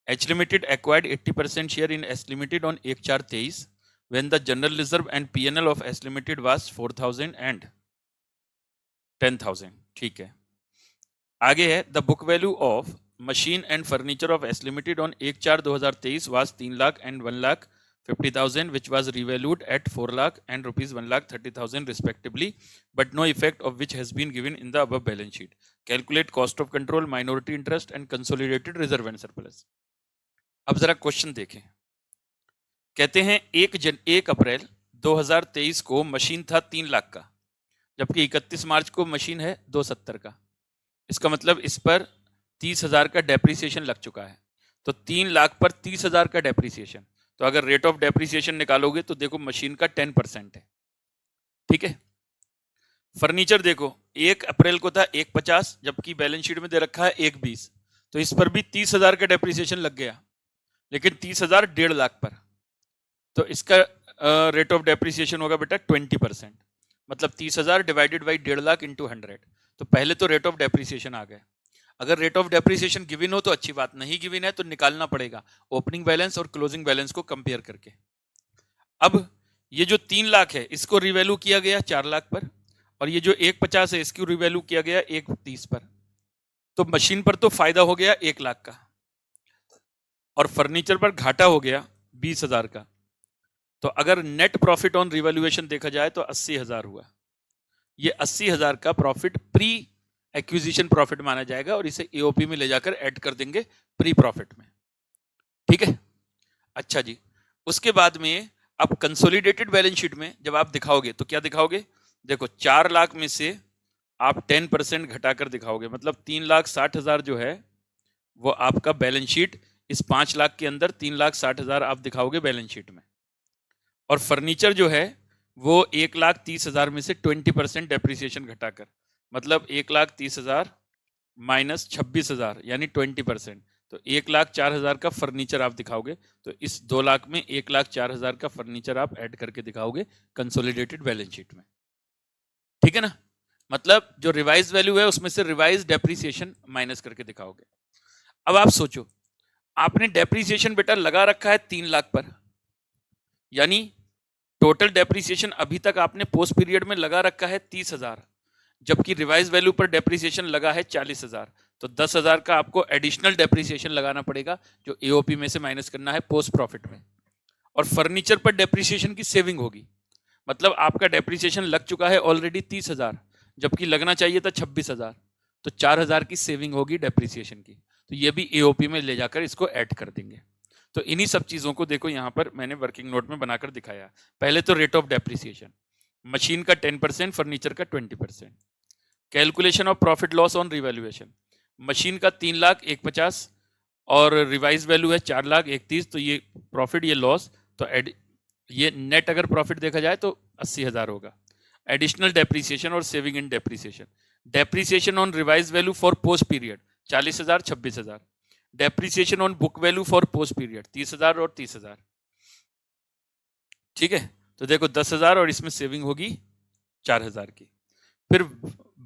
H limited acquired 80% share in S limited on 1/4/23 when the general reserve and PNL of S limited was 4,000 and 10,000। ठीक है, आगे है the book value of machine and furniture of S limited on 1/4/2023 was 3 lakh and 1,50,000 which was revalued at 4 lakh and rupees 1,30,000 respectively, but no effect of which has been given in the above balance sheet. Calculate cost of control, minority interest and consolidated reserve and surplus. अब जरा question देखें। कहते हैं 1 अप्रैल 2023 को machine था 3 लाख का, जबकि 31 मार्च को मशीन है 270 का। इसका मतलब इस पर 30,000 का डेप्रिसिएशन लग चुका है। तो 3 लाख पर 30,000 का डेप्रिसिएशन, तो अगर रेट ऑफ डेप्रिसिएशन निकालोगे तो देखो मशीन का 10% है। ठीक है, फर्नीचर देखो 1 अप्रैल को था 150, जबकि बैलेंस शीट में दे रखा है 120, तो इस पर भी 30,000 का डेप्रिसिएशन लग गया, लेकिन 30,000 1.5 लाख पर, तो इसका रेट ऑफ डेप्रिसिएशन होगा बेटा 20%। मतलब 30,000 डिवाइडेड बाई 1.5 लाख इंटू 100, तो पहले तो रेट ऑफ डेप्रिसिएशन आ गया। अगर रेट ऑफ डेप्रिसिएशन गिवन हो तो अच्छी बात, नहीं गिवन है तो निकालना पड़ेगा ओपनिंग बैलेंस और क्लोजिंग बैलेंस को कंपेयर करके। अब ये जो 3 लाख है इसको रिवैल्यू किया गया 4 लाख पर, और ये जो 150 है इसको रिवैल्यू किया गया 130 पर। तो मशीन पर तो फायदा हो गया 1 लाख का और फर्नीचर पर घाटा हो गया 20,000 का। तो अगर नेट प्रॉफिट ऑन रिवैल्यूएशन देखा जाए तो 80,000 हुआ। ये 80,000 का प्रॉफिट प्री एक्विजिशन प्रॉफिट माना जाएगा और इसे एओपी में ले जाकर ऐड कर देंगे प्री प्रॉफिट में। ठीक है, अच्छा जी। उसके बाद में अब कंसोलिडेटेड बैलेंस शीट में जब आप दिखाओगे तो क्या दिखाओगे? देखो 4 लाख में से आप 10% घटाकर दिखाओगे, मतलब 3,60,000 जो है वो आपका बैलेंस शीट, इस 5 लाख के अंदर 3,60,000 आप दिखाओगे बैलेंस शीट में। और फर्नीचर जो है वो 1,30,000 में से 20% डेप्रिसिएशन घटाकर, मतलब 1,30,000 माइनस 26,000 यानी 20%, तो 1,04,000 का फर्नीचर आप दिखाओगे। तो इस 2 लाख में 1,04,000 का फर्नीचर आप ऐड करके दिखाओगे कंसोलिडेटेड बैलेंस शीट में। ठीक है ना, मतलब जो रिवाइज वैल्यू है उसमें से रिवाइज डेप्रिसिएशन माइनस करके दिखाओगे। अब आप सोचो, आपने डेप्रिसिएशन बेटा लगा रखा है 3 लाख पर, यानी टोटल डेप्रिसिएशन अभी तक आपने पोस्ट पीरियड में लगा रखा है 30,000, जबकि रिवाइज वैल्यू पर डेप्रिसिएशन लगा है 40,000। तो 10,000 का आपको एडिशनल डेप्रिसिएशन लगाना पड़ेगा जो एओपी में से माइनस करना है पोस्ट प्रॉफिट में। और फर्नीचर पर डेप्रिसिएशन की सेविंग होगी, मतलब आपका डेप्रिसिएशन लग चुका है ऑलरेडी 30,000, जबकि लगना चाहिए था 26,000, तो 4,000 की सेविंग होगी डेप्रिसिएशन की। तो ये भी एओपी में ले जाकर इसको ऐड कर देंगे। तो इन्हीं सब चीजों को देखो यहाँ पर मैंने वर्किंग नोट में बनाकर दिखाया। पहले तो रेट ऑफ डेप्रिसिएशन, मशीन का 10%, फर्नीचर का 20%। Calculation of profit loss on revaluation, machine का 3,01,50 और रिवाइज वैल्यू है 4,31,30, तो ये प्रॉफिट ये लॉस, तो ये नेट अगर प्रॉफिट देखा जाए तो 80,000 होगा। एडिशनल डेप्रिसिएशन और saving in depreciation, depreciation on revise value for post period 40,000 26,000, depreciation on book value for post period 30,000 और 30,000। ठीक है, तो देखो 10,000 और इसमें सेविंग होगी 4,000 की। फिर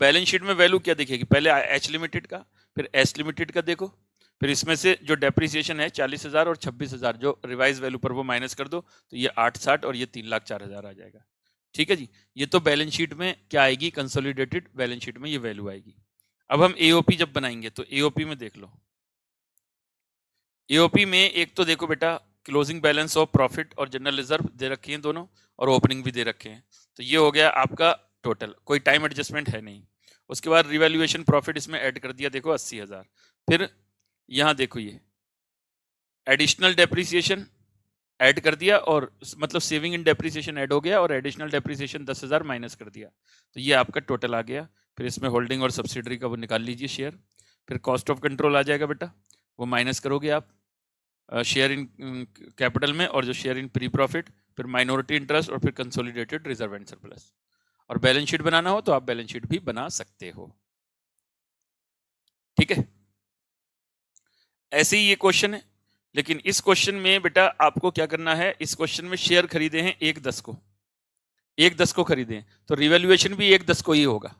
बैलेंस शीट में वैल्यू क्या दिखेगी? पहले एच लिमिटेड का, फिर एस लिमिटेड का देखो, फिर इसमें से जो डेप्रिसिएशन है 40,000 और 26,000 जो रिवाइज वैल्यू पर वो माइनस कर दो, तो ये 860 और ये 3,04,000 आ जाएगा। ठीक है जी, ये तो बैलेंस शीट में क्या आएगी? कंसोलिडेटेड बैलेंस शीट में ये वैल्यू आएगी। अब हम एओपी जब बनाएंगे तो एओपी में देख लो, एओपी में एक तो देखो बेटा क्लोजिंग बैलेंस ऑफ प्रॉफिट और जनरल रिजर्व दे रखे हैं दोनों, और ओपनिंग भी दे रखे हैं, तो ये हो गया आपका टोटल, कोई टाइम एडजस्टमेंट है नहीं। उसके बाद रिवैल्यूएशन प्रॉफिट इसमें ऐड कर दिया, देखो 80,000। फिर यहाँ देखो ये एडिशनल डेप्रिसिएशन ऐड कर दिया, और मतलब सेविंग इन डेप्रिसिएशन ऐड हो गया और एडिशनल डेप्रिसिएशन 10,000 माइनस कर दिया, तो ये आपका टोटल आ गया। फिर इसमें होल्डिंग और सब्सिडरी का वो निकाल लीजिए शेयर। फिर कॉस्ट ऑफ कंट्रोल आ जाएगा बेटा, वो माइनस करोगे आप शेयर इन कैपिटल में और जो शेयर इन प्री प्रॉफिट, फिर माइनॉरिटी इंटरेस्ट और फिर कंसोलिडेटेड रिजर्व एंड सरप्लस। और बैलेंस शीट बनाना हो तो आप बैलेंस शीट भी बना सकते हो। ठीक है, ऐसे ही ये क्वेश्चन है, लेकिन इस क्वेश्चन में बेटा आपको क्या करना है, इस क्वेश्चन में शेयर खरीदे हैं 1/10 को, 1/10 को खरीदे हैं, तो रिवैल्यूएशन भी 1/10 को ही होगा।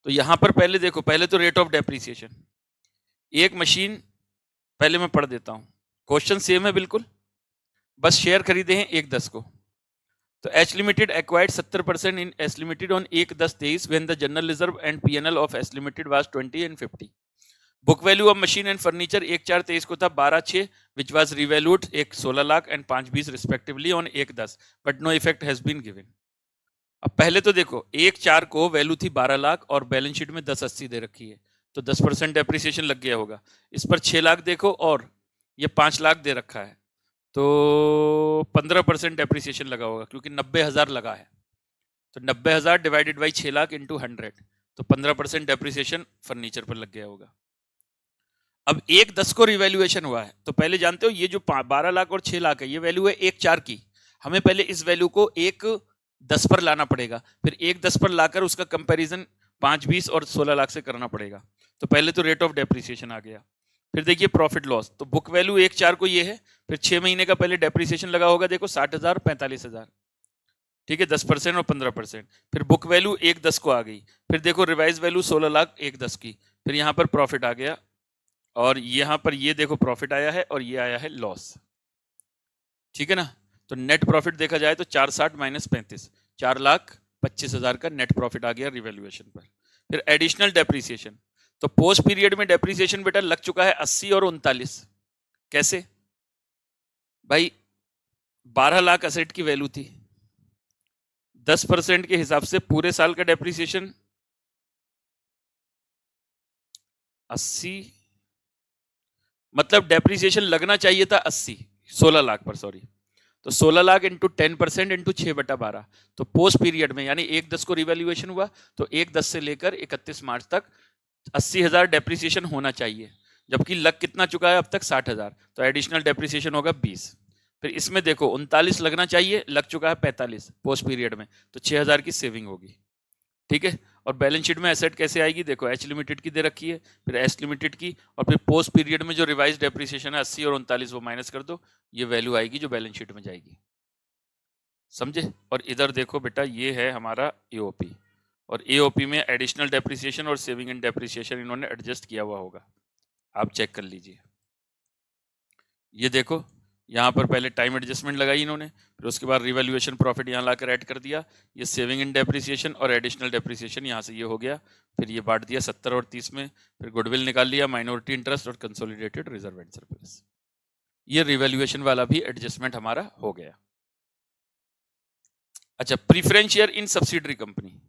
तो यहां पर पहले देखो, पहले तो रेट ऑफ डेप्रिसिएशन, एक मशीन पहले मैं पढ़ देता हूं, क्वेश्चन सेम है बिल्कुल, बस शेयर खरीदे हैं 1/10 को। तो H limited acquired 70% in S limited on 1/10/23 when the general reserve and PNL of S limited was 20 and 50। Book value of machine and furniture 1/4/23 को था 12/6 which was revalued 16 lakh and 5/20 respectively on 1/10, but no effect has been given. अब पहले तो देखो 1/4 को value थी 12 लाख और balance sheet में 10/80 दे रखी है, तो 10% डेप्रिसिएशन लग गया होगा। इस पर 6 लाख देखो और ये 5 लाख दे रखा है, तो 15% डेप्रिसिएशन लगा होगा क्योंकि 90,000 लगा है, तो 90,000 डिवाइडेड बाई 6 लाख इंटू 100, तो 15% डेप्रिसिएशन फर्नीचर पर लग गया होगा। अब 1/10 को रिवैल्यूएशन हुआ है, तो पहले जानते हो ये जो 12 लाख और 6 लाख है ये वैल्यू है 1/4 की, हमें पहले इस वैल्यू को 1/10 पर लाना पड़ेगा, फिर 1/10 पर लाकर उसका कंपैरिजन 5/20 और 16 लाख से करना पड़ेगा। तो पहले तो रेट ऑफ डेप्रिसिएशन आ गया। फिर देखिए प्रॉफिट लॉस, तो बुक वैल्यू 1/4 को ये है, फिर 6 महीने का पहले डेप्रिसिएशन लगा होगा, देखो 60,000 45,000, ठीक है 10% और 15%। फिर बुक वैल्यू 1/10 को आ गई, फिर देखो रिवाइज वैल्यू 16 लाख 1/10 की, फिर यहाँ पर प्रॉफिट आ गया, और यहाँ पर ये देखो प्रॉफिट आया है और ये आया है लॉस, ठीक है ना। तो नेट प्रॉफिट देखा जाए तो 460 माइनस 35, 4,25,000 का नेट प्रॉफिट आ गया रिवैल्यूएशन पर। फिर एडिशनल डेप्रिसिएशन, तो पोस्ट पीरियड में डेप्रिसिएशन बेटा लग चुका है 80 और 39। कैसे भाई, 12 लाख असेट की वैल्यू थी, 10% के हिसाब से पूरे साल का डेप्रिसिएशन 80, मतलब डेप्रिसिएशन लगना चाहिए था 80, 16 लाख पर, सॉरी। तो 16 लाख इंटू 10% इंटू 6/12, तो पोस्ट पीरियड में यानी 1/10 को रिवैल्यूएशन हुआ, तो 1/10 से लेकर 31 मार्च तक 80,000 डेप्रिसिएशन होना चाहिए, जबकि लग कितना चुका है अब तक 60,000, तो एडिशनल डेप्रिसिएशन होगा 20। फिर इसमें देखो 39 लगना चाहिए, लग चुका है 45 पोस्ट पीरियड में, तो 6,000 की सेविंग होगी, ठीक है। और बैलेंस शीट में एसेट कैसे आएगी, देखो एच लिमिटेड की दे रखी है, फिर एस लिमिटेड की, और फिर पोस्ट पीरियड में जो रिवाइज डेप्रिसिएशन है 80 और 39 वो माइनस कर दो, ये वैल्यू आएगी जो बैलेंस शीट में जाएगी, समझे। और इधर देखो बेटा ये है हमारा एओपी, और एओपी में एडिशनल डेप्रिसिएशन और सेविंग एंड डेप्रिसिएशन इन्होंने एडजस्ट किया हुआ होगा, आप चेक कर लीजिए। ये देखो यहाँ पर पहले टाइम एडजस्टमेंट लगाई इन्होंने, फिर उसके बाद रिवैल्यूएशन प्रॉफिट यहाँ लाकर ऐड कर दिया, ये सेविंग इन डेप्रिसिएशन और एडिशनल डेप्रिसिएशन यहाँ से ये हो गया, फिर ये बांट दिया 70 और 30 में, फिर गुडविल निकाल लिया, माइनॉरिटी इंटरेस्ट और कंसोलिडेटेड रिजर्व एंड सरप्लस, ये रिवैल्यूएशन वाला भी एडजस्टमेंट हमारा हो गया। अच्छा, preference share in subsidiary company,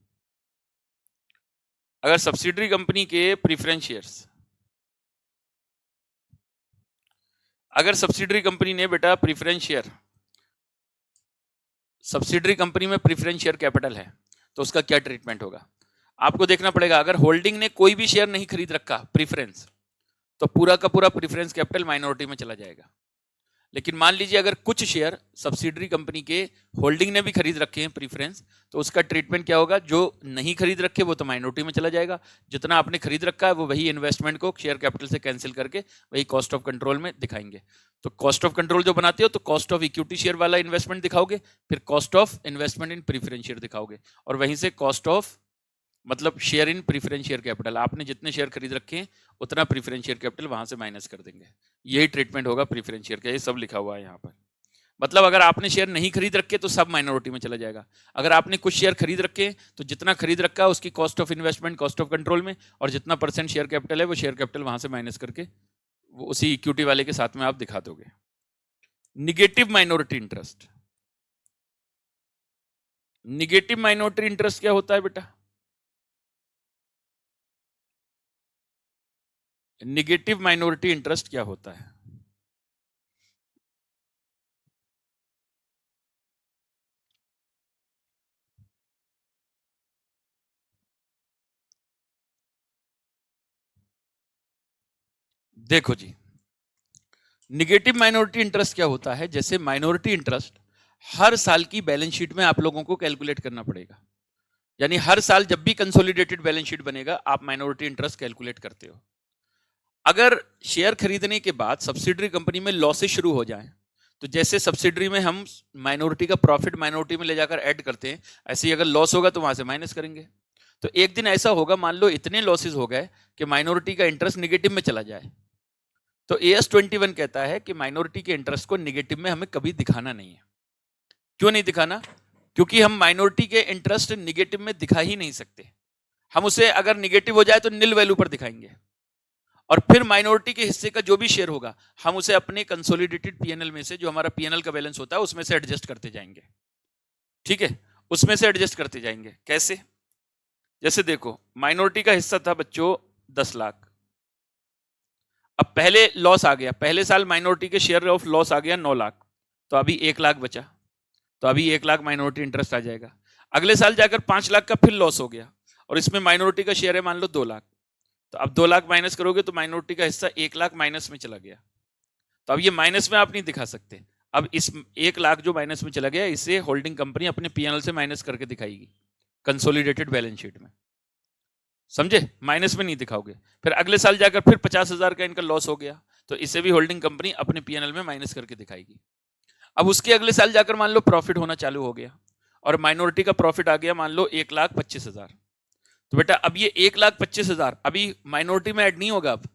अगर सब्सिडरी कंपनी के प्रीफरेंस शेयर्स, अगर सब्सिडरी कंपनी ने बेटा प्रीफरेंस शेयर, सब्सिडरी कंपनी में प्रीफरेंस शेयर कैपिटल है, तो उसका क्या ट्रीटमेंट होगा आपको देखना पड़ेगा। अगर होल्डिंग ने कोई भी शेयर नहीं खरीद रखा प्रीफरेंस, तो पूरा का पूरा प्रीफरेंस कैपिटल माइनॉरिटी में चला जाएगा। लेकिन मान लीजिए अगर कुछ शेयर सब्सिडरी कंपनी के होल्डिंग ने भी खरीद रखे हैं प्रीफरेंस, तो उसका ट्रीटमेंट क्या होगा, जो नहीं खरीद रखे वो तो माइनॉरिटी में चला जाएगा, जितना आपने खरीद रखा है वो वही इन्वेस्टमेंट को शेयर कैपिटल से कैंसिल करके वही कॉस्ट ऑफ कंट्रोल में दिखाएंगे। तो कॉस्ट ऑफ कंट्रोल जो बनाते हो तो कॉस्ट ऑफ इक्विटी शेयर वाला इन्वेस्टमेंट दिखाओगे, फिर cost of investment in preference share दिखाओगे, और वहीं से कॉस्ट ऑफ मतलब share in preference share capital, आपने जितने शेयर खरीद रखे हैं उतना प्रीफरेंस शेयर कैपिटल वहां से माइनस कर देंगे। यही ट्रीटमेंट होगा प्रीफरेंस शेयर का, ये सब लिखा हुआ है यहाँ पर। मतलब अगर आपने शेयर नहीं खरीद रखे तो सब माइनॉरिटी में चला जाएगा, अगर आपने कुछ शेयर खरीद रखे तो जितना खरीद रखा है उसकी cost of investment cost of control में, और जितना परसेंट शेयर कैपिटल है वो शेयर कैपिटल वहां से माइनस करके वो उसी इक्विटी वाले के साथ में आप दिखा दोगे। Negative minority interest, negative minority interest क्या होता है बेटा, निगेटिव माइनॉरिटी इंटरेस्ट क्या होता है, देखो जी निगेटिव माइनॉरिटी इंटरेस्ट क्या होता है, जैसे माइनॉरिटी इंटरेस्ट हर साल की बैलेंस शीट में आप लोगों को कैलकुलेट करना पड़ेगा, यानी हर साल जब भी कंसोलिडेटेड बैलेंस शीट बनेगा आप माइनॉरिटी इंटरेस्ट कैलकुलेट करते हो। अगर शेयर खरीदने के बाद सब्सिडरी कंपनी में लॉसेस शुरू हो जाएं, तो जैसे सब्सिडरी में हम माइनॉरिटी का प्रॉफिट माइनॉरिटी में ले जाकर ऐड करते हैं, ऐसे ही अगर लॉस होगा तो वहां से माइनस करेंगे। तो एक दिन ऐसा होगा, मान लो इतने लॉसेस हो गए कि माइनॉरिटी का इंटरेस्ट निगेटिव में चला जाए, तो AS21 कहता है कि माइनॉरिटी के इंटरेस्ट को निगेटिव में हमें कभी दिखाना नहीं है। क्यों नहीं दिखाना, क्योंकि हम माइनॉरिटी के इंटरेस्ट निगेटिव में दिखा ही नहीं सकते, हम उसे अगर निगेटिव हो जाए तो नील वैल्यू पर दिखाएंगे, और फिर माइनॉरिटी के हिस्से का जो भी शेयर होगा हम उसे अपने कंसोलिडेटेड पीएनएल में से, जो हमारा पीएनएल का बैलेंस होता है उसमें से एडजस्ट करते जाएंगे, ठीक है, उसमें से एडजस्ट करते जाएंगे। कैसे, जैसे देखो माइनॉरिटी का हिस्सा था बच्चों 10 लाख, अब पहले लॉस आ गया, पहले साल माइनॉरिटी के शेयर ऑफ लॉस आ गया 9 लाख, तो अभी 1 लाख बचा, तो अभी 1 लाख माइनॉरिटी इंटरेस्ट आ जाएगा। अगले साल जाकर 5 लाख का फिर लॉस हो गया, और इसमें माइनॉरिटी का शेयर है मान लो 2 लाख, तो अब 2 लाख माइनस करोगे तो माइनॉरिटी का हिस्सा 1 लाख माइनस में चला गया, तो अब ये माइनस में आप नहीं दिखा सकते, अब इस 1 लाख जो माइनस में चला गया इसे होल्डिंग कंपनी अपने पीएनएल से माइनस करके दिखाएगी कंसोलिडेटेड बैलेंस शीट में, समझे, माइनस में नहीं दिखाओगे। फिर अगले साल जाकर फिर 50,000 का इनका लॉस हो गया, तो इसे भी होल्डिंग कंपनी अपने पीएनएल में माइनस करके दिखाएगी। अब उसके अगले साल जाकर मान लो प्रॉफिट होना चालू हो गया, और माइनॉरिटी का प्रॉफिट आ गया मान लो 1,25,000, तो बेटा अब ये 1,25,000 अभी माइनॉरिटी में ऐड नहीं होगा। अब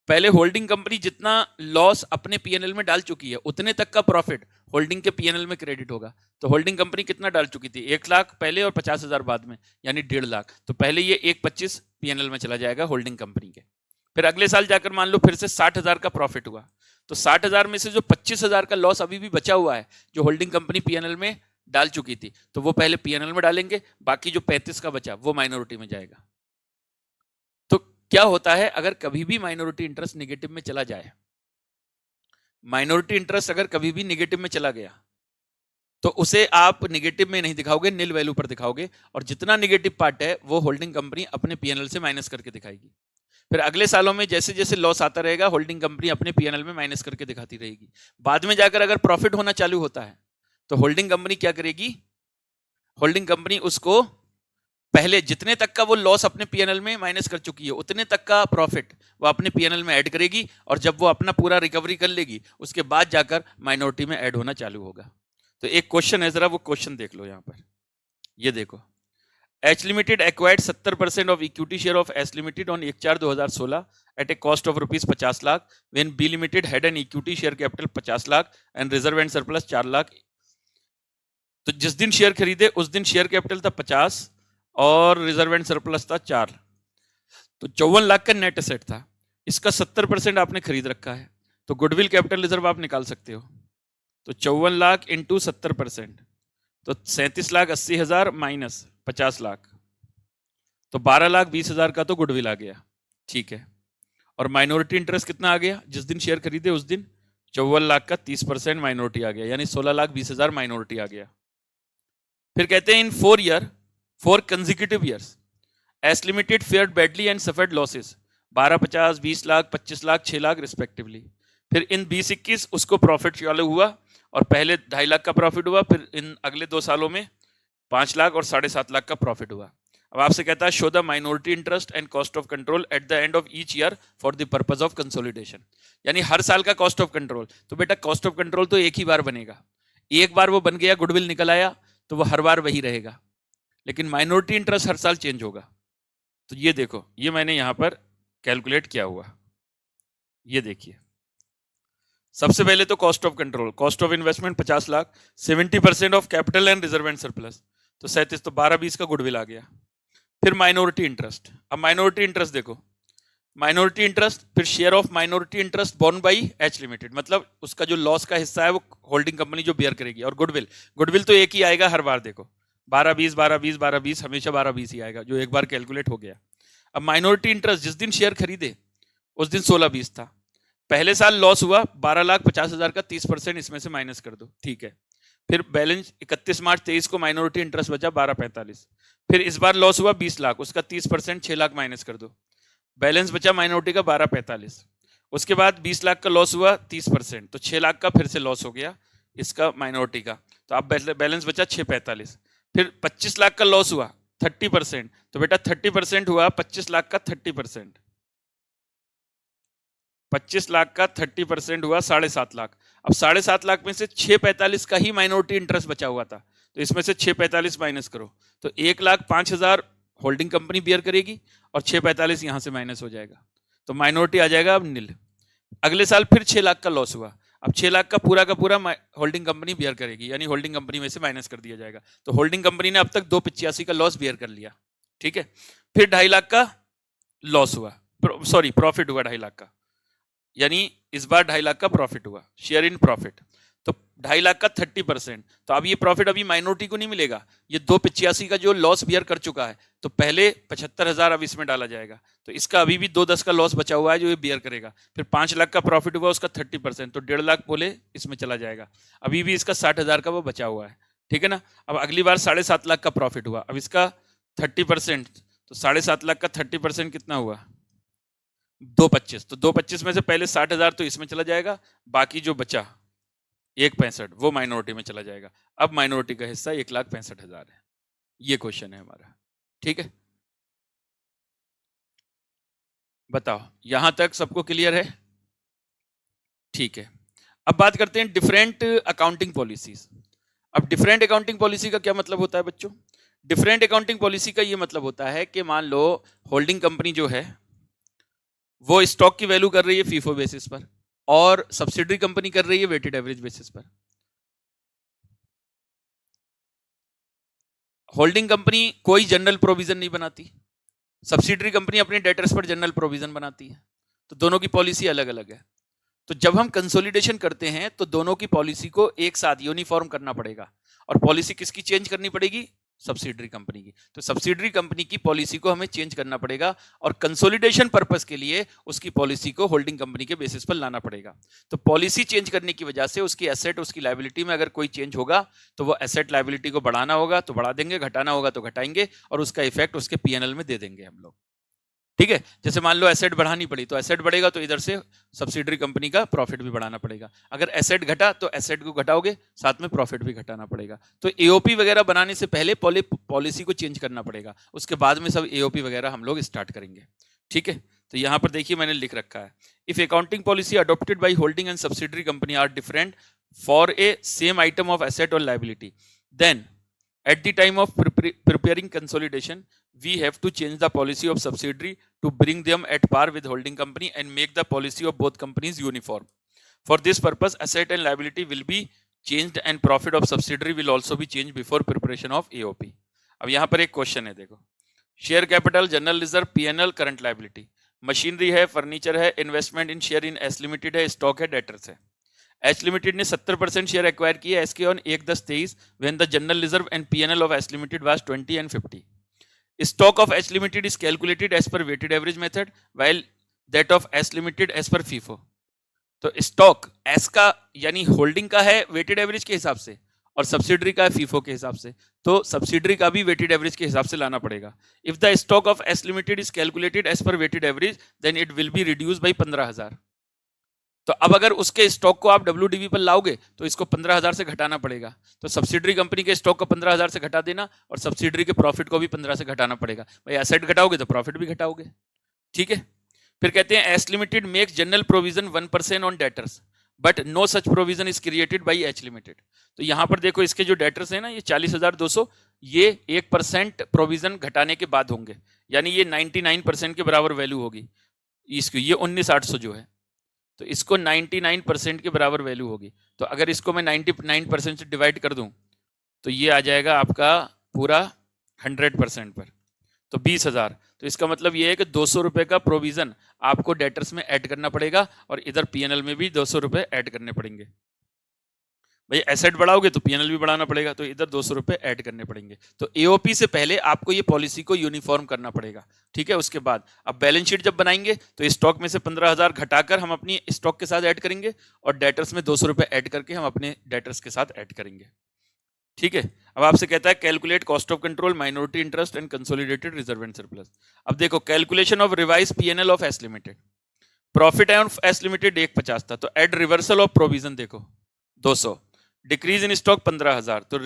पहले होल्डिंग कंपनी जितना लॉस अपने पीएनएल में डाल चुकी है उतने तक का प्रॉफिट होल्डिंग के पीएनएल में क्रेडिट होगा। तो होल्डिंग कंपनी कितना डाल चुकी थी, 1,00,000 पहले और 50,000 बाद में, यानी 1,50,000। तो पहले ये 1,25 पीएनएल में चला जाएगा होल्डिंग कंपनी के। फिर अगले साल जाकर मान लो फिर से 60,000 का प्रॉफिट हुआ, तो 60,000 में से जो 25,000 का लॉस अभी भी बचा हुआ है जो होल्डिंग कंपनी पीएनएल में डाल चुकी थी, तो वो पहले पीएनएल में डालेंगे, बाकी जो 35 का बचा वो माइनॉरिटी में जाएगा। तो क्या होता है अगर कभी भी माइनॉरिटी इंटरेस्ट नेगेटिव में चला जाए, माइनॉरिटी इंटरेस्ट अगर कभी भी नेगेटिव में चला गया तो उसे आप नेगेटिव में नहीं दिखाओगे, नील वैल्यू पर दिखाओगे, और जितना नेगेटिव पार्ट है वो होल्डिंग कंपनी अपने पीएनएल से माइनस करके दिखाएगी। फिर अगले सालों में जैसे जैसे लॉस आता रहेगा होल्डिंग कंपनी अपने पीएनएल में माइनस करके दिखाती रहेगी। बाद में जाकर अगर प्रॉफिट होना चालू होता है तो होल्डिंग कंपनी क्या करेगी, होल्डिंग कंपनी उसको पहले जितने तक का वो लॉस अपने पीएनएल में माइनस कर चुकी है उतने तक का प्रॉफिट वो अपने पीएनएल में ऐड करेगी, और जब वो अपना पूरा रिकवरी कर लेगी उसके बाद जाकर माइनॉरिटी में ऐड होना चालू होगा। तो एक क्वेश्चन है, जरा वो क्वेश्चन देख लो यहां पर। ये देखो, H Limited acquired 70% of equity share of S Limited on 1/4/2016 at a cost of rupees 50 lakh when B Limited had an equity share capital 50 lakh and reserve and surplus 4 lakh. तो जिस दिन शेयर खरीदे उस दिन शेयर कैपिटल था 50 और reserve and surplus था 4, तो 54 लाख का नेट एसेट था। इसका 70% आपने खरीद रखा है, तो गुडविल कैपिटल रिजर्व आप निकाल सकते हो। तो 54 लाख इंटू 70%, तो 37,80,000 माइनस 50 लाख, तो 12,20,000 का तो गुडविल आ गया। ठीक है, और माइनॉरिटी इंटरेस्ट कितना आ गया, जिस दिन शेयर खरीदे उस दिन 54 लाख का 30% माइनॉरिटी आ गया, यानी 16,20,000 माइनॉरिटी आ गया। फिर कहते हैं in 4 consecutive years S limited fared badly and suffered losses 12, 50, 20 lakh, 25 lakh, 6 lakh respectively. फिर इन 20-21 उसको प्रॉफिट चालू हुआ और पहले 2.5 लाख का प्रॉफिट हुआ, फिर इन अगले 2 सालों में 5 लाख और 7.5 लाख का प्रॉफिट हुआ। अब आपसे कहता है show the minority interest and cost of control at the end of each year for the purpose of consolidation, यानी हर साल का कॉस्ट ऑफ कंट्रोल। तो बेटा कॉस्ट ऑफ कंट्रोल तो एक ही बार बनेगा, एक बार वो बन गया, गुडविल निकल आया, तो वो हर बार वही रहेगा, लेकिन माइनॉरिटी इंटरेस्ट हर साल चेंज होगा। तो ये देखो, ये मैंने यहां पर कैलकुलेट किया हुआ, ये देखिए। सबसे पहले तो cost of control, cost of investment 50 lakh, 70% of capital and reserve and surplus, तो 37, तो 12-20 का गुडविल आ गया। फिर माइनॉरिटी इंटरेस्ट, अब माइनॉरिटी इंटरेस्ट देखो, माइनॉरिटी इंटरेस्ट, फिर share of minority interest born by H limited, मतलब उसका जो लॉस का हिस्सा है वो होल्डिंग कंपनी जो बेयर करेगी, और गुडविल, गुडविल तो एक ही आएगा हर बार, देखो 12-20, 12-20, 12-20, हमेशा 12-20 ही आएगा, जो एक बार कैलकुलेट हो गया। अब माइनॉरिटी इंटरेस्ट जिस दिन शेयर खरीदे उस दिन 16-20 था, पहले साल लॉस हुआ 12,50,000 का, 30% इसमें से माइनस कर दो, ठीक है। फिर बैलेंस 31 मार्च 23 को माइनॉरिटी इंटरेस्ट बचा 12,45, फिर इस बार लॉस हुआ 20 लाख, उसका 30% 6 लाख माइनस कर दो, बैलेंस बचा माइनॉरिटी का 12,45। उसके बाद 20 लाख का लॉस हुआ 30%, तो 6 लाख का फिर से लॉस हो गया इसका माइनॉरिटी का, तो अब बैलेंस बचा 6,45। फिर 25 लाख का लॉस हुआ 30%, तो बेटा 30% हुआ 25 लाख का 30%, 25 लाख का 30% हुआ 7.5 लाख। अब 7.5 लाख में से 6,45 का ही माइनॉरिटी इंटरेस्ट बचा हुआ था, तो इसमें से 6,45 माइनस करो, तो 1,05,000 होल्डिंग कंपनी बियर करेगी और 6,45 यहां से माइनस हो जाएगा, तो माइनॉरिटी आ जाएगा अब नील। अगले साल फिर 6 लाख का लॉस हुआ, अब 6 लाख का पूरा होल्डिंग कंपनी बियर करेगी, यानी होल्डिंग कंपनी में से माइनस कर दिया जाएगा, तो होल्डिंग कंपनी ने अब तक 2,85 का लॉस बियर कर लिया, ठीक है। फिर 2.5 लाख का लॉस हुआ, सॉरी प्रॉफिट हुआ 2.5 लाख का, यानी इस बार 2.5 लाख का प्रॉफिट हुआ, शेयर इन प्रॉफिट, तो 2.5 लाख का 30%। तो अब ये प्रॉफिट अभी माइनॉरिटी को नहीं मिलेगा, ये 2,85 का जो लॉस बियर कर चुका है, तो पहले 75,000 अब इसमें डाला जाएगा, तो इसका अभी भी 2,10 का लॉस बचा हुआ है जो ये बियर करेगा। फिर 5 लाख का प्रॉफिट हुआ, उसका 30%, तो 1.5 लाख बोले इसमें चला जाएगा, अभी भी इसका 60,000 का वो बचा हुआ है, ठीक है ना। अब अगली बार 7.5 लाख का प्रॉफिट हुआ, अब इसका 30%, तो 7.5 लाख का 30% कितना हुआ 2,25, तो 2,25 में से पहले 60,000 तो इसमें चला जाएगा, बाकी जो बचा 1,65 वो माइनॉरिटी में चला जाएगा। अब माइनॉरिटी का हिस्सा 1,65,000 है। ये क्वेश्चन है हमारा, ठीक है। बताओ यहां तक सबको क्लियर है? ठीक है, अब बात करते हैं डिफरेंट अकाउंटिंग पॉलिसीज। अब डिफरेंट अकाउंटिंग पॉलिसी का क्या मतलब होता है बच्चों? डिफरेंट अकाउंटिंग पॉलिसी का ये मतलब होता है कि मान लो होल्डिंग कंपनी जो है वो स्टॉक की वैल्यू कर रही है फीफो बेसिस पर और सब्सिडरी कंपनी कर रही है वेटेड एवरेज बेसिस पर। होल्डिंग कंपनी कोई जनरल प्रोविजन नहीं बनाती, सब्सिडरी कंपनी अपने डेटर्स पर जनरल प्रोविजन बनाती है, तो दोनों की पॉलिसी अलग अलग है। तो जब हम कंसोलिडेशन करते हैं तो दोनों की पॉलिसी को एक साथ यूनिफॉर्म करना पड़ेगा। और पॉलिसी किसकी चेंज करनी पड़ेगी? सब्सिडरी कंपनी की। तो सब्सिडरी कंपनी की पॉलिसी को हमें चेंज करना पड़ेगा और कंसोलिडेशन पर्पस के लिए उसकी पॉलिसी को होल्डिंग कंपनी के बेसिस पर लाना पड़ेगा। तो पॉलिसी चेंज करने की वजह से उसकी एसेट उसकी लायबिलिटी में अगर कोई चेंज होगा तो वो एसेट लायबिलिटी को बढ़ाना होगा तो बढ़ा देंगे, घटाना होगा तो घटाएंगे और उसका इफेक्ट उसके पीएनएल में दे देंगे हम लोग। ठीक है, जैसे मान लो एसेट बढ़ानी पड़ी तो एसेट बढ़ेगा तो इधर से सब्सिडरी कंपनी का प्रॉफिट भी बढ़ाना पड़ेगा। अगर एसेट घटा तो एसेट को घटाओगे, साथ में प्रॉफिट भी घटाना पड़ेगा। तो एओपी वगैरह बनाने से पहले पॉलिसी को चेंज करना पड़ेगा, उसके बाद में सब एओपी वगैरह हम लोग स्टार्ट करेंगे। ठीक है, तो यहां पर देखिए मैंने लिख रखा है, if accounting policy adopted by holding and subsidiary company are different for a same item of asset और liability, then at the time of preparing consolidation, we have to change the policy of subsidiary to bring them at par with holding company and make the policy of both companies uniform. For this purpose, asset and liability will be changed and profit of subsidiary will also be changed before preparation of AOP. अब यहाँ पर एक question है, देखो, share capital, general reserve, PNL, current liability, machinery है, furniture है, investment in share in S limited है, stock है, डेटर्स है। एच लिमिटेड ने 70% शेयर एक्वायर किए एसके on 1/10/23 when the general reserve and PNL of H limited was 20 and 50. Stock of H limited is calculated as per weighted average method while that of H limited as per FIFO. तो stock S का यानी holding का है weighted average के हिसाब से और subsidiary का है फीफो के हिसाब से, तो सब्सिडरी का भी वेटेड एवरेज के हिसाब से लाना पड़ेगा। If the stock of S limited is calculated as per weighted average then it will be reduce by 15,000। तो अब अगर उसके स्टॉक को आप डब्ल्यूडीवी पर लाओगे तो इसको 15,000 से घटाना पड़ेगा, तो सब्सिडरी कंपनी के स्टॉक को 15,000 से घटा देना और सब्सिडरी के प्रॉफिट को भी 15 से घटाना पड़ेगा। भाई एसेट घटाओगे तो प्रॉफिट भी घटाओगे। ठीक है, फिर कहते हैं S limited makes general provision 1% on debtors but no such provision is created by H limited. तो यहां पर देखो इसके जो डेटर्स है ना, ये 40,200, ये 1% प्रोविजन घटाने के बाद होंगे, यानी ये 99% के बराबर वैल्यू होगी इसकी। ये 19,800 जो है तो इसको 99% के बराबर वैल्यू होगी। तो अगर इसको मैं 99% से डिवाइड कर दूं तो ये आ जाएगा आपका पूरा 100% पर, तो 20,000। तो इसका मतलब ये है कि 200 रुपए का प्रोविजन आपको डेटर्स में ऐड करना पड़ेगा और इधर पीएनएल में भी 200 रुपए ऐड करने पड़ेंगे। भाई एसेट बढ़ाओगे तो पीएनएल भी बढ़ाना पड़ेगा, तो इधर 200 रुपए ऐड करने पड़ेंगे। तो एओपी से पहले आपको ये पॉलिसी को यूनिफॉर्म करना पड़ेगा। ठीक है, उसके बाद अब बैलेंस शीट जब बनाएंगे तो स्टॉक में से 15,000 घटाकर हम अपनी स्टॉक के साथ ऐड करेंगे और डेटर्स में 200 रुपए ऐड करके हम अपने डेटर्स के साथ ऐड करेंगे। ठीक है, अब आपसे कहता है calculate cost of control, minority interest and consolidated reserve and surplus. अब देखो calculation of revise PNL of S limited, profit of S limited 150 था, तो एड रिवर्सल ऑफ प्रोविजन देखो 200, डिक्रीज इन स्टॉक 15,000, तो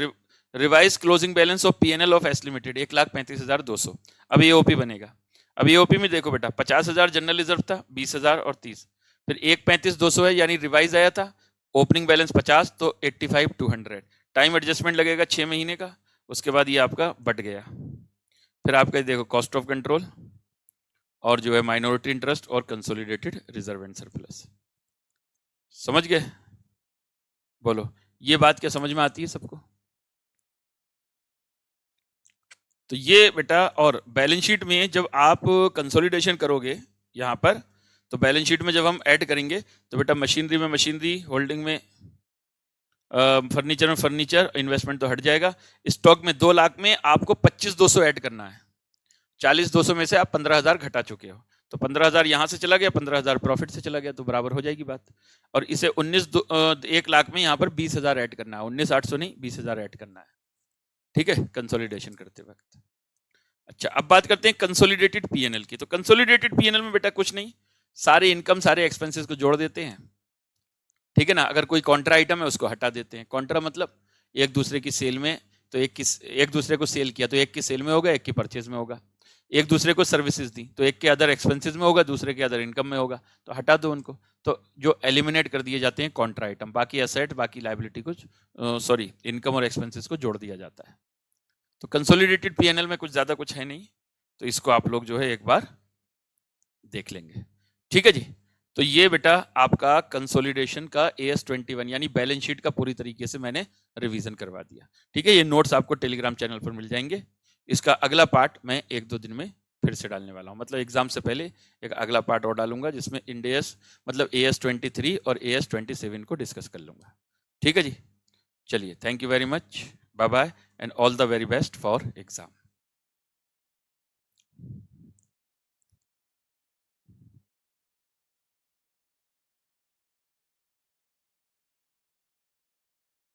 revise closing balance of PNL of S limited 1,35,200। अब AOP बनेगा। अब AOP में देखो बेटा 50,000 जनरल रिजर्व था, 20,000 और 30, फिर 1,35,200 है यानी रिवाइज आया था, ओपनिंग बैलेंस 50 तो 85,200, टाइम एडजस्टमेंट लगेगा 6 महीने का, उसके बाद ये आपका बढ़ गया। फिर आपका देखो कॉस्ट ऑफ कंट्रोल और जो है माइनॉरिटी इंटरेस्ट और कंसोलिडेटेड रिजर्व एंड सरप्लस। समझ गए? बोलो, ये बात क्या समझ में आती है सबको? तो ये बेटा, और बैलेंस शीट में जब आप कंसोलिडेशन करोगे यहां पर, तो बैलेंस शीट में जब हम ऐड करेंगे तो बेटा मशीनरी में मशीनरी, होल्डिंग में फर्नीचर में फर्नीचर, इन्वेस्टमेंट तो हट जाएगा। स्टॉक में 2 लाख में आपको 25,200 ऐड करना है, 40,200 में से आप 15,000 घटा चुके हो, तो 15,000 यहां से चला गया, 15,000 प्रॉफिट से चला गया, तो बराबर हो जाएगी बात। और इसे 1 लाख में यहाँ पर 20,000 ऐड करना है, 19,800 नहीं 20,000 ऐड करना है। ठीक है, कंसोलिडेशन करते वक्त। अच्छा, अब बात करते हैं कंसोलिडेटेड पीएनएल की। तो कंसोलिडेटेड पीएनएल में बेटा कुछ नहीं, सारे इनकम सारे एक्सपेंसेस को जोड़ देते हैं। ठीक है ना, अगर कोई कॉन्ट्रा आइटम है उसको हटा देते हैं। कॉन्ट्रा मतलब एक दूसरे की सेल में, तो एक दूसरे को सेल किया तो एक की सेल में होगा, एक की परचेज में होगा। एक दूसरे को सर्विसेज दी तो एक के अदर एक्सपेंसेस में होगा, दूसरे के अदर इनकम में होगा, तो हटा दो उनको। तो जो एलिमिनेट कर दिए जाते हैं कॉन्ट्रा आइटम, बाकी एसेट बाकी लायबिलिटी को इनकम और एक्सपेंसेस को जोड़ दिया जाता है। तो कंसोलिडेटेड पीएनएल में कुछ ज्यादा कुछ है नहीं, तो इसको आप लोग जो है एक बार देख लेंगे। ठीक है जी, तो ये बेटा आपका कंसोलिडेशन का AS21 यानी बैलेंस शीट का पूरी तरीके से मैंने रिवीजन करवा दिया। ठीक है, ये नोट्स आपको टेलीग्राम चैनल पर मिल जाएंगे। इसका अगला पार्ट मैं 1-2 दिन में फिर से डालने वाला हूँ, मतलब एग्जाम से पहले एक अगला पार्ट और डालूंगा जिसमें इंडेस मतलब AS23 और AS27 को डिस्कस कर लूंगा। ठीक है जी, चलिए, thank you very much, bye bye and all the very best for exam.